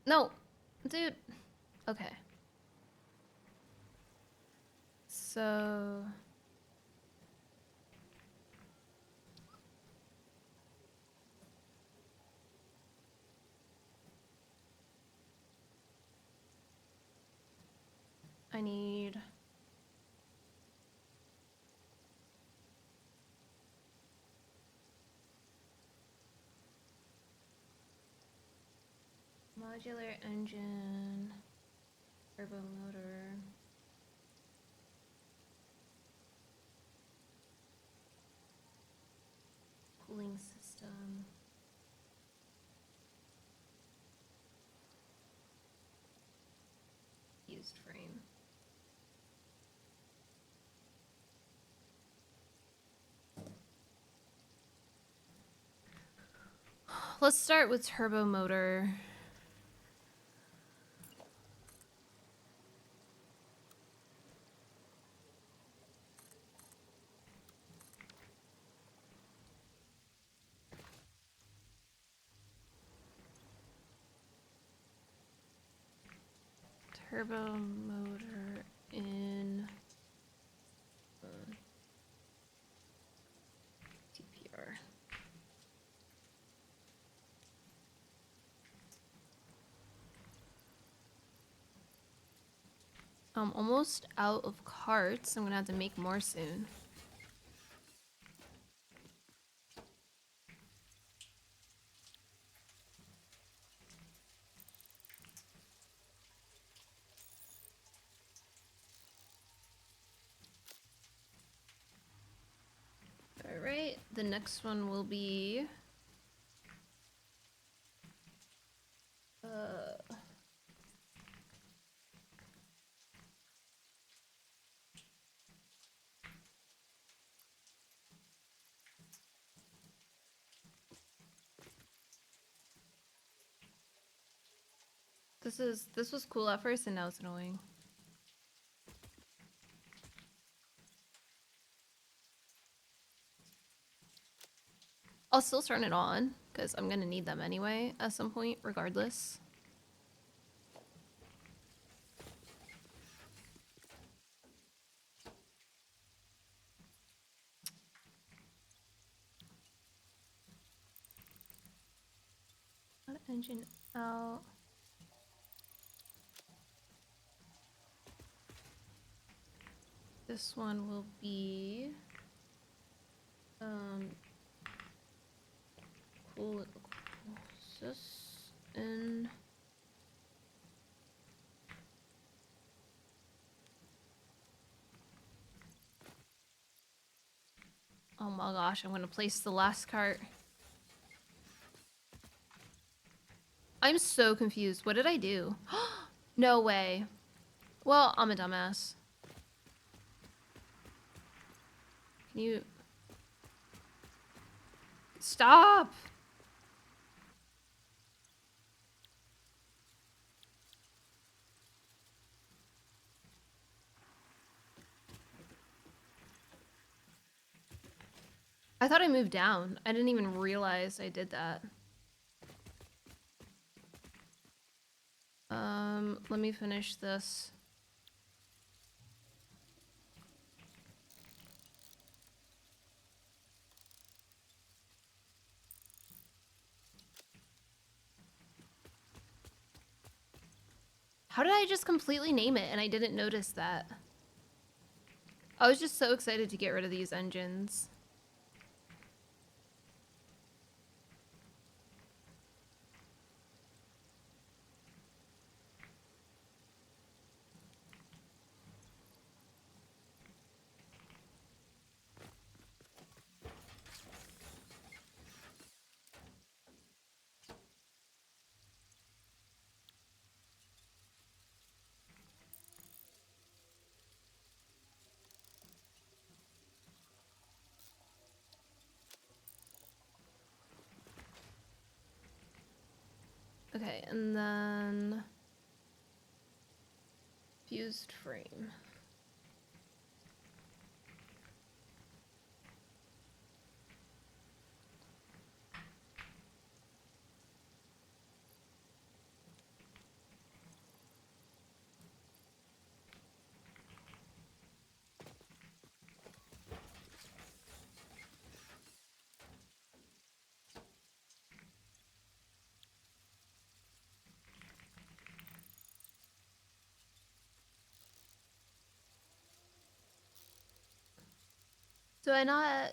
No, dude. Okay. So. I need. Modular engine. Turbo motor. Cooling system. Used frame. Let's start with turbo motor. Turbo motor in TPR. I'm almost out of carts. I'm gonna have to make more soon. All right, the next one will be this was cool at first and now it's annoying. I'll still turn it on because I'm gonna need them anyway at some point, regardless. Engine out. This one will be cool this in Oh my gosh, I'm gonna place the last cart. I'm so confused. What did I do? No way. Well, I'm a dumbass. Can you... Stop! I thought I moved down. I didn't even realize I did that. Let me finish this. How did I just completely name it and I didn't notice that? I was just so excited to get rid of these engines. Okay, and then fused frame. Do I not...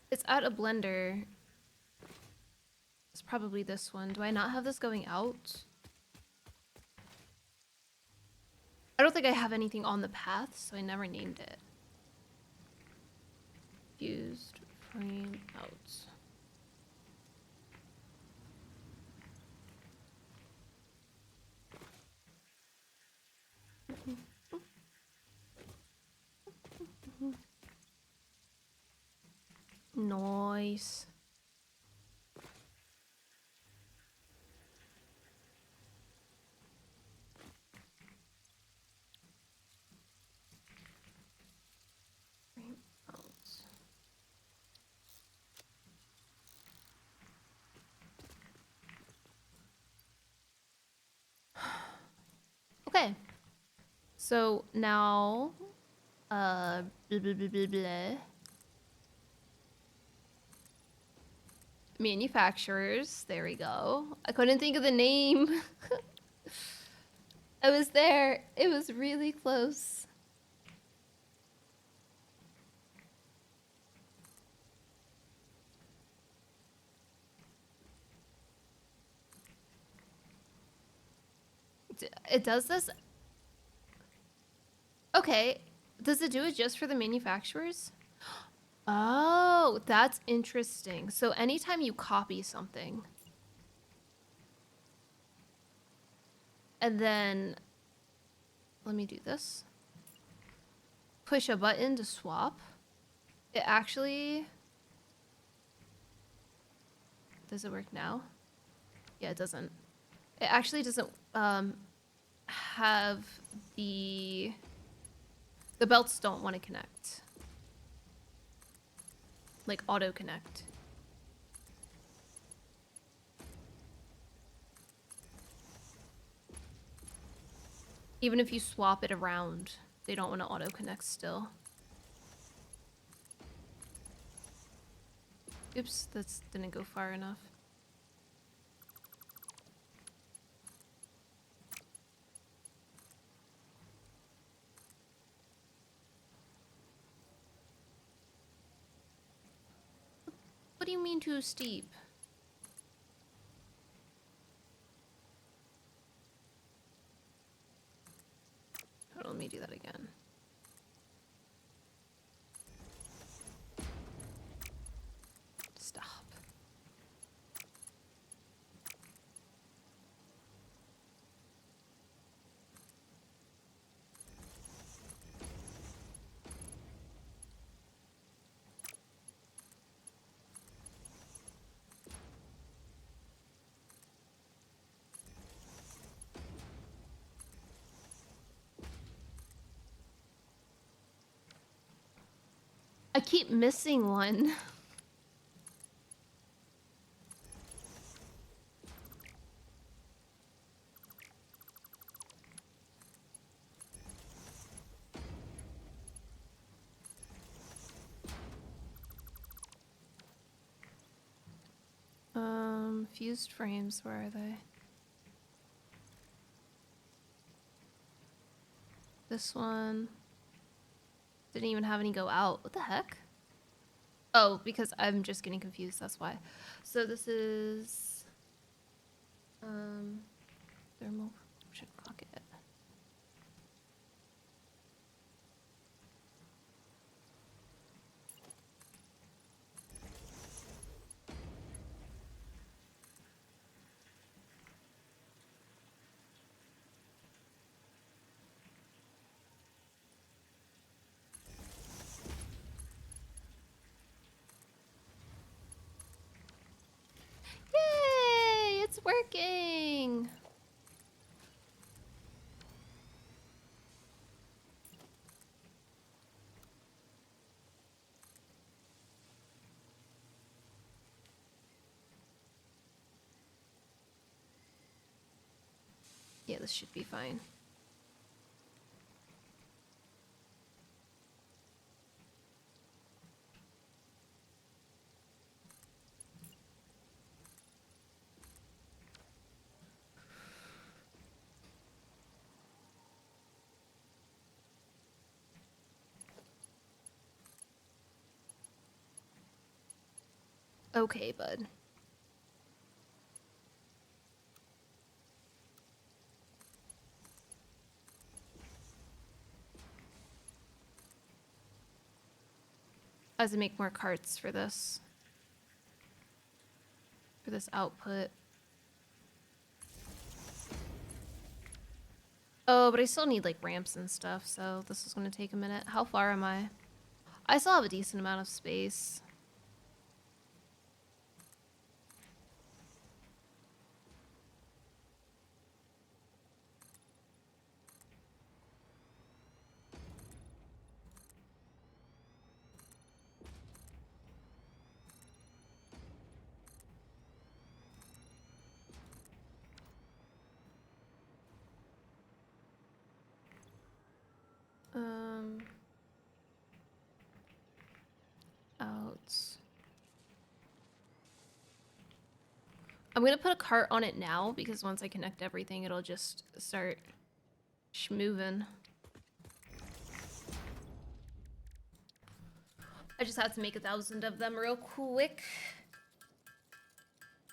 It's at a blender. It's probably this one. Do I not have this going out? I don't think I have anything on the path, so I never named it. Fused frame out. Nice. Frame out. Okay. So now, blah, blah, blah, blah, blah. Manufacturers. There we go. I couldn't think of the name. I was there. It was really close. It does this? Okay. Does it do it just for the manufacturers? Oh, that's interesting. So anytime you copy something, and then let me do this. Push a button to swap. It actually... Does it work now? Yeah, it doesn't. It actually doesn't have the belts don't want to connect. Like auto connect. Even if you swap it around, they don't want to auto connect still. Oops, that didn't go far enough. What do you mean too steep? let me do that again. Stop. I keep missing one. Fused frames, where are they? This one didn't even have any go out. What the heck? Oh, because I'm just getting confused, that's why. So this is thermal propulsion rocket. Yay! It's working! Yeah, this should be fine. Okay, bud. I have to make more carts for this. For this output. Oh, but I still need like ramps and stuff, so this is gonna take a minute. How far am I? I still have a decent amount of space. Out. I'm gonna put a cart on it now because once I connect everything, it'll just start schmoving. I just had to make 1,000 of them real quick.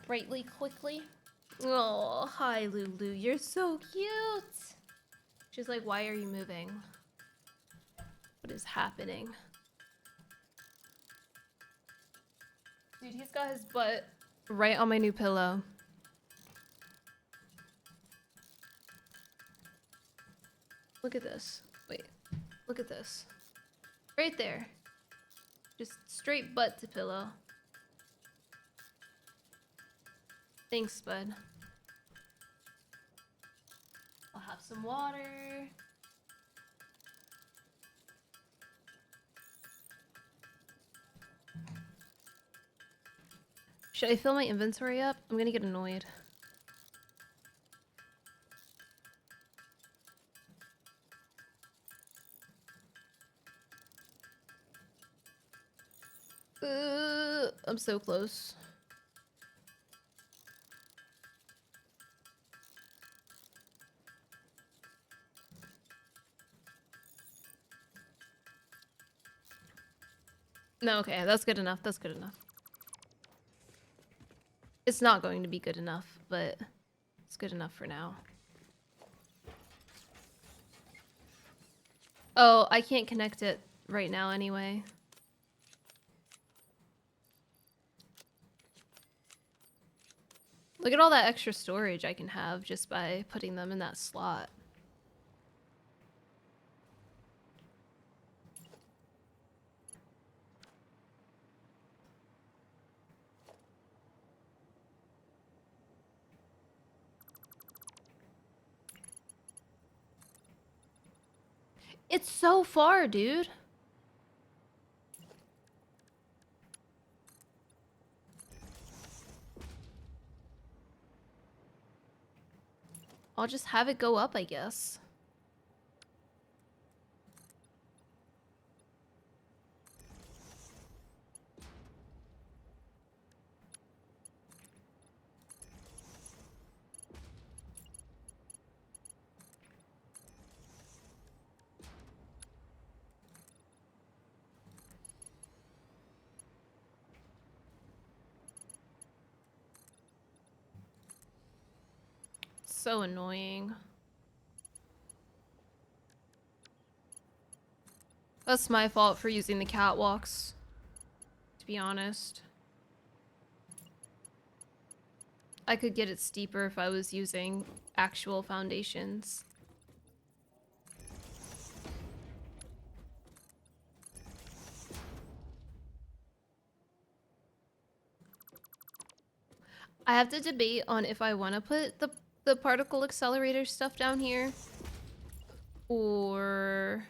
Rightly quickly. Oh, hi Lulu, you're so cute. She's like, why are you moving? What is happening? Dude, he's got his butt right on my new pillow. Look at this. Wait, look at this. Right there. Just straight butt to pillow. Thanks, bud. I'll have some water. Should I fill my inventory up? I'm gonna get annoyed. I'm so close. No, okay, that's good enough. That's good enough. It's not going to be good enough, but it's good enough for now. Oh, I can't connect it right now anyway. Look at all that extra storage I can have just by putting them in that slot. It's so far, dude. I'll just have it go up, I guess. So annoying. That's my fault for using the catwalks, to be honest. I could get it steeper if I was using actual foundations. I have to debate on if I want to put the particle accelerator stuff down here or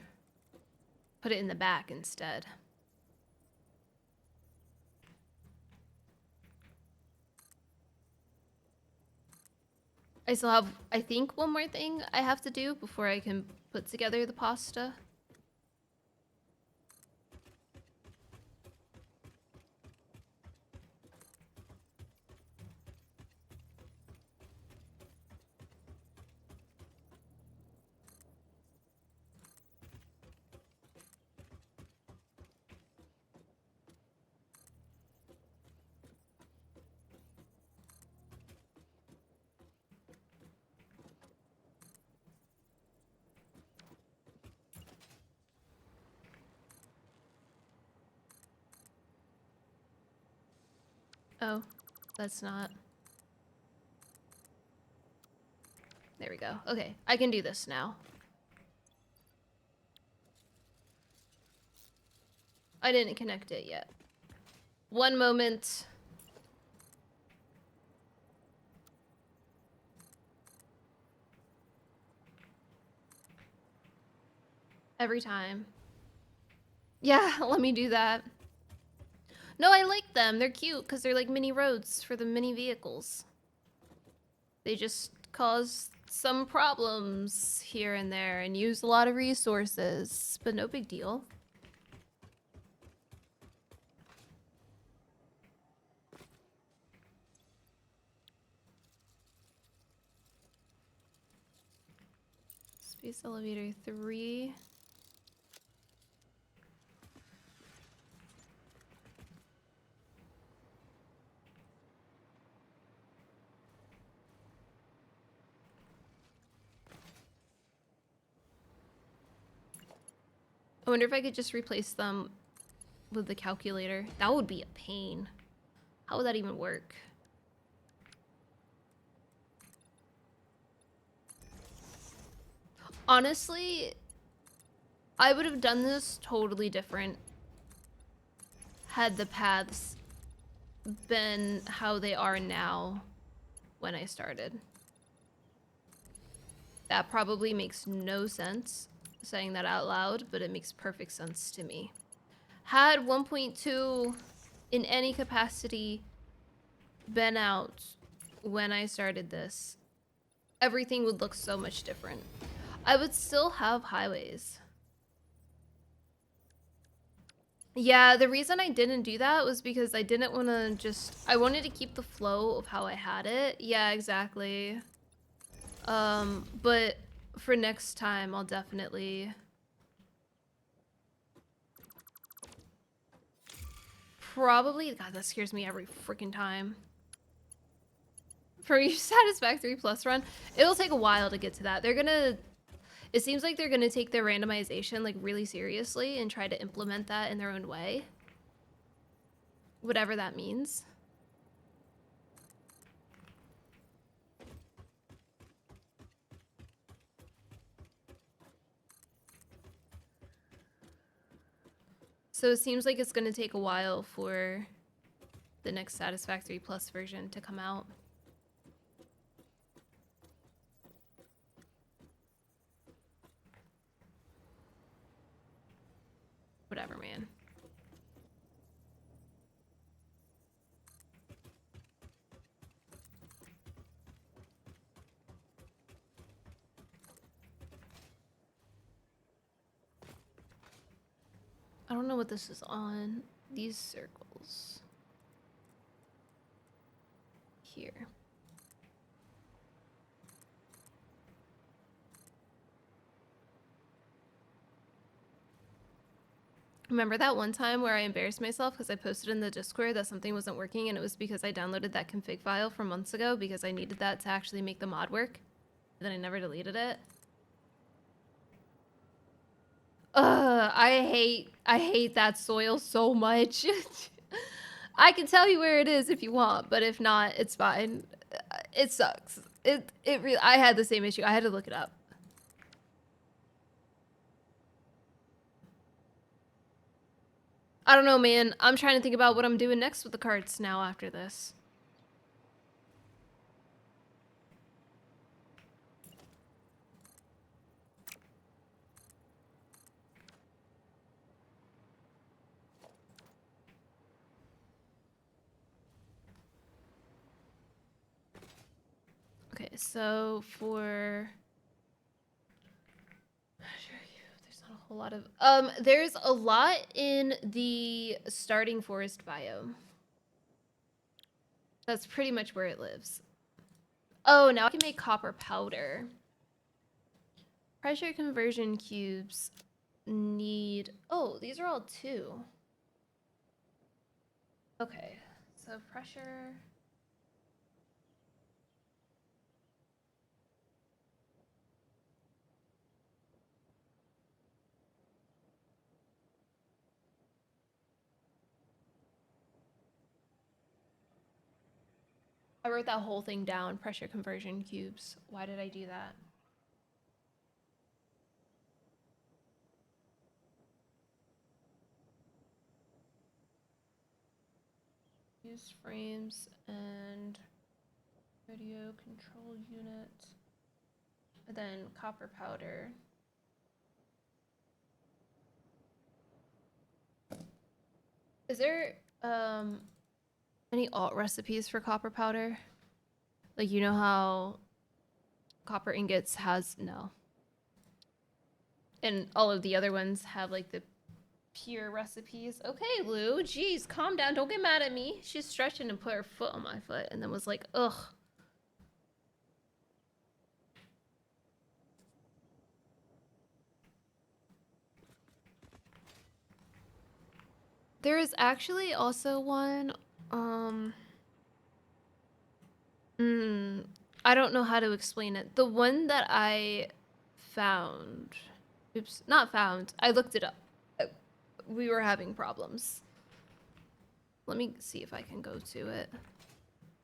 put it in the back instead. I still have, I think, one more thing I have to do before I can put together the pasta. Oh, that's not. There we go. Okay, I can do this now. I didn't connect it yet. One moment. Every time. Yeah, let me do that. No, I like them. They're cute because they're like mini roads for the mini vehicles. They just cause some problems here and there and use a lot of resources, but no big deal. Space elevator 3. I wonder if I could just replace them with the calculator. That would be a pain. How would that even work? Honestly, I would have done this totally different had the paths been how they are now when I started. That probably makes no sense saying that out loud, but it makes perfect sense to me. Had 1.2 in any capacity been out when I started this, everything would look so much different. I would still have highways. Yeah, the reason I didn't do that was because I didn't want to just... I wanted to keep the flow of how I had it. Yeah, exactly. But for next time, I'll definitely... Probably... God, that scares me every freaking time. For your Satisfactory Plus run, it'll take a while to get to that. They're gonna... It seems like they're gonna take their randomization like really seriously and try to implement that in their own way. Whatever that means. So it seems like it's gonna take a while for the next Satisfactory Plus version to come out. Whatever, man. I don't know what this is on. These circles. Here. Remember that one time where I embarrassed myself because I posted in the Discord that something wasn't working, and it was because I downloaded that config file from months ago because I needed that to actually make the mod work. And then I never deleted it. I hate that soil so much. I can tell you where it is if you want, but if not, it's fine. It sucks. It really, I had the same issue. I had to look it up. I don't know, man. I'm trying to think about what I'm doing next with the carts now after this. Okay, so for... There's not a whole lot of... there's a lot in the starting forest biome. That's pretty much where it lives. Oh, now I can make copper powder. Pressure conversion cubes need... Oh, these are all 2. Okay, so pressure... I wrote that whole thing down, pressure conversion cubes. Why did I do that? Use frames and radio control unit. And then copper powder. Is there any alt recipes for copper powder? Like, you know how copper ingots has no. And all of the other ones have like the pure recipes. Okay, Lou, jeez, calm down. Don't get mad at me. She's stretching and put her foot on my foot and then was like, ugh. There is actually also one, I don't know how to explain it. The one that I found, oops, not found, I looked it up. We were having problems. Let me see if I can go to it.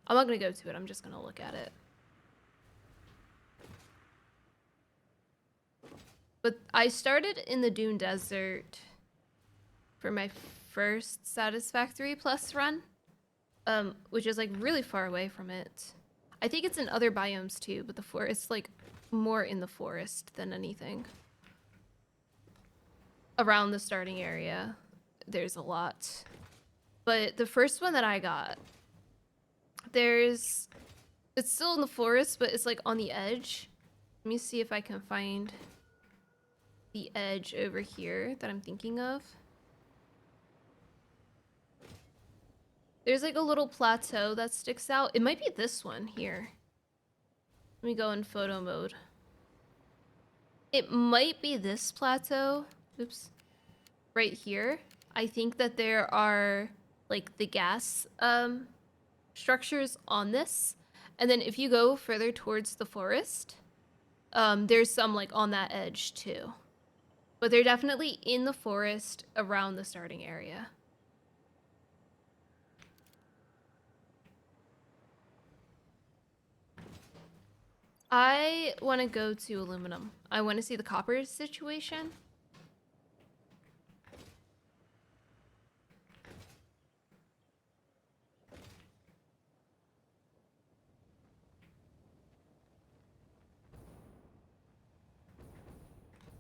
I'm not gonna go to it, I'm just gonna look at it. But I started in the Dune Desert for my first Satisfactory Plus run, which is like really far away from it. I think it's in other biomes too, but the forest, like more in the forest than anything. Around the starting area, there's a lot. But the first one that I got, it's still in the forest, but it's like on the edge. Let me see if I can find the edge over here that I'm thinking of. There's like a little plateau that sticks out. It might be this one here. Let me go in photo mode. It might be this plateau. Oops. Right here. I think that there are like the gas structures on this. And then if you go further towards the forest, There's some like on that edge too. But they're definitely in the forest around the starting area. I want to go to aluminum. I want to see the copper situation.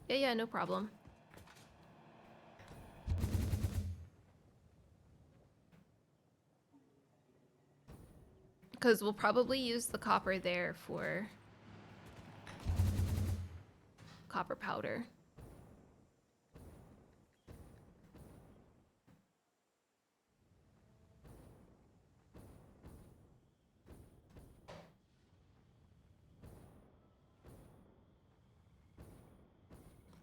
Yeah, no problem. Because we'll probably use the copper there for copper powder.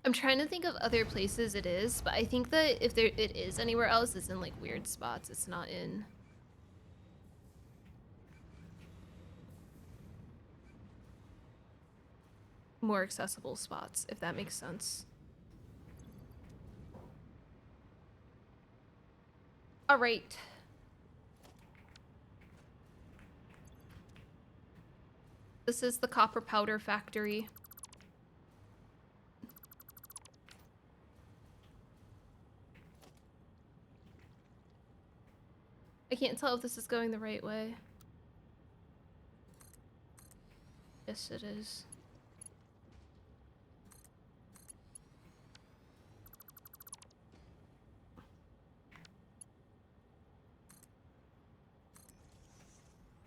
I'm trying to think of other places it is, but I think that if it is anywhere else, it's in like weird spots. It's not in more accessible spots, if that makes sense. All right. This is the copper powder factory. I can't tell if this is going the right way. Yes, it is.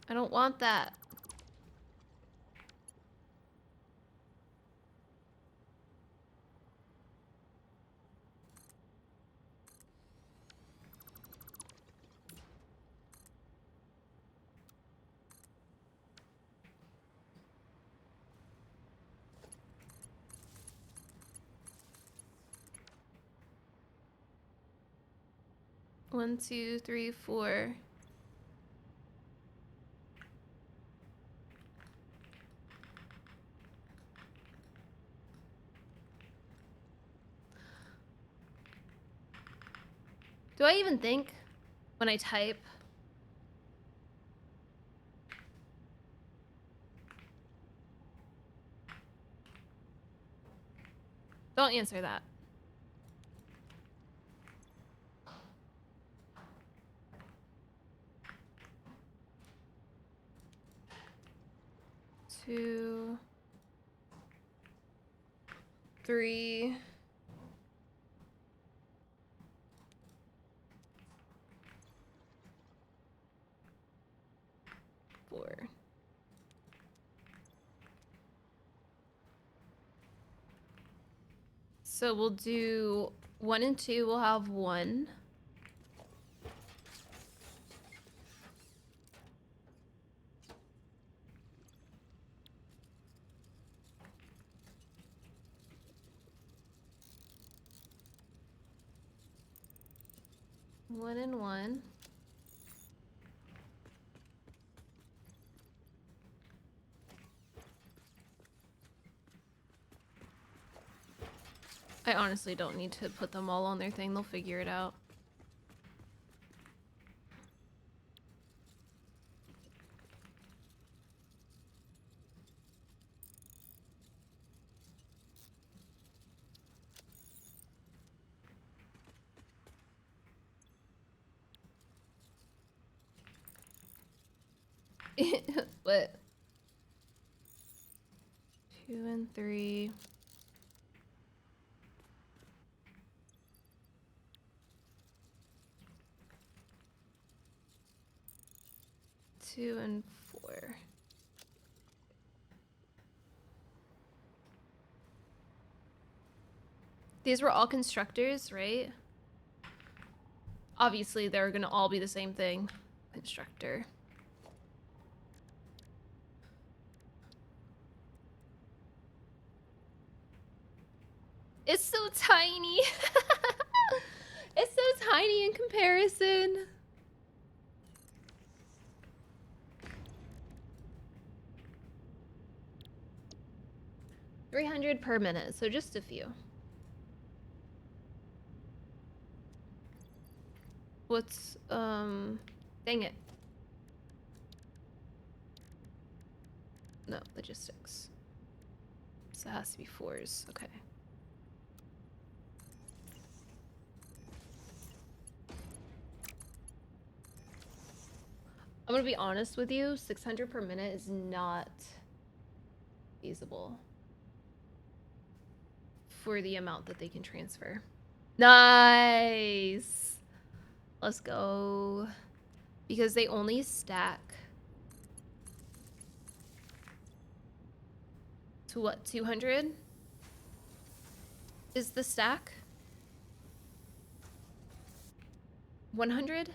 I don't want that. One, two, three, four. Do I even think when I type? Don't answer that. Two, three, four. So we'll do 1 and 2. We'll have 1. One and 1. I honestly don't need to put them all on their thing. They'll figure it out. What? 2 and 3. 2 and 4. These were all constructors, right? Obviously, they're gonna all be the same thing. Constructor. It's so tiny. It's so tiny in comparison. 300 per minute, so just a few. What's, dang it. No, logistics. So it has to be 4s, okay. I'm gonna be honest with you, 600 per minute is not feasible for the amount that they can transfer. Nice! Let's go. Because they only stack to what, 200? Is the stack? 100?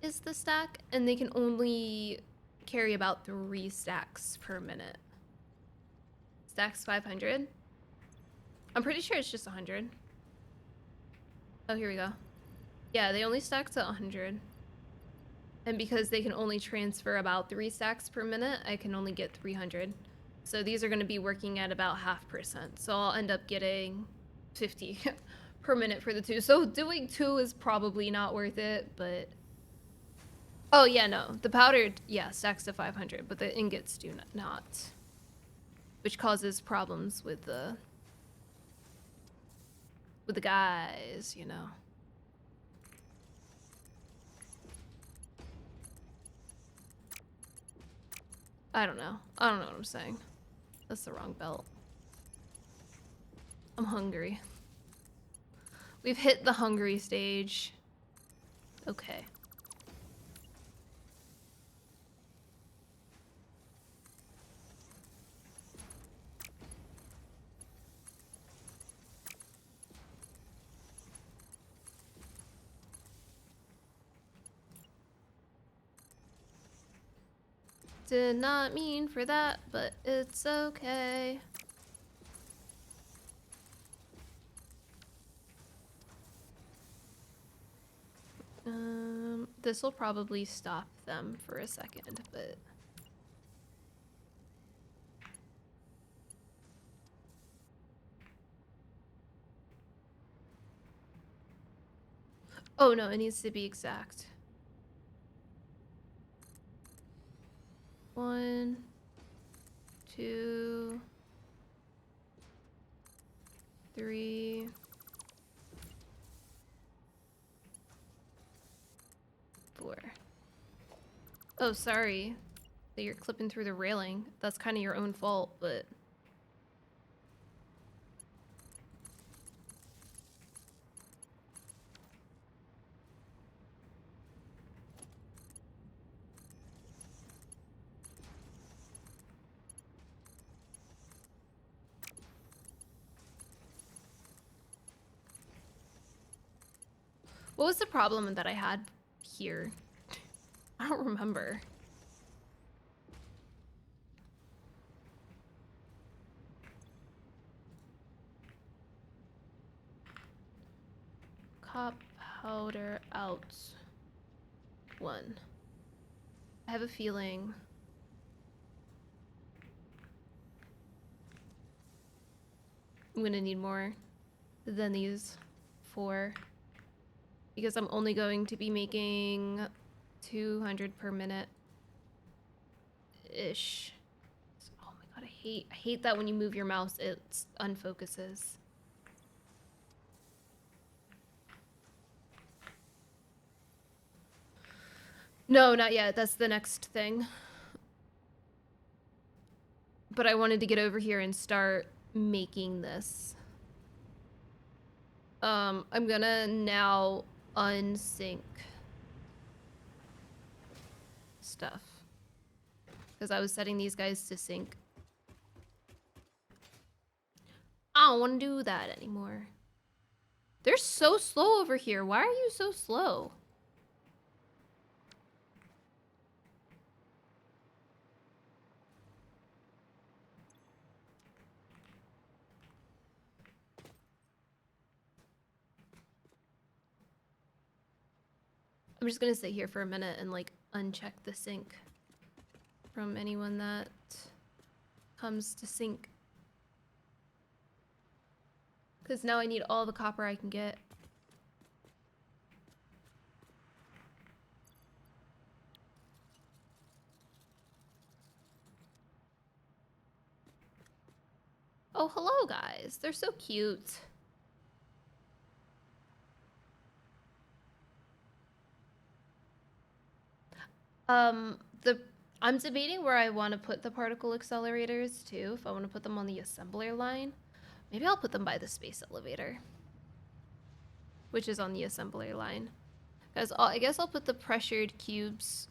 Is the stack, and they can only carry about 3 stacks per minute. Stacks 500? I'm pretty sure it's just 100. Oh, here we go. Yeah, they only stack to 100. And because they can only transfer about 3 stacks per minute, I can only get 300. So these are going to be working at about 0.5%. So I'll end up getting 50 per minute for the 2. So doing 2 is probably not worth it, but... Oh, yeah, no. The powder, yeah, stacks to 500, but the ingots do not. Which causes problems with the guys, you know. I don't know. I don't know what I'm saying. That's the wrong belt. I'm hungry. We've hit the hungry stage. Okay. Did not mean for that, but it's okay. This will probably stop them for a second, but... Oh no, it needs to be exact. 1, 2, 3, 4. Oh, sorry that you're clipping through the railing. That's kind of your own fault, but... What was the problem that I had here? I don't remember. Cop powder out. 1. I have a feeling... I'm gonna need more than these 4. Because I'm only going to be making 200 per minute ish. Oh my god, I hate that when you move your mouse it unfocuses. No, not yet. That's the next thing. But I wanted to get over here and start making this. I'm gonna now unsync stuff. Because I was setting these guys to sync. I don't want to do that anymore. They're so slow over here. Why are you so slow? I'm just gonna sit here for a minute and like uncheck the sync from anyone that comes to sync. Because now I need all the copper I can get. Oh, hello, guys. They're so cute. I'm debating where I want to put the particle accelerators too. If I want to put them on the assembler line, maybe I'll put them by the space elevator, which is on the assembler line. Guys, I guess I'll put the pressured cubes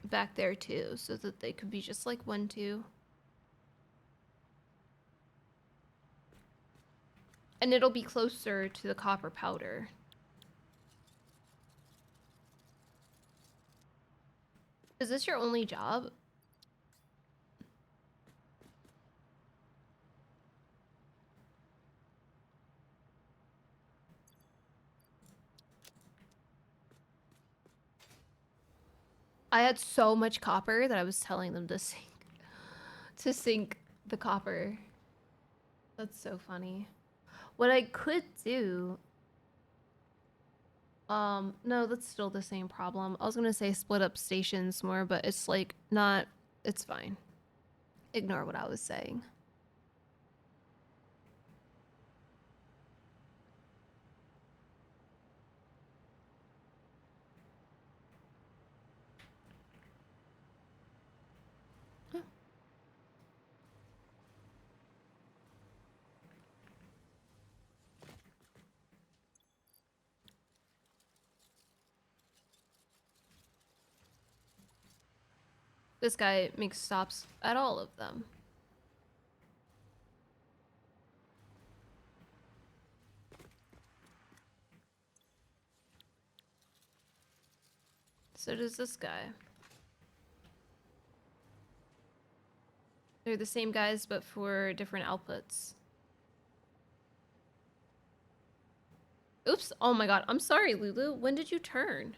back there too, so that they could be just like 1, 2. And it'll be closer to the copper powder. Is this your only job? I had so much copper that I was telling them to sink the copper. That's so funny. What I could do... no, that's still the same problem. I was gonna say split up stations more, but it's like not... It's fine. Ignore what I was saying. This guy makes stops at all of them. So does this guy. They're the same guys, but for different outputs. Oops. Oh my god. I'm sorry, Lulu. When did you turn?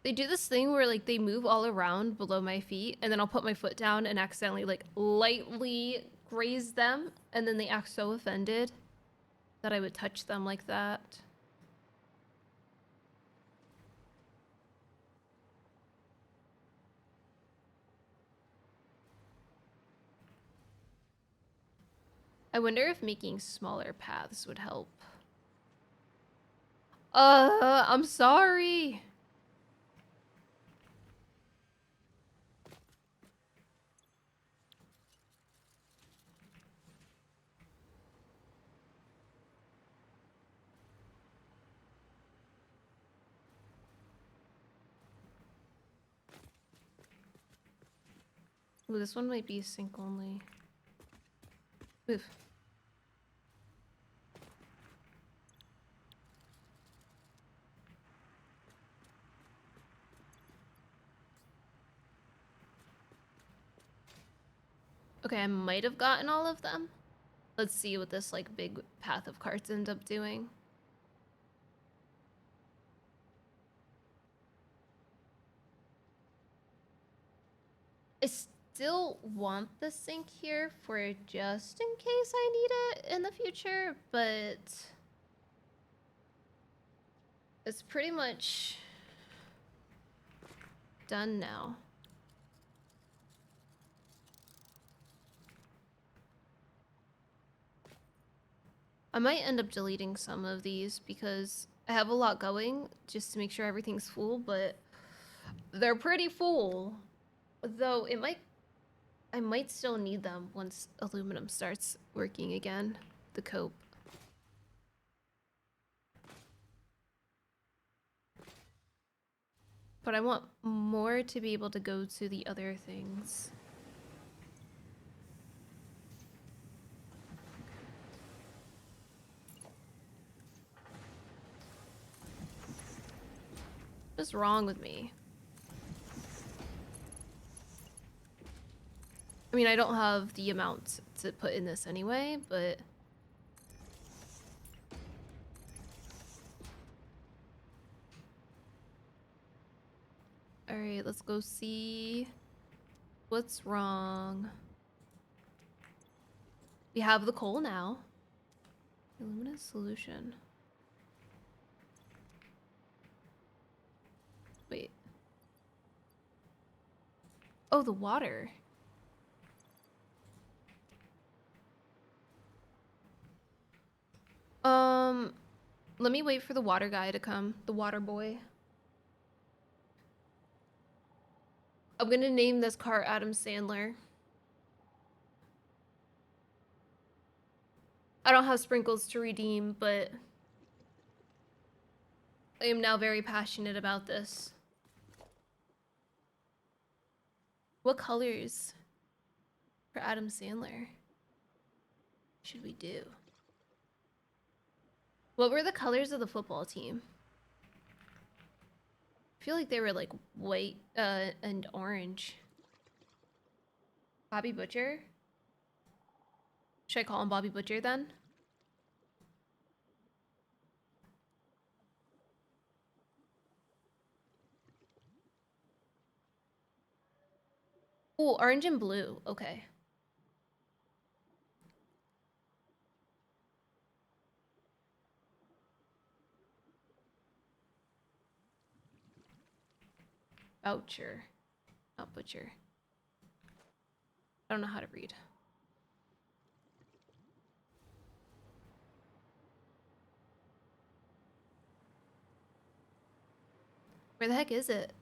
They do this thing where like they move all around below my feet, and then I'll put my foot down and accidentally like lightly graze them, and then they act so offended that I would touch them like that. I wonder if making smaller paths would help. I'm sorry. Ooh, this one might be sync only. Oof. Okay, I might have gotten all of them. Let's see what this like big path of carts end up doing. I still want the sink here for just in case I need it in the future, but it's pretty much done now. I might end up deleting some of these because I have a lot going just to make sure everything's full, but they're pretty full. Though I might still need them once aluminum starts working again, the cope. But I want more to be able to go to the other things. What's wrong with me? I mean, I don't have the amount to put in this anyway, but... Alright, let's go see what's wrong. We have the coal now. Luminous solution. Wait. Oh, the water. Let me wait for the water guy to come. The water boy. I'm gonna name this car Adam Sandler. I don't have sprinkles to redeem, but I am now very passionate about this. What colors for Adam Sandler should we do? What were the colors of the football team? I feel like they were like white and orange. Bobby Butcher? Should I call him Bobby Butcher then? Oh, orange and blue. Okay. Boucher. Not Butcher. I don't know how to read. Where the heck is it?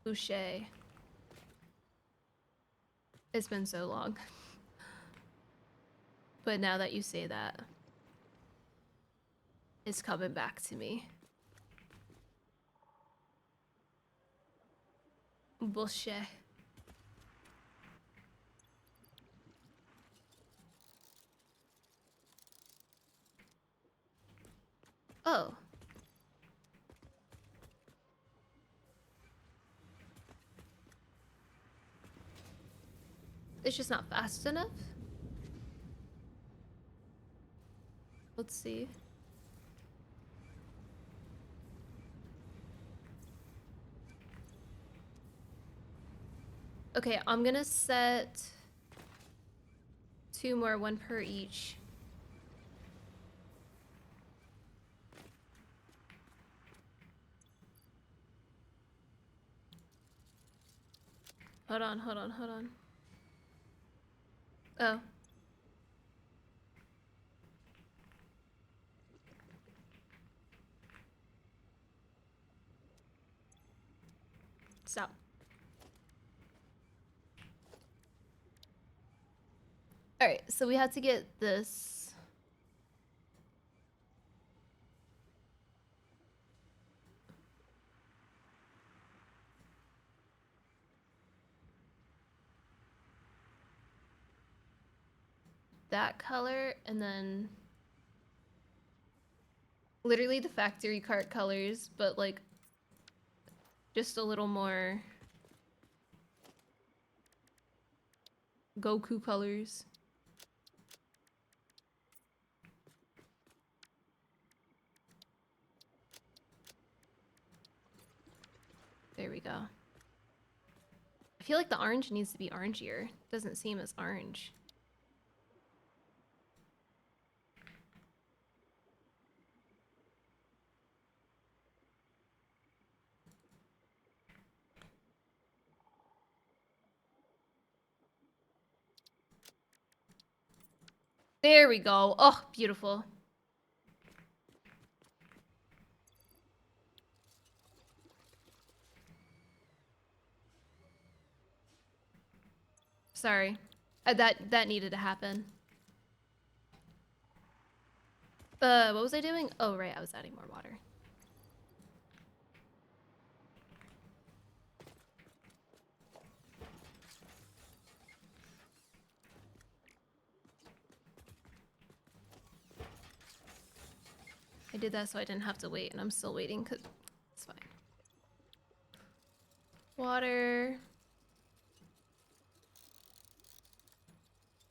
Boucher. It's been so long. But now that you say that, it's coming back to me. Boucher. Oh. It's just not fast enough? Let's see. Okay, I'm gonna set 2 more, 1 per each. Hold on, hold on, hold on. Oh. Stop. Alright, so we had to get this. That color, and then literally the factory cart colors, but like just a little more Goku colors. There we go. I feel like the orange needs to be orangier. Doesn't seem as orange. There we go. Oh, beautiful. Sorry. That needed to happen. What was I doing? Oh, right, I was adding more water. I did that so I didn't have to wait, and I'm still waiting because it's fine. Water.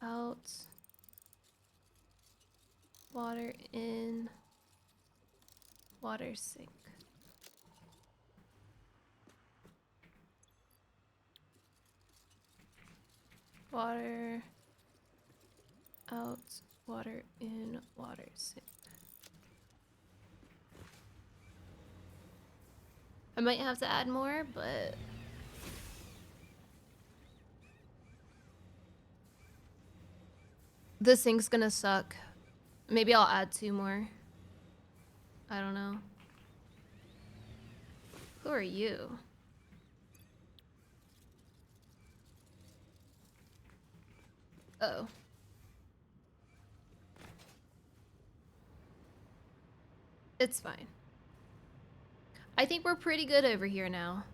Out. Water in. Water sink. Water. out, water in, water sink. I might have to add more, but this sink's gonna suck. Maybe I'll add 2 more. I don't know. Who are you? Oh. It's fine. I think we're pretty good over here now.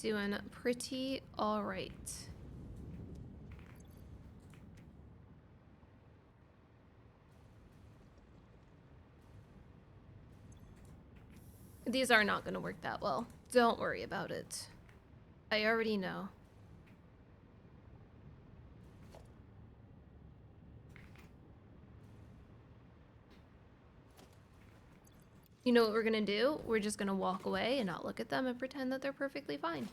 Doing pretty alright. These are not gonna work that well. Don't worry about it. I already know. You know what we're gonna do? We're just gonna walk away and not look at them and pretend that they're perfectly fine.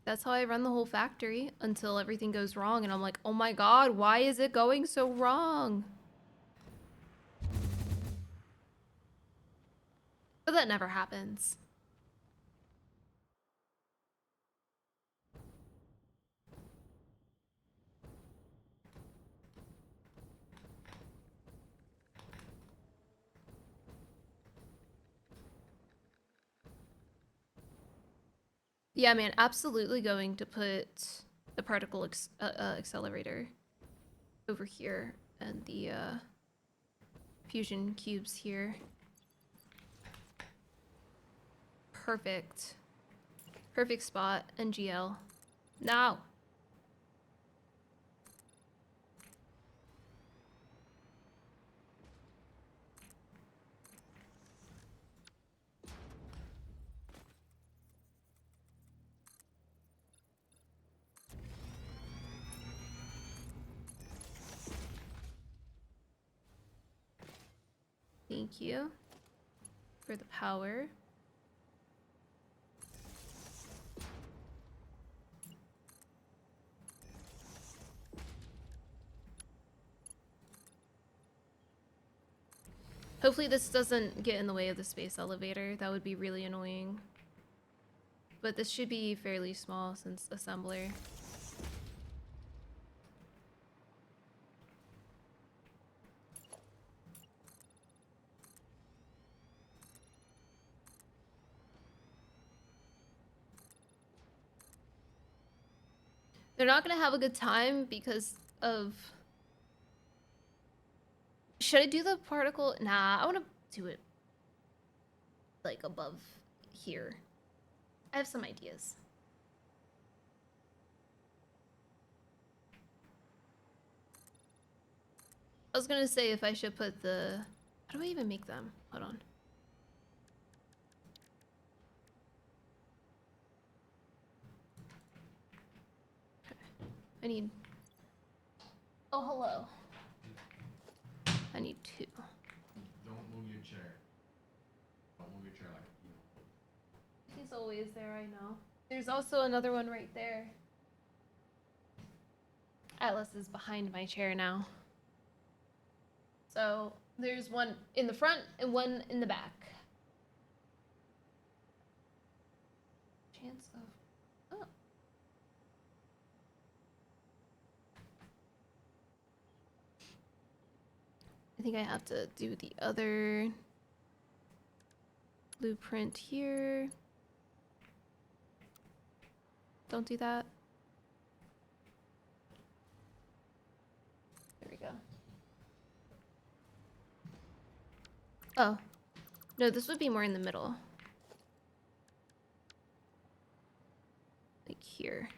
That's how I run the whole factory until everything goes wrong and I'm like, oh my god, why is it going so wrong? But that never happens. Yeah, man, absolutely going to put the particle accelerator over here and the fusion cubes here. Perfect. Perfect spot. NGL. Now. Thank you for the power. Hopefully this doesn't get in the way of the space elevator. That would be really annoying. But this should be fairly small since assembler. They're not gonna have a good time because of... Should I do the particle? Nah, I want to do it like above here. I have some ideas. I was gonna say if I should put the... How do I even make them? Hold on. Okay. I need... Oh, hello. I need 2. Don't move your chair. Don't move your chair like you. He's always there, I know. There's also another one right there. Atlas is behind my chair now. So there's one in the front and one in the back. Chance of... Oh. I think I have to do the other blueprint here. Don't do that. There we go. Oh. No, this would be more in the middle. Like here.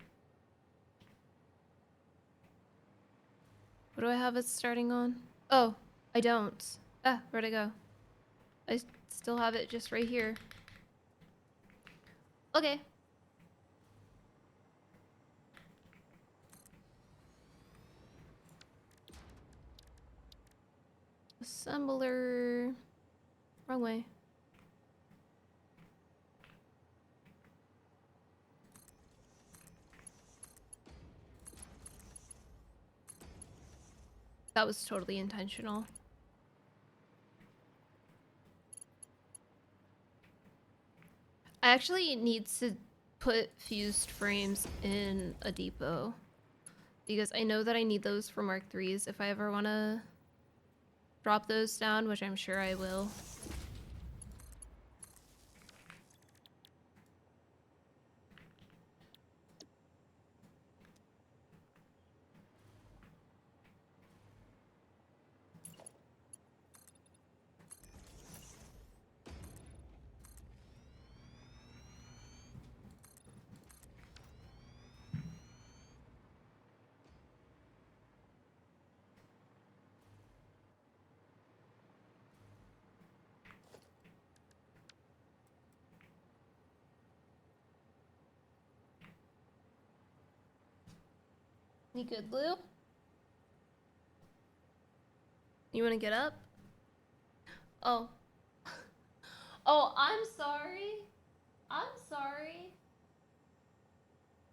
What do I have it starting on? Oh, I don't. Ah, where'd I go? I still have it just right here. Okay. Assembler. wrong way. That was totally intentional. I actually need to put fused frames in a depot because I know that I need those for Mark IIIs if I ever want to drop those down, which I'm sure I will. You good, Lou? You want to get up? Oh. Oh, I'm sorry. I'm sorry.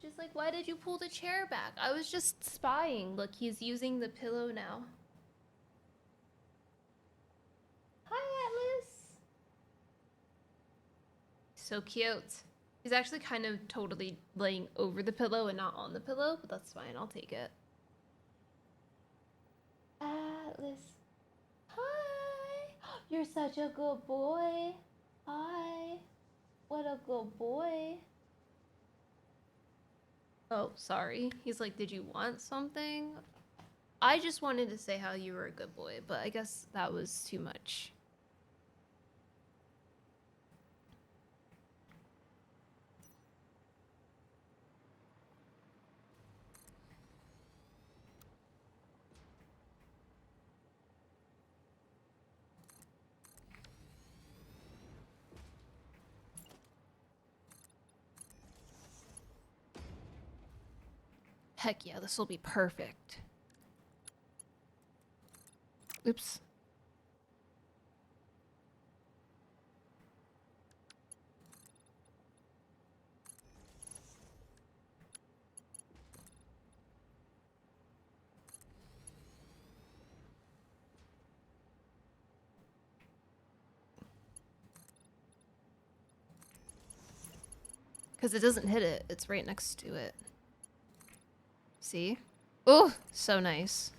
Just like, why did you pull the chair back? I was just spying. Look, he's using the pillow now. Hi, Atlas. So cute. He's actually kind of totally laying over the pillow and not on the pillow, but that's fine. I'll take it. Atlas. Hi. You're such a good boy. Hi. What a good boy. Oh, sorry. He's like, did you want something? I just wanted to say how you were a good boy, but I guess that was too much. Heck yeah, this will be perfect. Oops. Because it doesn't hit it, it's right next to it. See? Oh, so nice.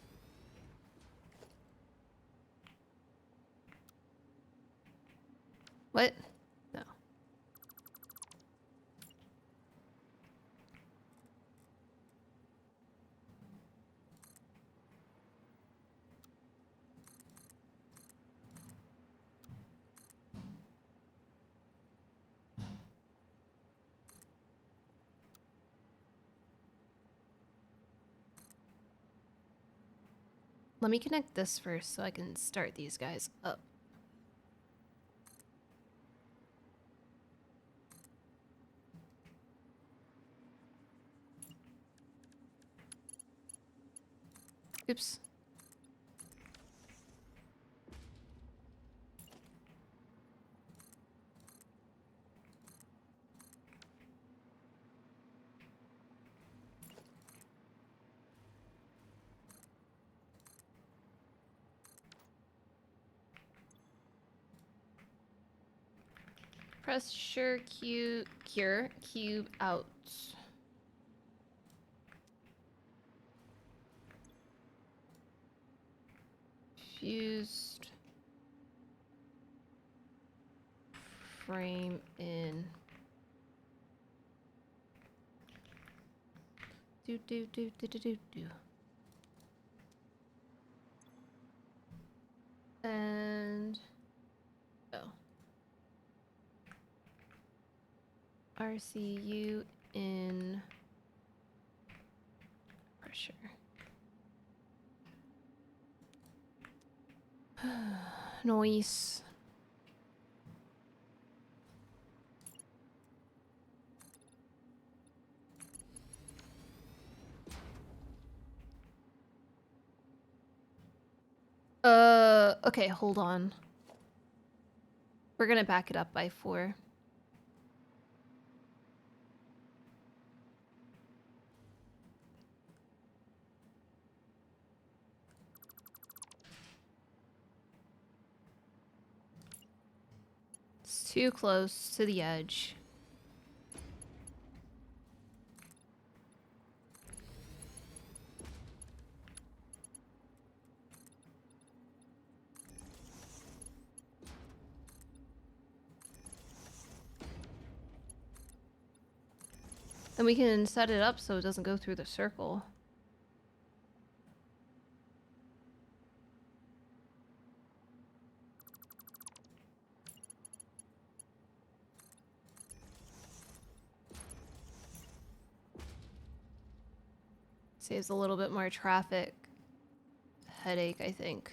What? No. Let me connect this first so I can start these guys up. Oops. Pressure cure cube out. Fused frame in. Do do do do do do do. And oh. RCU in pressure. Noise. Okay, hold on. We're gonna back it up by 4. It's too close to the edge. And we can set it up so it doesn't go through the circle. Saves a little bit more traffic. Headache, I think.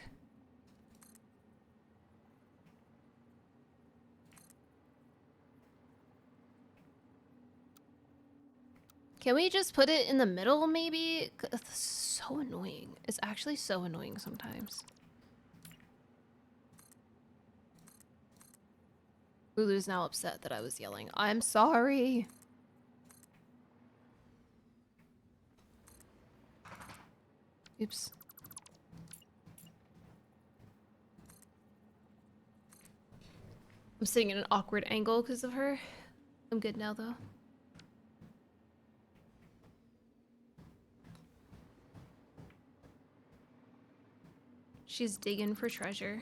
Can we just put it in the middle, maybe? It's so annoying. It's actually so annoying sometimes. Lulu's now upset that I was yelling. I'm sorry. Oops. I'm sitting in an awkward angle because of her. I'm good now, though. She's digging for treasure.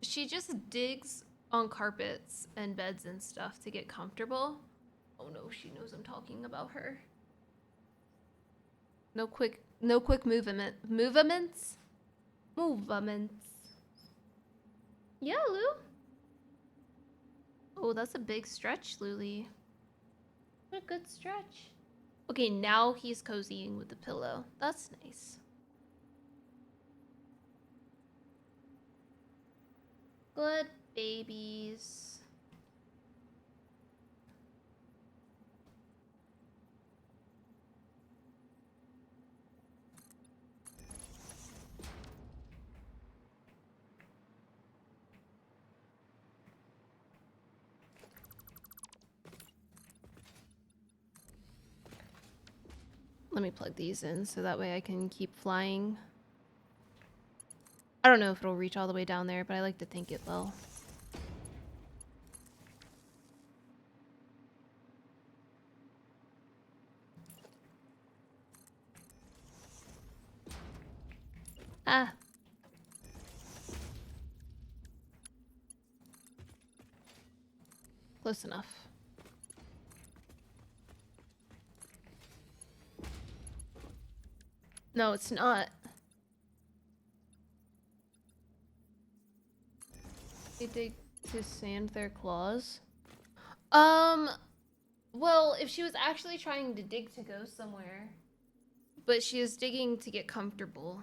She just digs on carpets and beds and stuff to get comfortable. Oh no, she knows I'm talking about her. No quick movements. Yeah, Lou. Oh, that's a big stretch, Luli. What a good stretch. Okay, now he's cozying with the pillow. That's nice. Good babies. Let me plug these in so that way I can keep flying. I don't know if it'll reach all the way down there, but I like to think it will. Ah. Close enough. No, it's not. They dig to sand their claws. Well, if she was actually trying to dig to go somewhere, but she is digging to get comfortable.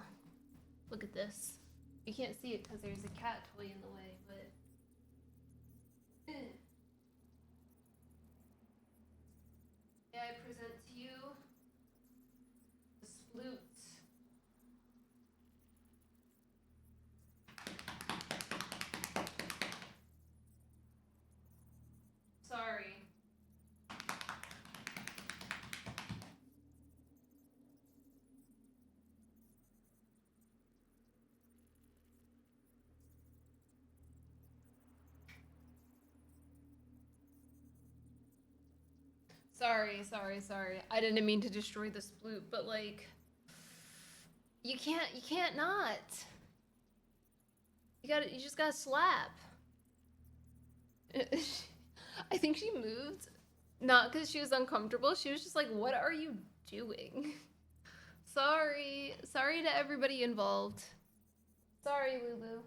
Look at this. You can't see it because there's a cat toy in the way, but... May I present to you the flute. Sorry. Sorry. I didn't mean to destroy this flute, but like... You can't not. You just gotta slap. I think she moved. Not because she was uncomfortable. She was just like, what are you doing? Sorry to everybody involved. Sorry, Lulu.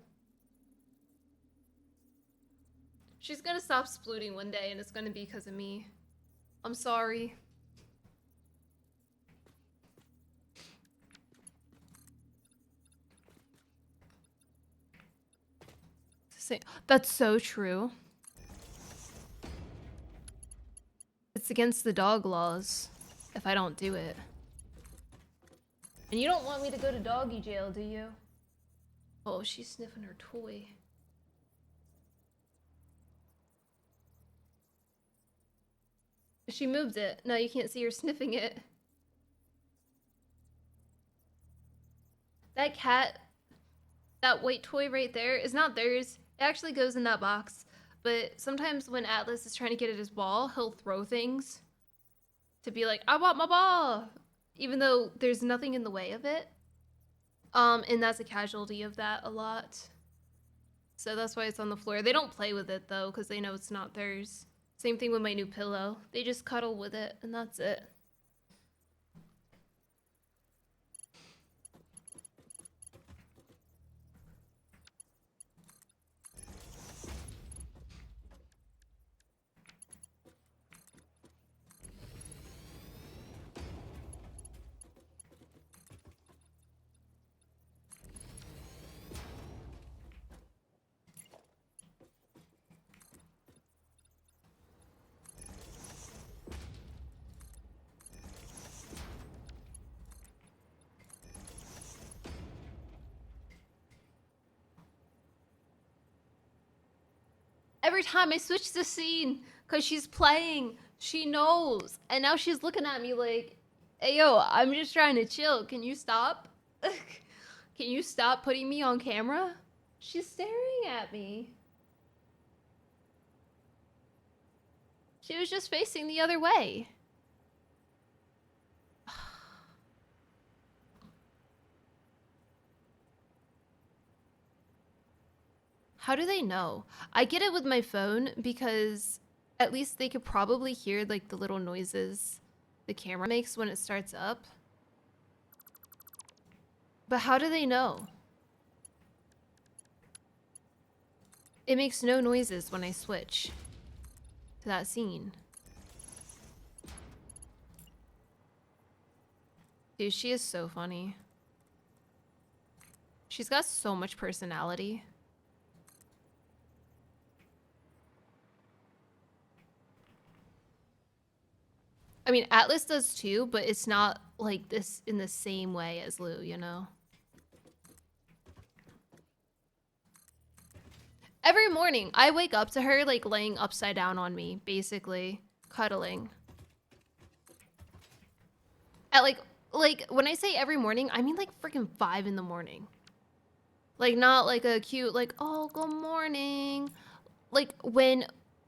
She's gonna stop splooting one day and it's gonna be because of me. I'm sorry. That's so true. It's against the dog laws. if I don't do it. And you don't want me to go to doggy jail, do you? Oh, she's sniffing her toy. She moved it. No, you can't see her sniffing it. That cat, that white toy right there is not theirs. It actually goes in that box. But sometimes when Atlas is trying to get at his ball, he'll throw things to be like, I want my ball! Even though there's nothing in the way of it. And that's a casualty of that a lot. So that's why it's on the floor. They don't play with it though, because they know it's not theirs. Same thing with my new pillow. They just cuddle with it, and that's it. Every time I switch the scene, because she's playing, she knows. And now she's looking at me like, hey, yo, I'm just trying to chill. Can you stop? Can you stop putting me on camera? She's staring at me. She was just facing the other way. How do they know? I get it with my phone because at least they could probably hear like the little noises the camera makes when it starts up. But how do they know? It makes no noises when I switch to that scene. Dude, she is so funny. She's got so much personality. I mean, Atlas does too, but it's not like this in the same way as Lou, you know? Every morning, I wake up to her like laying upside down on me, basically, cuddling. At like when I say every morning, I mean like freaking 5 in the morning. Like not like a cute like, oh, good morning. Like when,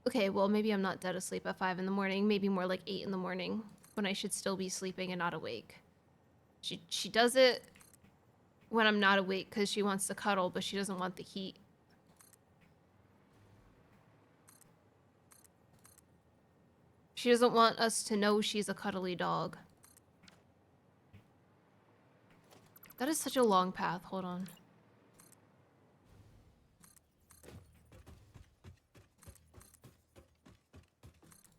okay, well maybe I'm not dead asleep at 5 in the morning, maybe more like 8 in the morning when I should still be sleeping and not awake. She does it when I'm not awake because she wants to cuddle, but she doesn't want the heat. She doesn't want us to know she's a cuddly dog. That is such a long path. Hold on.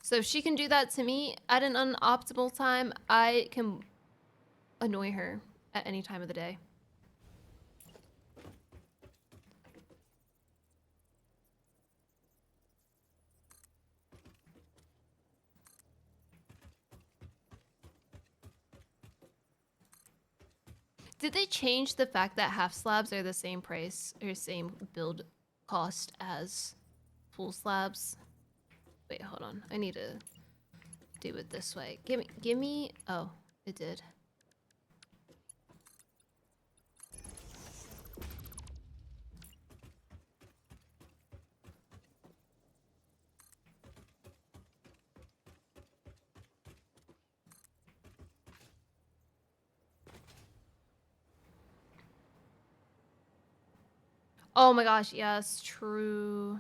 So if she can do that to me at an unoptimal time, I can annoy her at any time of the day. Did they change the fact that half slabs are the same price or same build cost as full slabs? Wait, hold on. I need to do it this way. Give me, oh, it did. Oh my gosh, yes, true.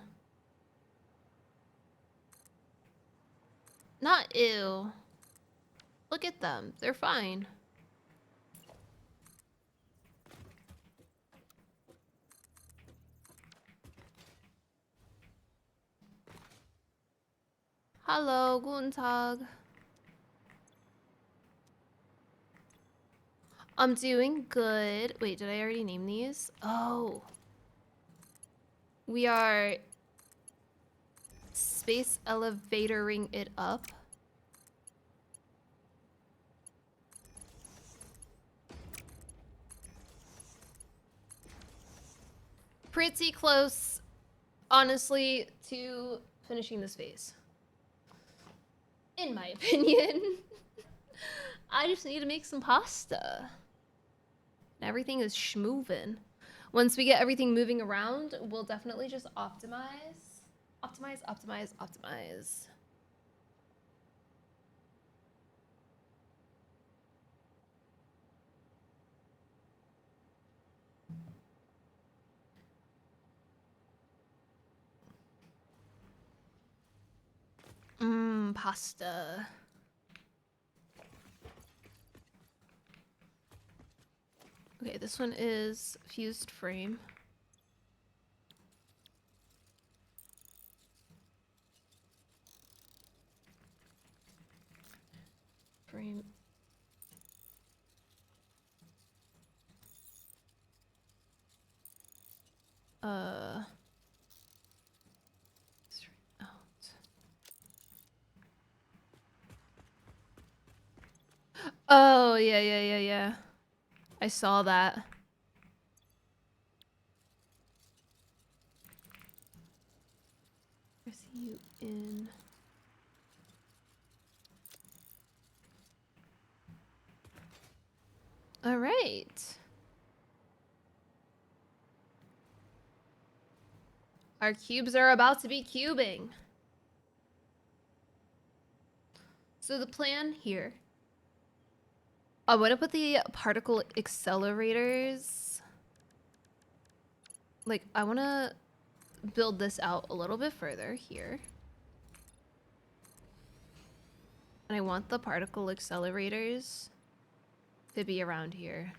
Not ew. Look at them. They're fine. Hello, guten Tag. I'm doing good. Wait, did I already name these? Oh. We are space elevatoring it up. pretty close, honestly, to finishing this phase. In my opinion. I just need to make some pasta. Everything is schmovin'. Once we get everything moving around, we'll definitely just optimize. Optimize, optimize, optimize. Pasta. Okay, this one is fused frame. Frame. Straight out. Oh, yeah. I saw that. I see you in. All right. Our cubes are about to be cubing. So the plan here, I want to put the particle accelerators. Like, I want to build this out a little bit further here. And I want the particle accelerators to be around here.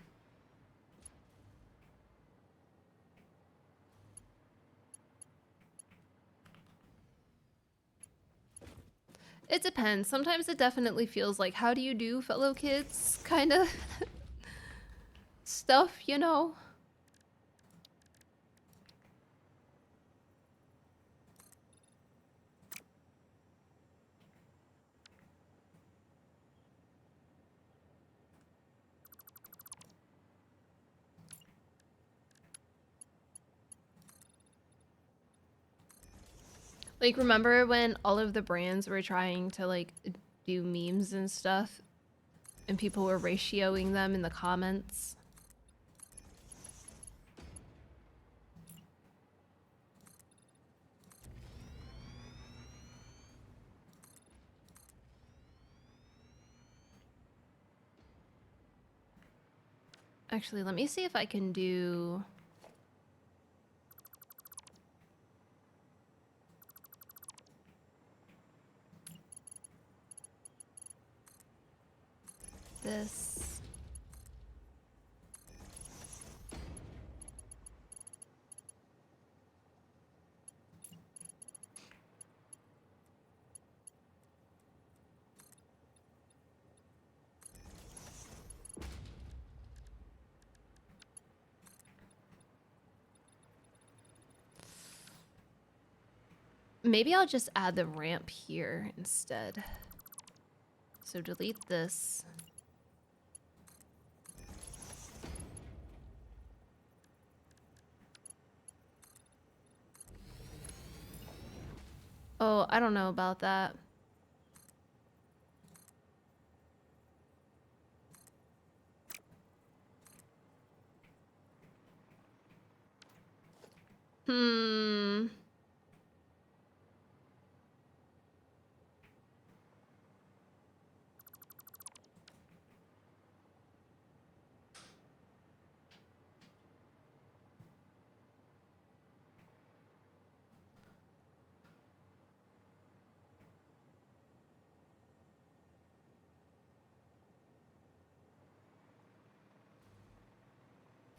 It depends. Sometimes it definitely feels like, how do you do, fellow kids? Kind of stuff, you know? Like, remember when all of the brands were trying to, like, do memes and stuff? And people were ratioing them in the comments? Actually, let me see if I can do... this. Maybe I'll just add the ramp here instead. So delete this. Oh, I don't know about that. Hmm.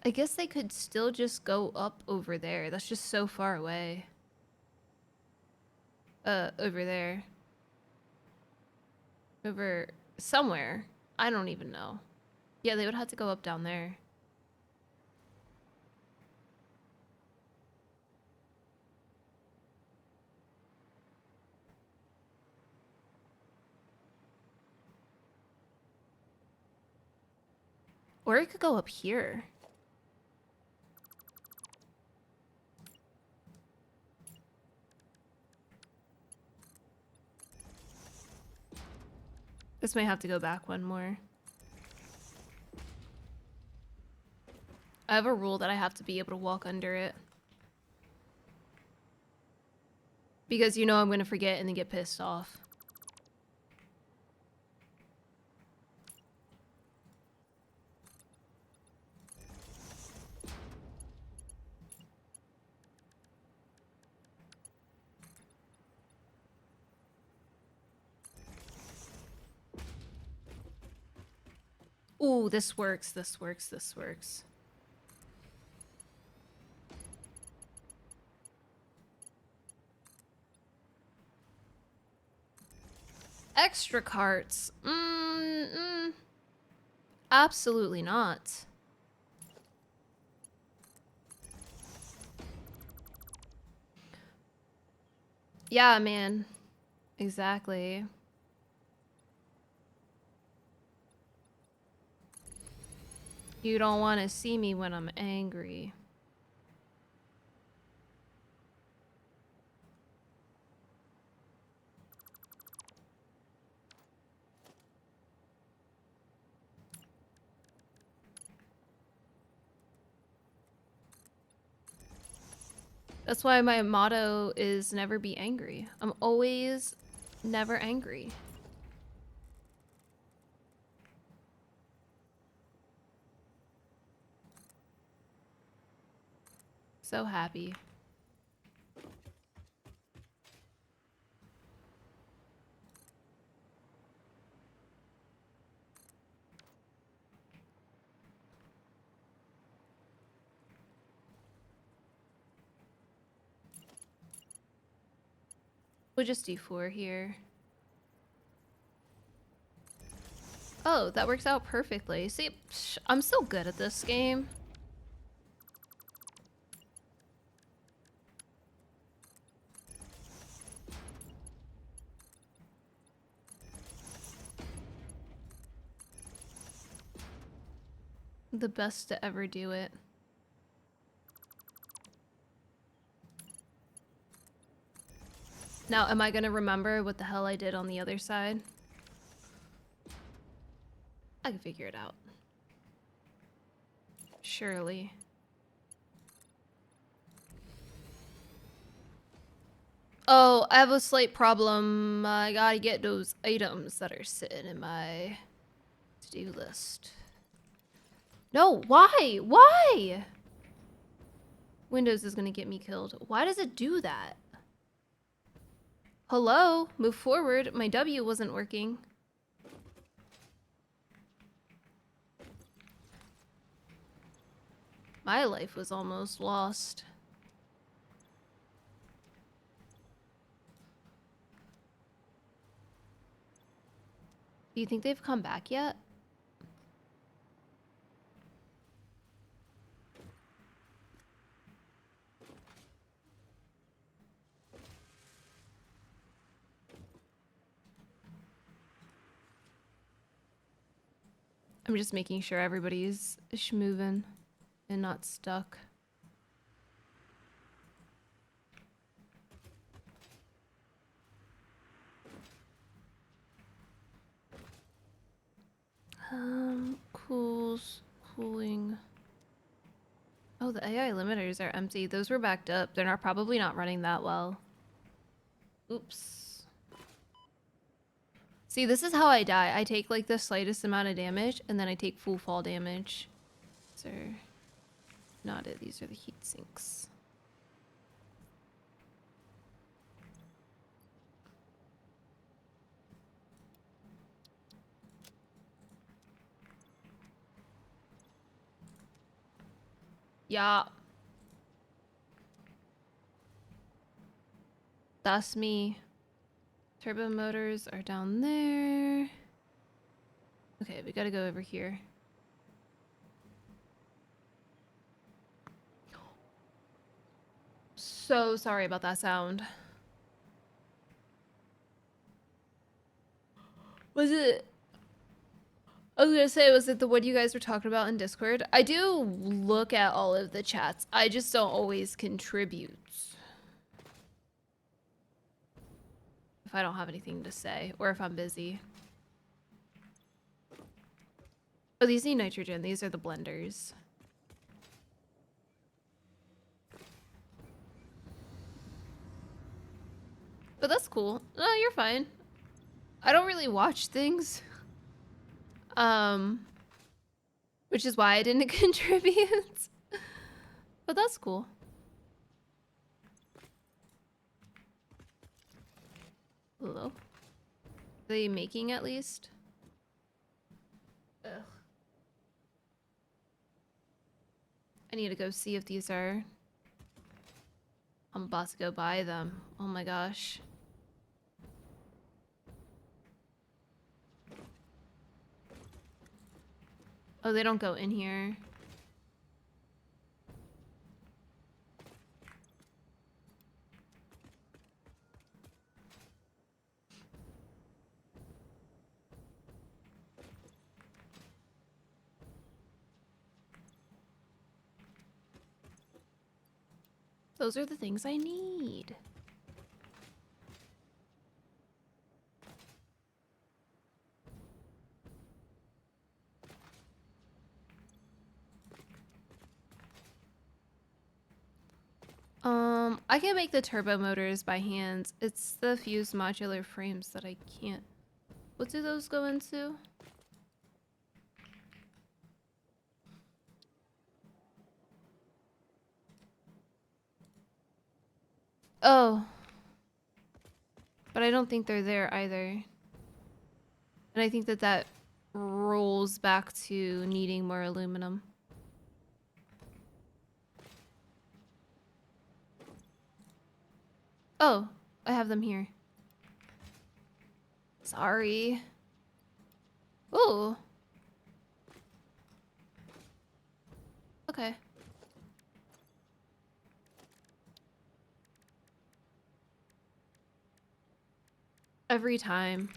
I guess they could still just go up over there. That's just so far away. Over there. Over somewhere. I don't even know. Yeah, they would have to go up down there. Or it could go up here. This may have to go back one more. I have a rule that I have to be able to walk under it. Because you know I'm gonna forget and then get pissed off. Ooh, this works, this works, this works. Extra carts. Absolutely not. Yeah, man. Exactly. You don't want to see me when I'm angry. That's why my motto is never be angry. I'm always never angry. So happy. We'll just do 4 here. Oh, that works out perfectly. See, I'm so good at this game. The best to ever do it. Now, am I gonna remember what the hell I did on the other side? I can figure it out. Surely. Oh, I have a slight problem. I gotta get those items that are sitting in my to-do list. No, why? Why? Windows is gonna get me killed. Why does it do that? Hello? Move forward. My W wasn't working. My life was almost lost. Do you think they've come back yet? I'm just making sure everybody's schmoving and not stuck. Cooling. Oh, the AI limiters are empty. Those were backed up. They're not probably not running that well. Oops. See, this is how I die. I take like the slightest amount of damage and then I take full fall damage. These are not it. These are the heat sinks. Yeah. That's me. Turbo motors are down there. Okay, we gotta go over here. So sorry about that sound. Was it... I was gonna say, was it the one you guys were talking about in Discord? I do look at all of the chats. I just don't always contribute. If I don't have anything to say, or if I'm busy. Oh, these need nitrogen. These are the blenders. But that's cool. No, you're fine. I don't really watch things. Which is why I didn't contribute. But that's cool. Hello? Are they making at least? Ugh. I need to go see if these are... I'm about to go buy them. Oh my gosh. Oh, they don't go in here. Those are the things I need. I can make the turbo motors by hand. It's the fused modular frames that I can't. What do those go into? Oh. But I don't think they're there either. And I think that that rolls back to needing more aluminum. Oh, I have them here. Sorry. Ooh. Okay. Every time.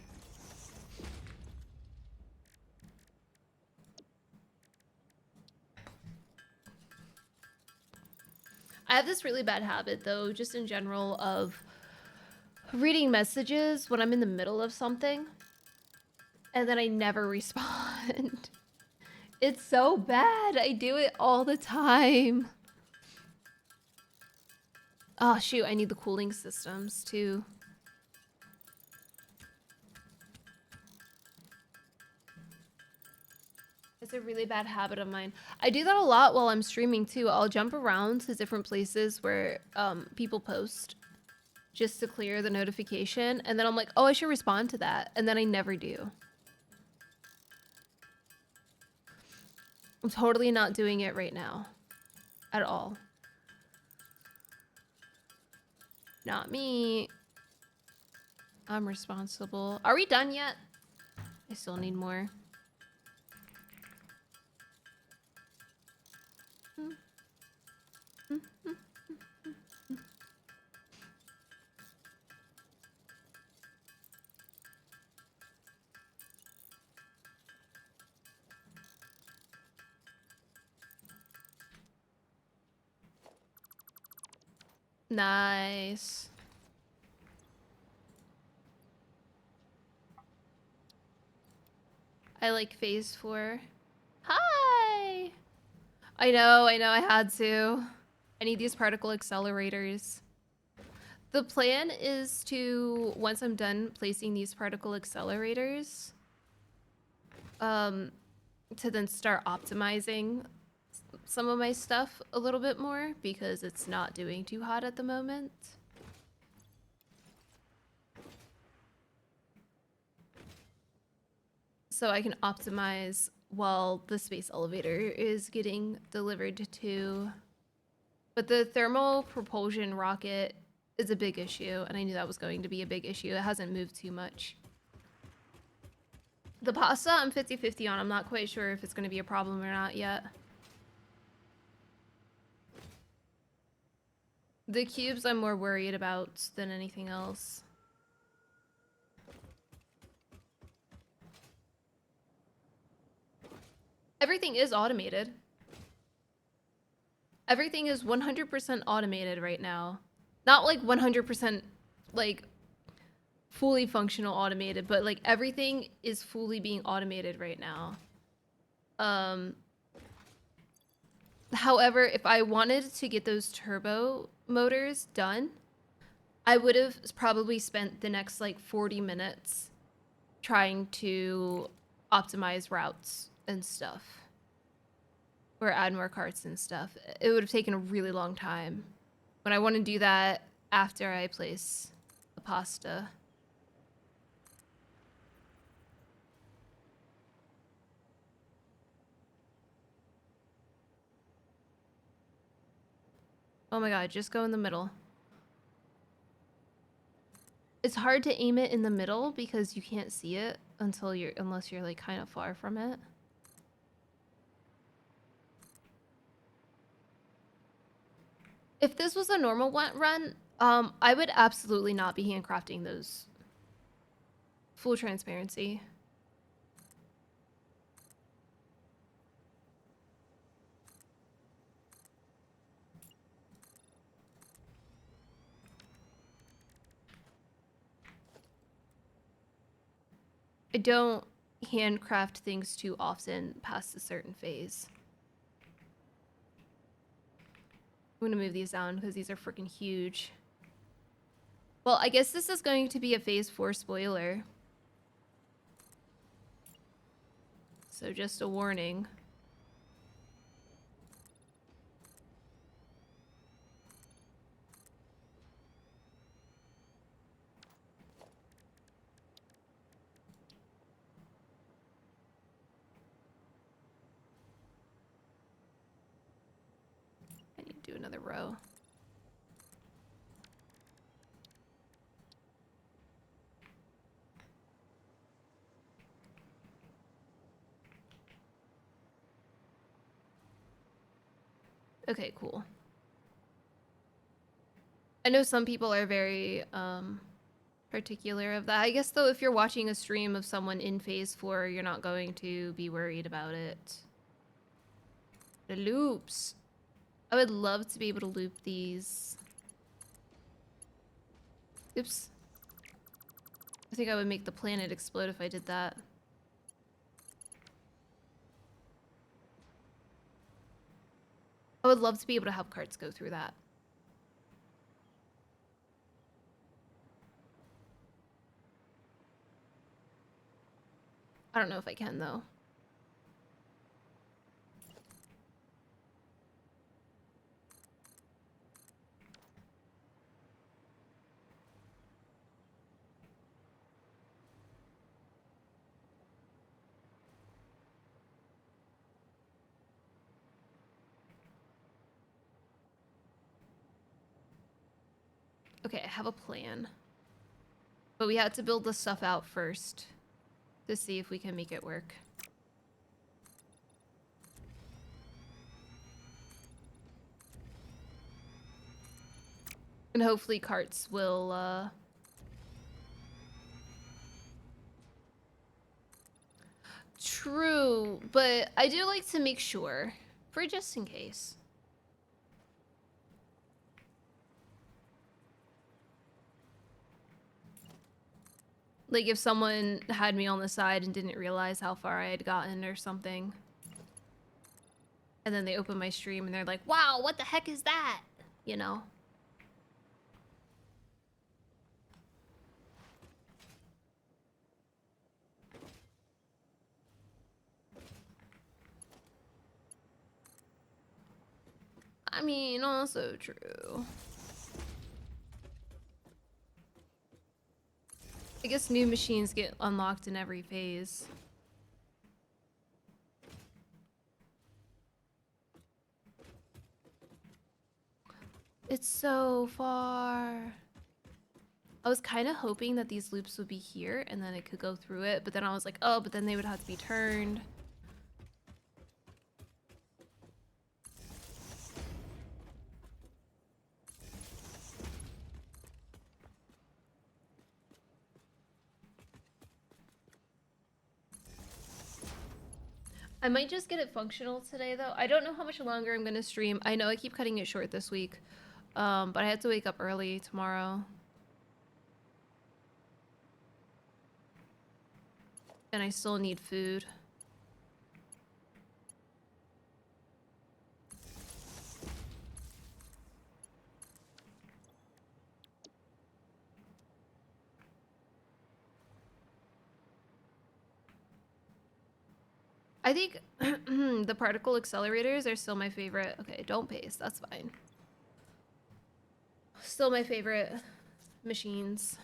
I have this really bad habit, though, just in general, of reading messages when I'm in the middle of something, and then I never respond. It's so bad. I do it all the time. Oh, shoot. I need the cooling systems, too. It's a really bad habit of mine. I do that a lot while I'm streaming too. I'll jump around to different places where people post just to clear the notification. And then I'm like, oh, I should respond to that. And then I never do. I'm totally not doing it right now. At all. Not me. I'm responsible. Are we done yet? I still need more. Nice. I like phase 4. Hi! I know, I had to. I need these particle accelerators. The plan is to, once I'm done placing these particle accelerators, to then start optimizing some of my stuff a little bit more because it's not doing too hot at the moment. So I can optimize while the space elevator is getting delivered to. But the thermal propulsion rocket is a big issue, and I knew that was going to be a big issue. It hasn't moved too much. The pasta, I'm 50-50 on. I'm not quite sure if it's going to be a problem or not yet. The cubes I'm more worried about than anything else. Everything is automated. Everything is 100% automated right now. Not like 100% like fully functional automated, but like everything is fully being automated right now. However, if I wanted to get those turbo motors done, I would have probably spent the next like 40 minutes trying to optimize routes and stuff. Or add more carts and stuff. It would have taken a really long time. When I want to do that after I place the pasta. Oh my god, just go in the middle. It's hard to aim it in the middle because you can't see it unless you're like kind of far from it. If this was a normal run, I would absolutely not be handcrafting those. Full transparency. I don't handcraft things too often past a certain phase. I'm gonna move these down because these are freaking huge. Well, I guess this is going to be a phase 4 spoiler. So just a warning. I need to do another row. Okay, cool. I know some people are very particular of that. I guess though, if you're watching a stream of someone in phase 4, you're not going to be worried about it. The loops. I would love to be able to loop these. Oops. I think I would make the planet explode if I did that. I would love to be able to help carts go through that. I don't know if I can, though. Okay, I have a plan. But we had to build the stuff out first to see if we can make it work. And hopefully carts will, True, but I do like to make sure, for just in case. Like if someone had me on the side and didn't realize how far I had gotten or something. And then they open my stream and they're like, wow, what the heck is that? You know? I mean, also true. I guess new machines get unlocked in every phase. It's so far. I was kind of hoping that these loops would be here and then it could go through it, but then I was like, oh, but then they would have to be turned. I might just get it functional today, though. I don't know how much longer I'm going to stream. I know I keep cutting it short this week, but I have to wake up early tomorrow. And I still need food. I think the particle accelerators are still my favorite. Okay, don't paste. That's fine. Still my favorite machines.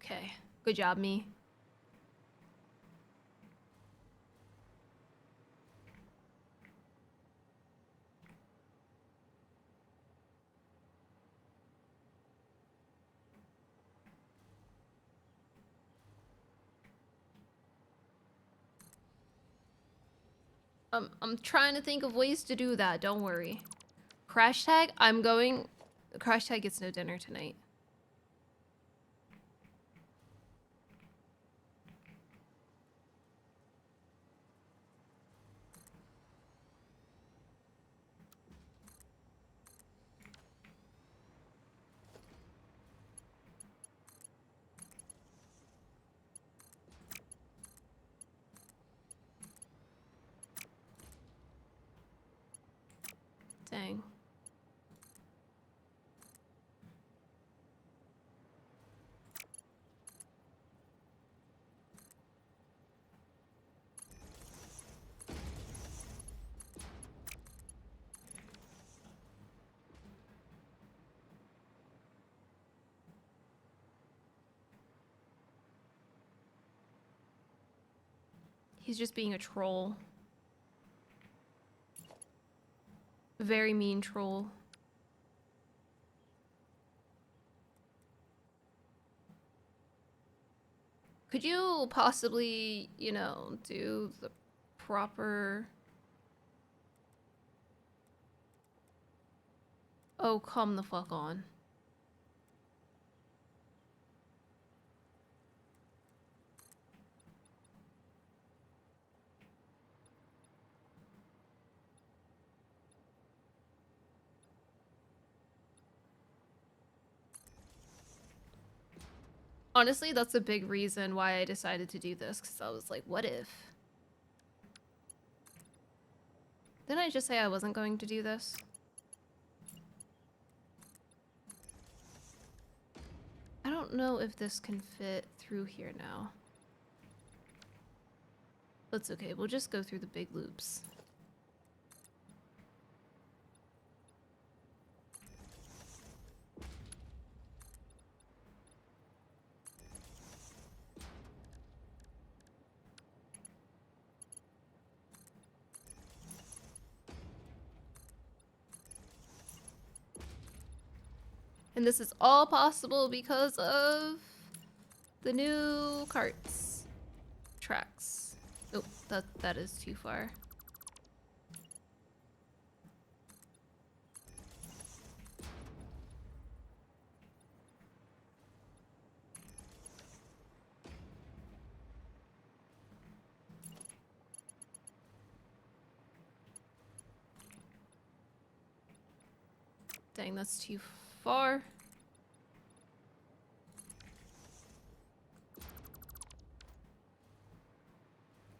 Okay, good job, me. I'm trying to think of ways to do that. Don't worry. Crash tag. I'm going. Crash tag gets no dinner tonight. Dang. He's just being a troll. Very mean troll. Could you possibly, you know, do the proper... Oh, come the fuck on. Honestly, that's a big reason why I decided to do this, because I was like, what if? Didn't I just say I wasn't going to do this? I don't know if this can fit through here now. That's okay, we'll just go through the big loops. And this is all possible because of the new carts. Tracks. Oh, that is too far. Dang, that's too far.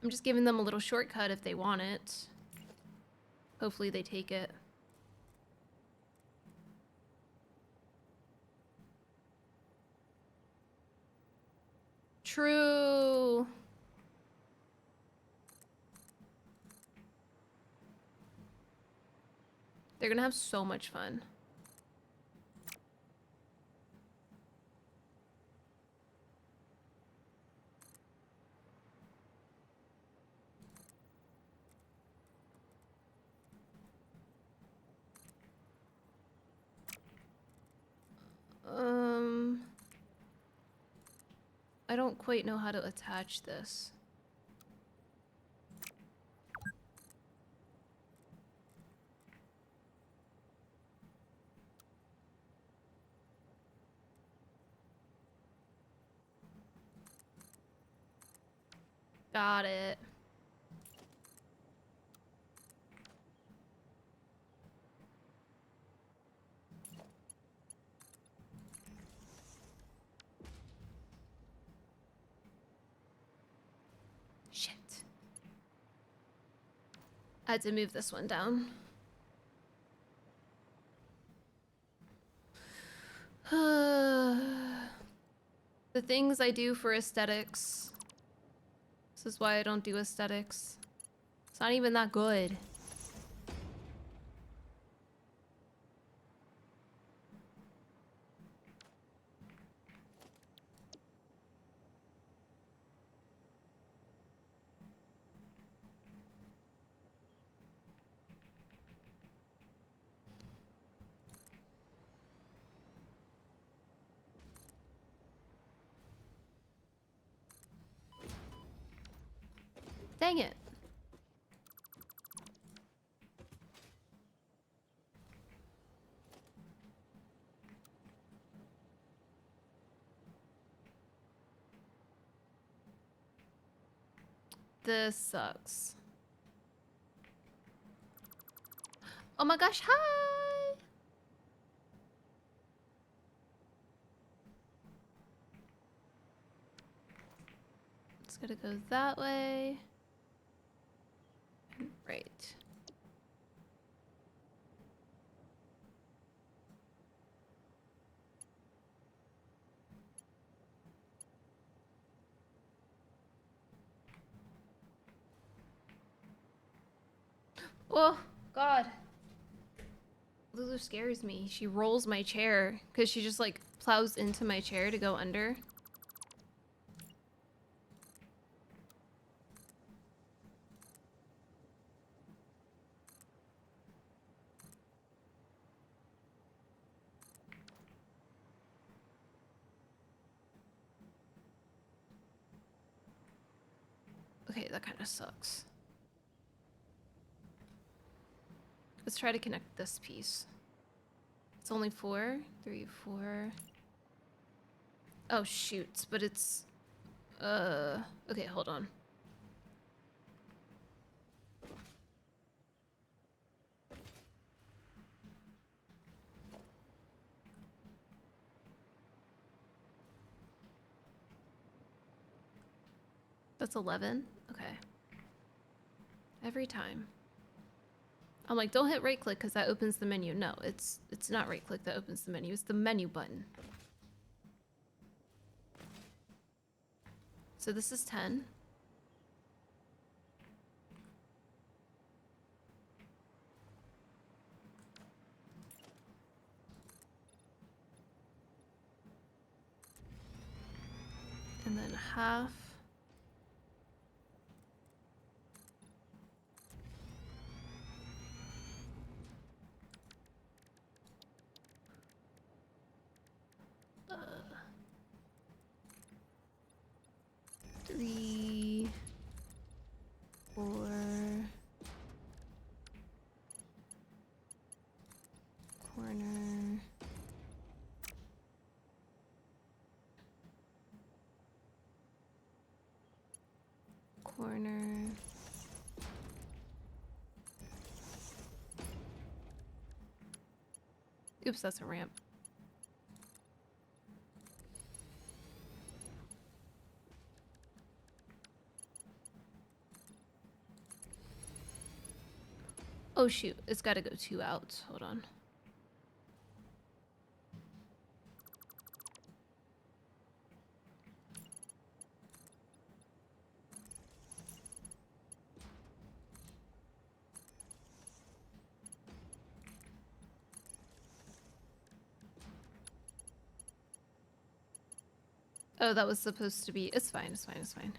I'm just giving them a little shortcut if they want it. Hopefully they take it. True. They're gonna have so much fun. I don't quite know how to attach this. Got it. Shit. I had to move this one down. The things I do for aesthetics. This is why I don't do aesthetics. It's not even that good. Dang it. This sucks. Oh my gosh, hi! It's gonna go that way. Right. Oh, God. Lulu scares me. She rolls my chair because she just like plows into my chair to go under. Okay, that kind of sucks. Let's try to connect this piece. It's only 4, 3, 4. Oh, shoot, but it's... Okay, hold on. That's 11? Okay. Every time. I'm like, don't hit right click because that opens the menu. No, it's not right click that opens the menu. It's the menu button. So this is 10. And then half. Uh, 3, 4. Corner. Corner. Oops, that's a ramp. Oh shoot, it's gotta go 2 out. Hold on. Oh, that was supposed to be... It's fine, it's fine, it's fine.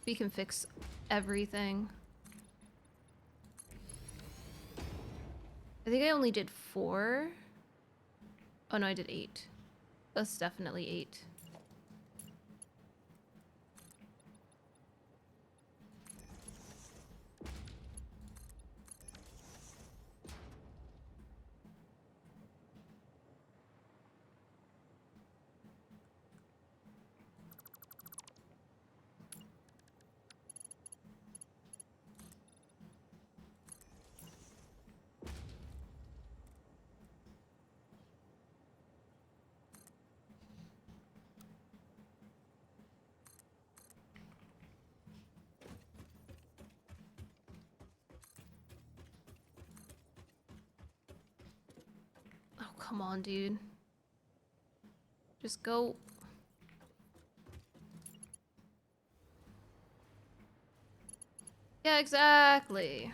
We can fix everything. I think I only did 4. Oh no, I did 8. That's definitely 8. come on, dude. Just go. Yeah, exactly.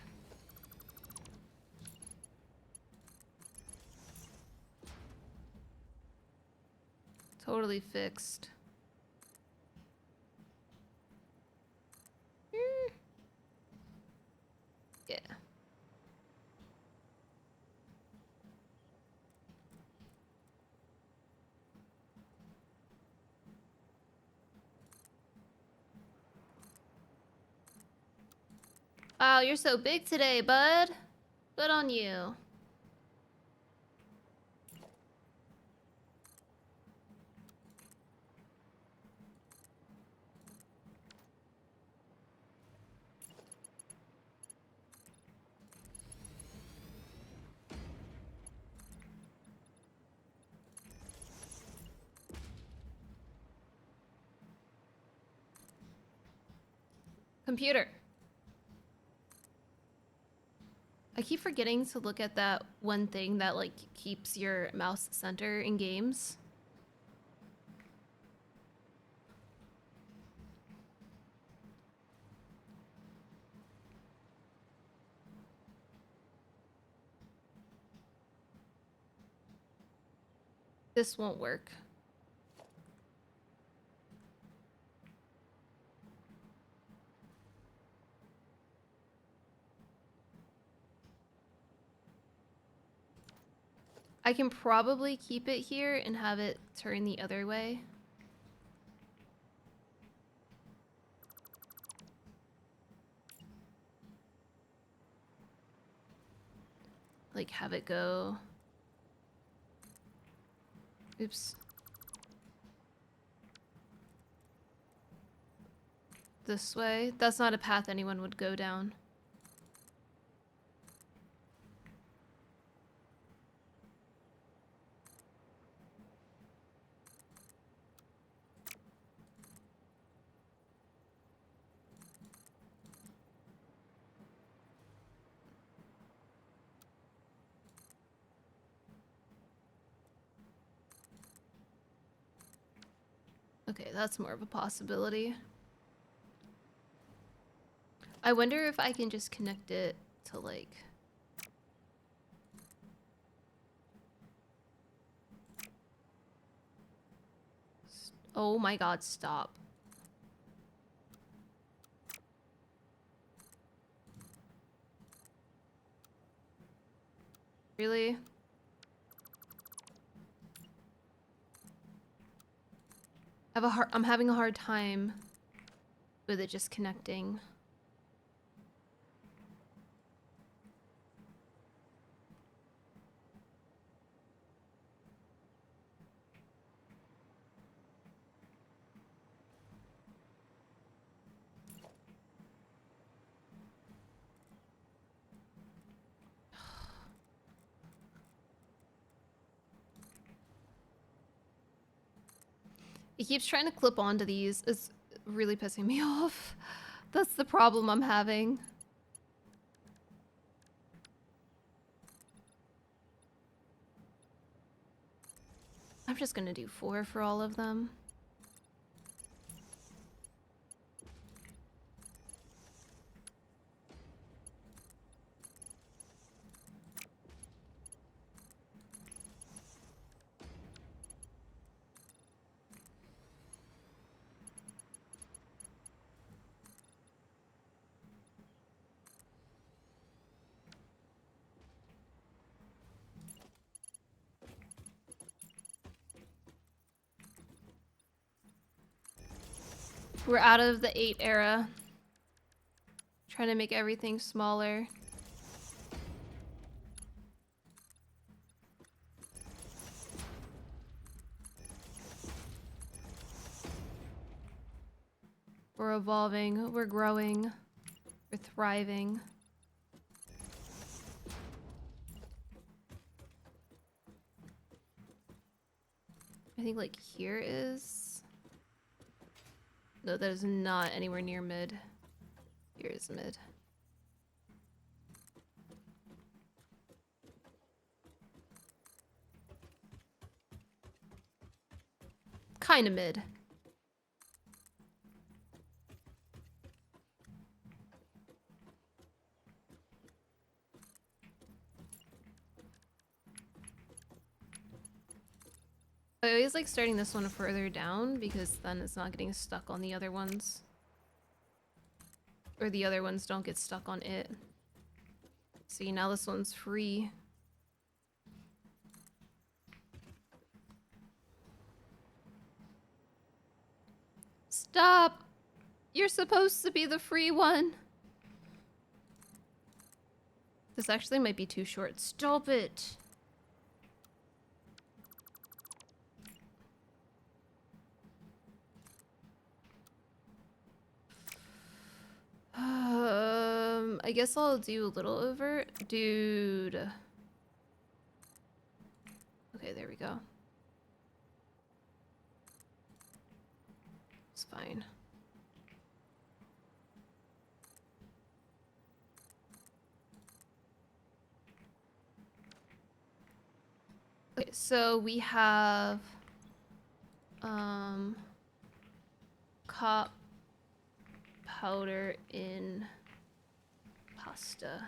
Totally fixed. Yeah. Wow, you're so big today, bud. Good on you. Computer. I keep forgetting to look at that one thing that like keeps your mouse center in games. This won't work. I can probably keep it here and have it turn the other way. Like have it go. Oops. This way. That's not a path anyone would go down. Okay, that's more of a possibility. I wonder if I can just connect it to like... Oh my god, stop. Really? I'm having a hard time with it just connecting. It keeps trying to clip onto these. It's really pissing me off. That's the problem I'm having. I'm just gonna do 4 for all of them. We're out of the 8 era. Trying to make everything smaller. We're evolving, we're growing, we're thriving. I think like here is... No, that is not anywhere near mid. Here is mid. kind of mid. I always like starting this one further down because then it's not getting stuck on the other ones. Or the other ones don't get stuck on it. See, now this one's free. Stop! You're supposed to be the free one. This actually might be too short. Stop it! I guess I'll do a little over. Dude. Okay, there we go. It's fine. Okay, so we have cop powder in pasta.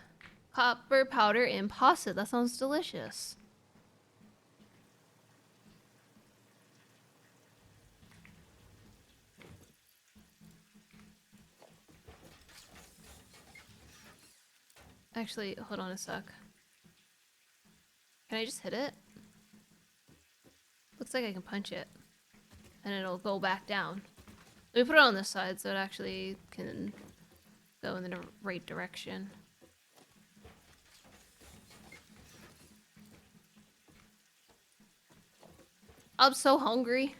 Copper powder in pasta. That sounds delicious. Actually, hold on a sec. Can I just hit it? Looks like I can punch it. And it'll go back down. Let me put it on this side so it actually can go in the right direction. I'm so hungry.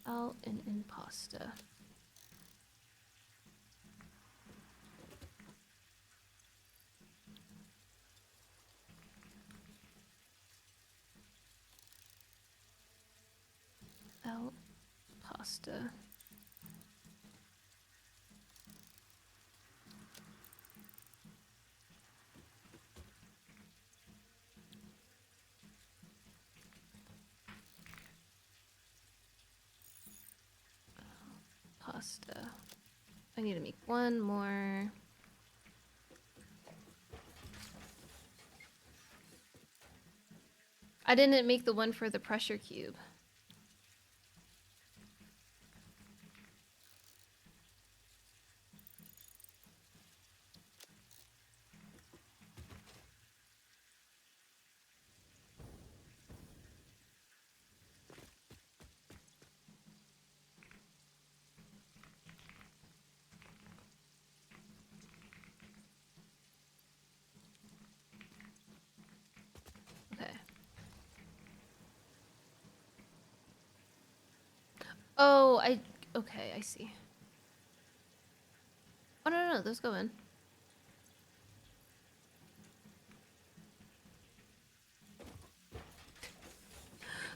Out and in pasta. Out pasta. Pasta. I need to make one more. I didn't make the one for the pressure cube. Okay. Oh, okay, I see. Oh, no, those go in.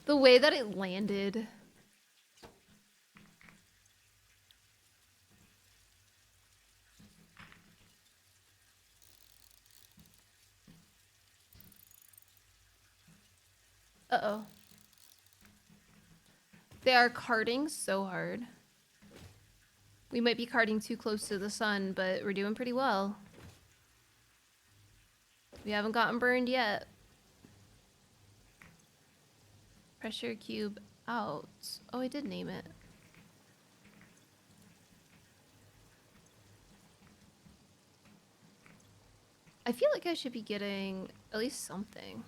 The way that it landed. Uh-oh. They are carting so hard. We might be carting too close to the sun, but we're doing pretty well. We haven't gotten burned yet. Pressure cube out. Oh, I did name it. I feel like I should be getting at least something.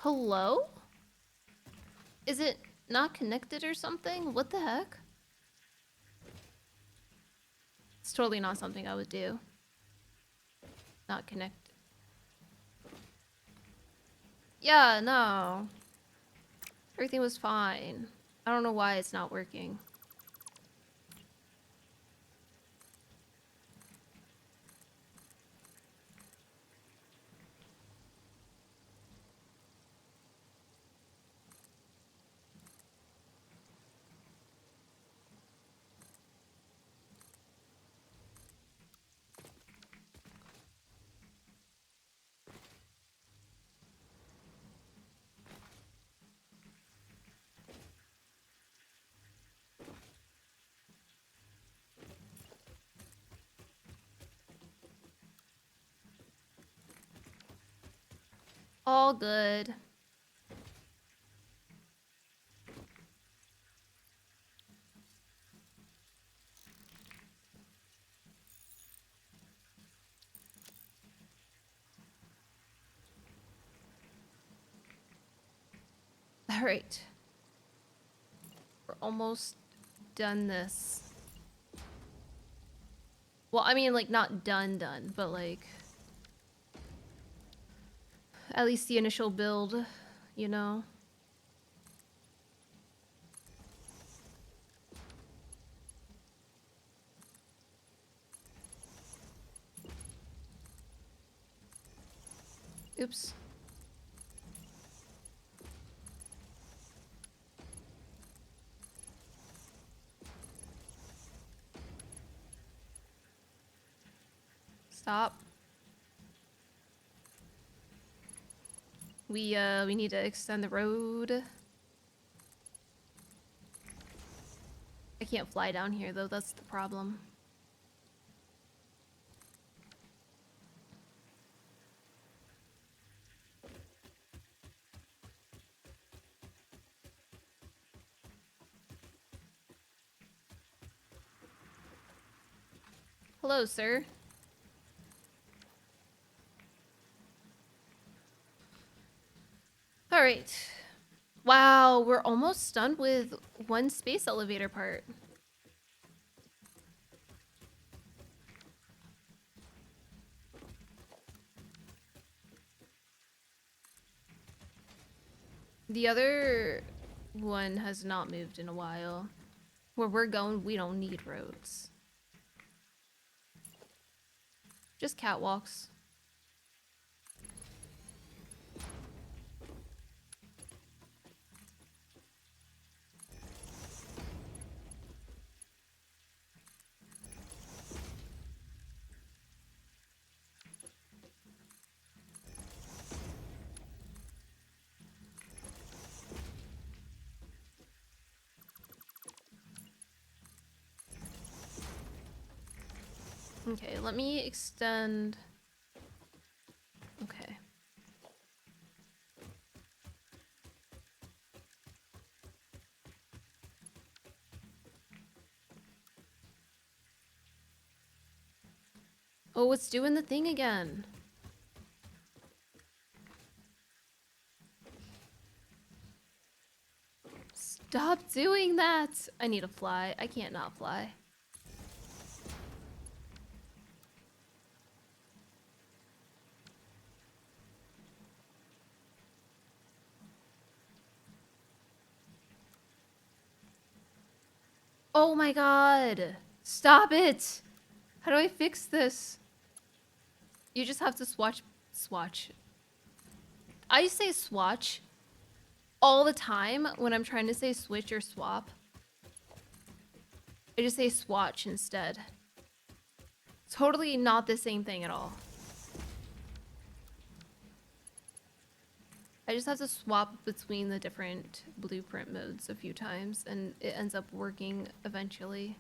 Hello? Is it not connected or something? What the heck? It's totally not something I would do. Not connected. Yeah, no. Everything was fine. I don't know why it's not working. All good. All right. We're almost done this. Well, I mean, like, not done, but like, at least the initial build, you know? Oops. Stop. We need to extend the road. I can't fly down here, though. That's the problem. Hello, sir. All right. Wow, we're almost done with one space elevator part. The other one has not moved in a while. Where we're going, we don't need roads. Just catwalks. Okay, let me extend. Okay. Oh, it's doing the thing again. Stop doing that! I need to fly. I can't not fly. Oh my god! Stop it! How do I fix this? You just have to swatch. I say swatch all the time when I'm trying to say switch or swap. I just say swatch instead. Totally not the same thing at all. I just have to swap between the different blueprint modes a few times and it ends up working eventually.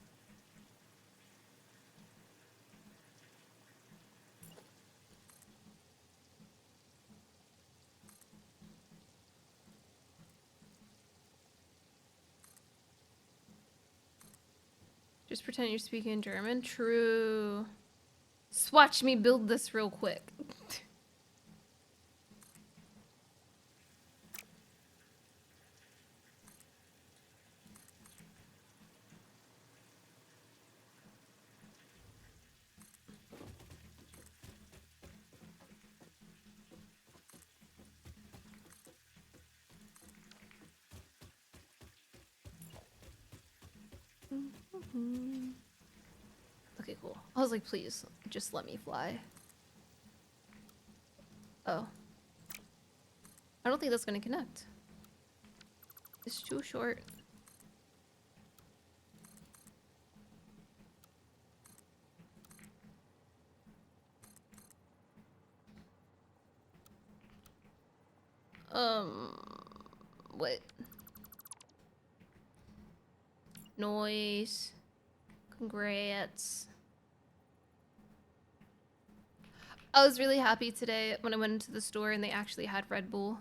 Just pretend you're speaking German. True. Swatch me build this real quick. Okay, cool. I was like, please, just let me fly. Oh. I don't think that's gonna connect. It's too short. What? Noise. Congrats. I was really happy today when I went into the store and they actually had Red Bull.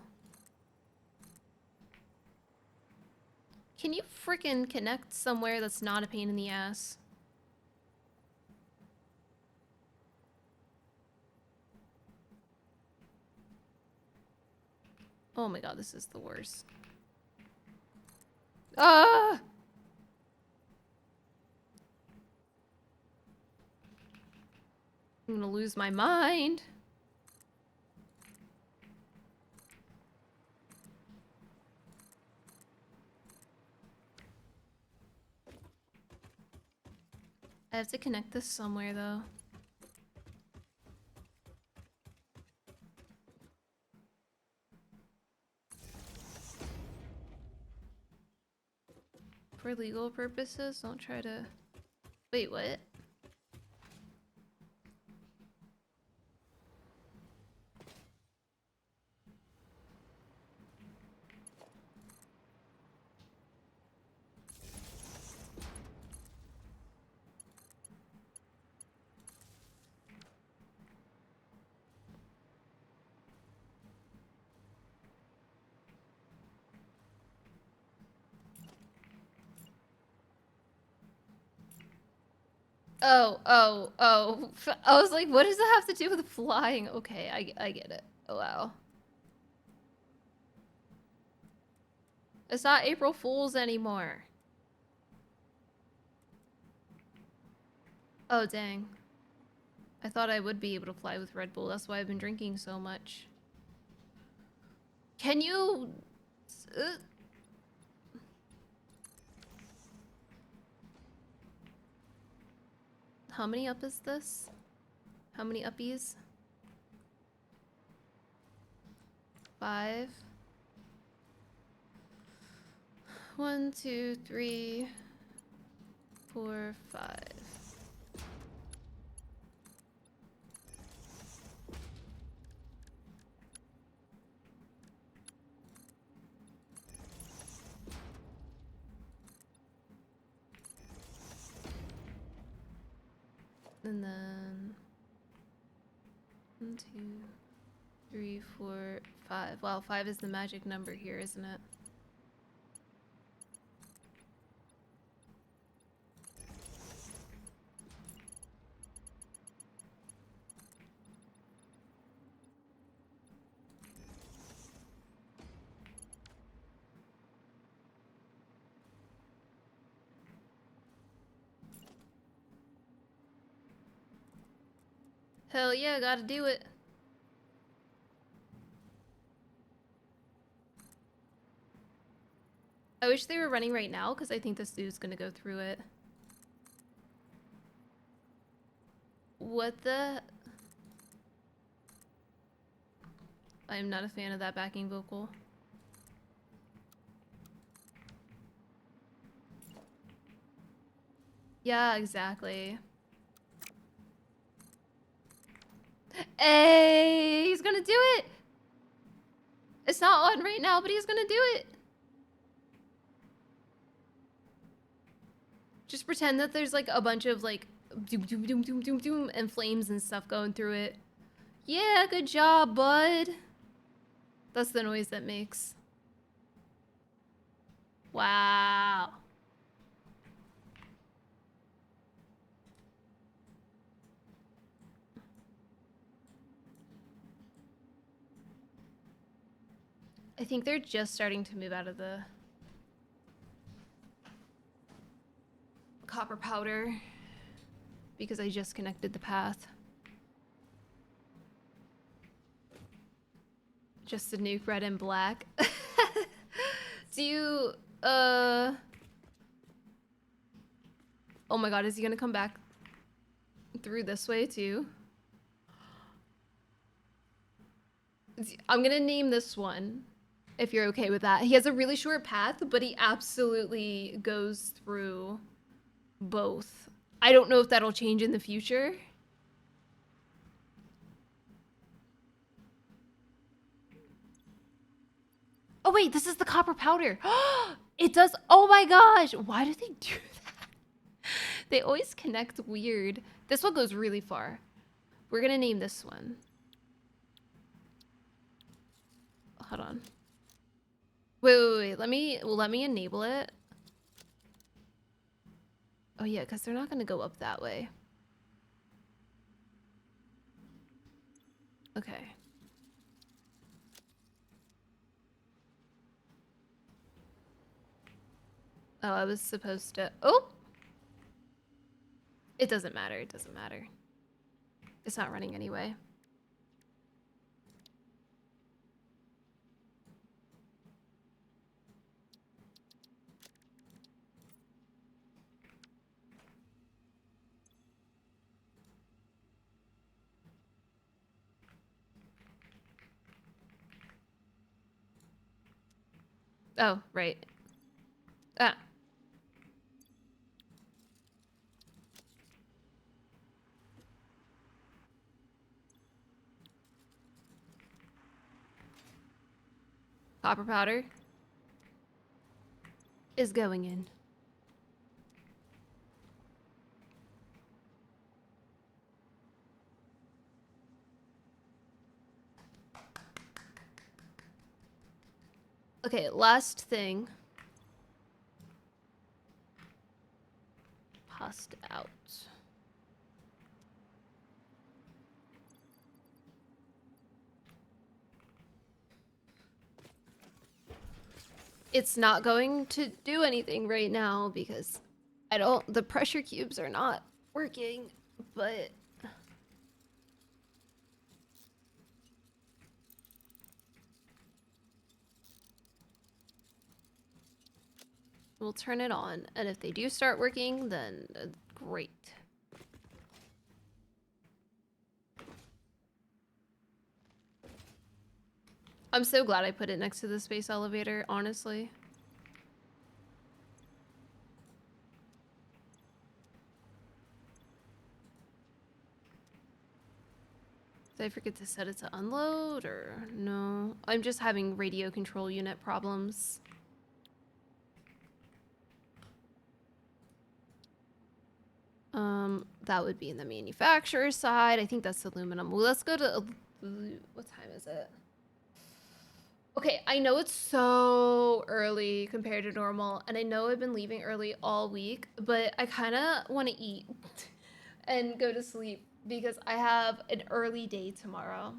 Can you freaking connect somewhere that's not a pain in the ass? Oh my god, this is the worst. Ah! I'm gonna lose my mind. I have to connect this somewhere though. For legal purposes, don't try to... Wait, what? Oh. I was like, what does that have to do with flying? Okay, I get it. Oh, wow. It's not April Fool's anymore. Oh, dang. I thought I would be able to fly with Red Bull. That's why I've been drinking so much. Can you... How many up is this? How many uppies? 5. 1, 2, 3, 4, 5. And then 1, 2, 3, 4, 5. Wow, 5 is the magic number here, isn't it? Hell yeah, gotta do it. I wish they were running right now, because I think this dude's gonna go through it. What the... I'm not a fan of that backing vocal. Yeah, exactly. Hey, he's gonna do it! It's not on right now, but he's gonna do it! Just pretend that there's like a bunch of like doom doom doom doom doom doom and flames and stuff going through it. Yeah, good job, bud. That's the noise that makes. Wow. I think they're just starting to move out of the copper powder because I just connected the path. Just a nuke red and black. Do you, Oh my god, is he gonna come back through this way too? I'm gonna name this one, if you're okay with that. He has a really short path, but he absolutely goes through both. I don't know if that'll change in the future. Oh wait, this is the copper powder. It does. Oh my gosh. Why do they do that? They always connect weird. This one goes really far. We're gonna name this one. Hold on. Wait. Let me enable it. Oh yeah, because they're not gonna go up that way. Okay. Oh, I was supposed to. Oh! It doesn't matter. It doesn't matter. It's not running anyway. Oh, right. Ah. Copper powder is going in. Okay, last thing. Passed out. It's not going to do anything right now because the pressure cubes are not working, but we'll turn it on. And if they do start working, then great. I'm so glad I put it next to the space elevator, honestly. Did I forget to set it to unload or no? I'm just having radio control unit problems. That would be in the manufacturer side. I think that's aluminum. Well, let's go to, what time is it? Okay, I know it's so early compared to normal, and I know I've been leaving early all week, but I kind of want to eat and go to sleep because I have an early day tomorrow.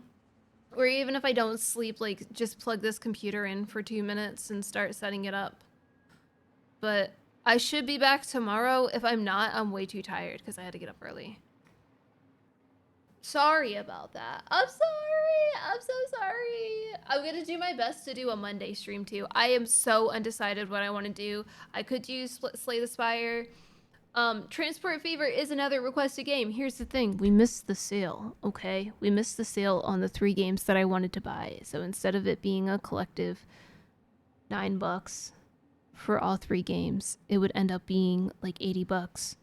Or even if I don't sleep, like, just plug this computer in for 2 minutes and start setting it up. But I should be back tomorrow. If I'm not, I'm way too tired because I had to get up early. Sorry about that. I'm sorry. I'm so sorry. I'm going to do my best to do a Monday stream too. I am so undecided what I want to do. I could do Slay the Spire. Transport Fever is another requested game. Here's the thing. We missed the sale, okay? We missed the sale on the 3 games that I wanted to buy. So instead of it being a collective $9 for all 3 games, it would end up being like $80.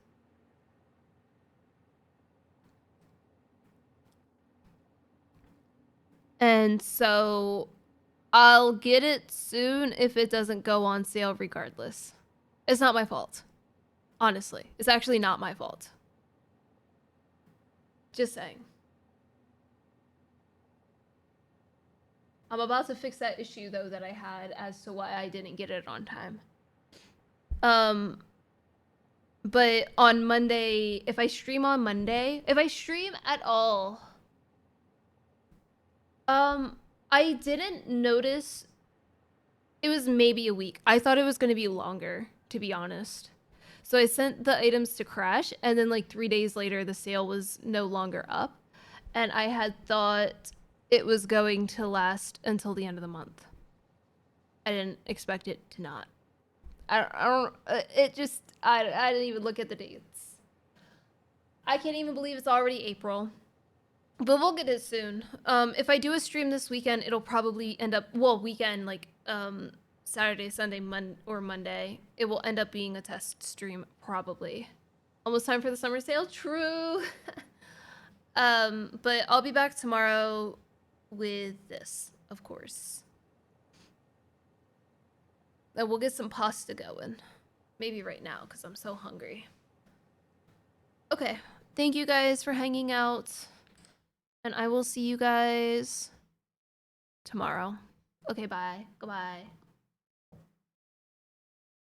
And so I'll get it soon if it doesn't go on sale regardless. It's not my fault. Honestly, it's actually not my fault. Just saying. I'm about to fix that issue though that I had as to why I didn't get it on time. But on Monday, if I stream on Monday, if I stream at all, I didn't notice. It was maybe a week. I thought it was going to be longer, to be honest. So I sent the items to Crash, and then like 3 days later, the sale was no longer up. And I had thought it was going to last until the end of the month. I didn't expect it to not. I don't, it just, I didn't even look at the dates. I can't even believe it's already April. But we'll get it soon. If I do a stream this weekend, it'll probably end up, well, weekend, like, Saturday, Sunday, or Monday. It will end up being a test stream, probably. Almost time for the summer sale? True. But I'll be back tomorrow with this, of course. And we'll get some pasta going. Maybe right now, because I'm so hungry. Okay. Thank you guys for hanging out. And I will see you guys tomorrow. Okay, bye. Goodbye.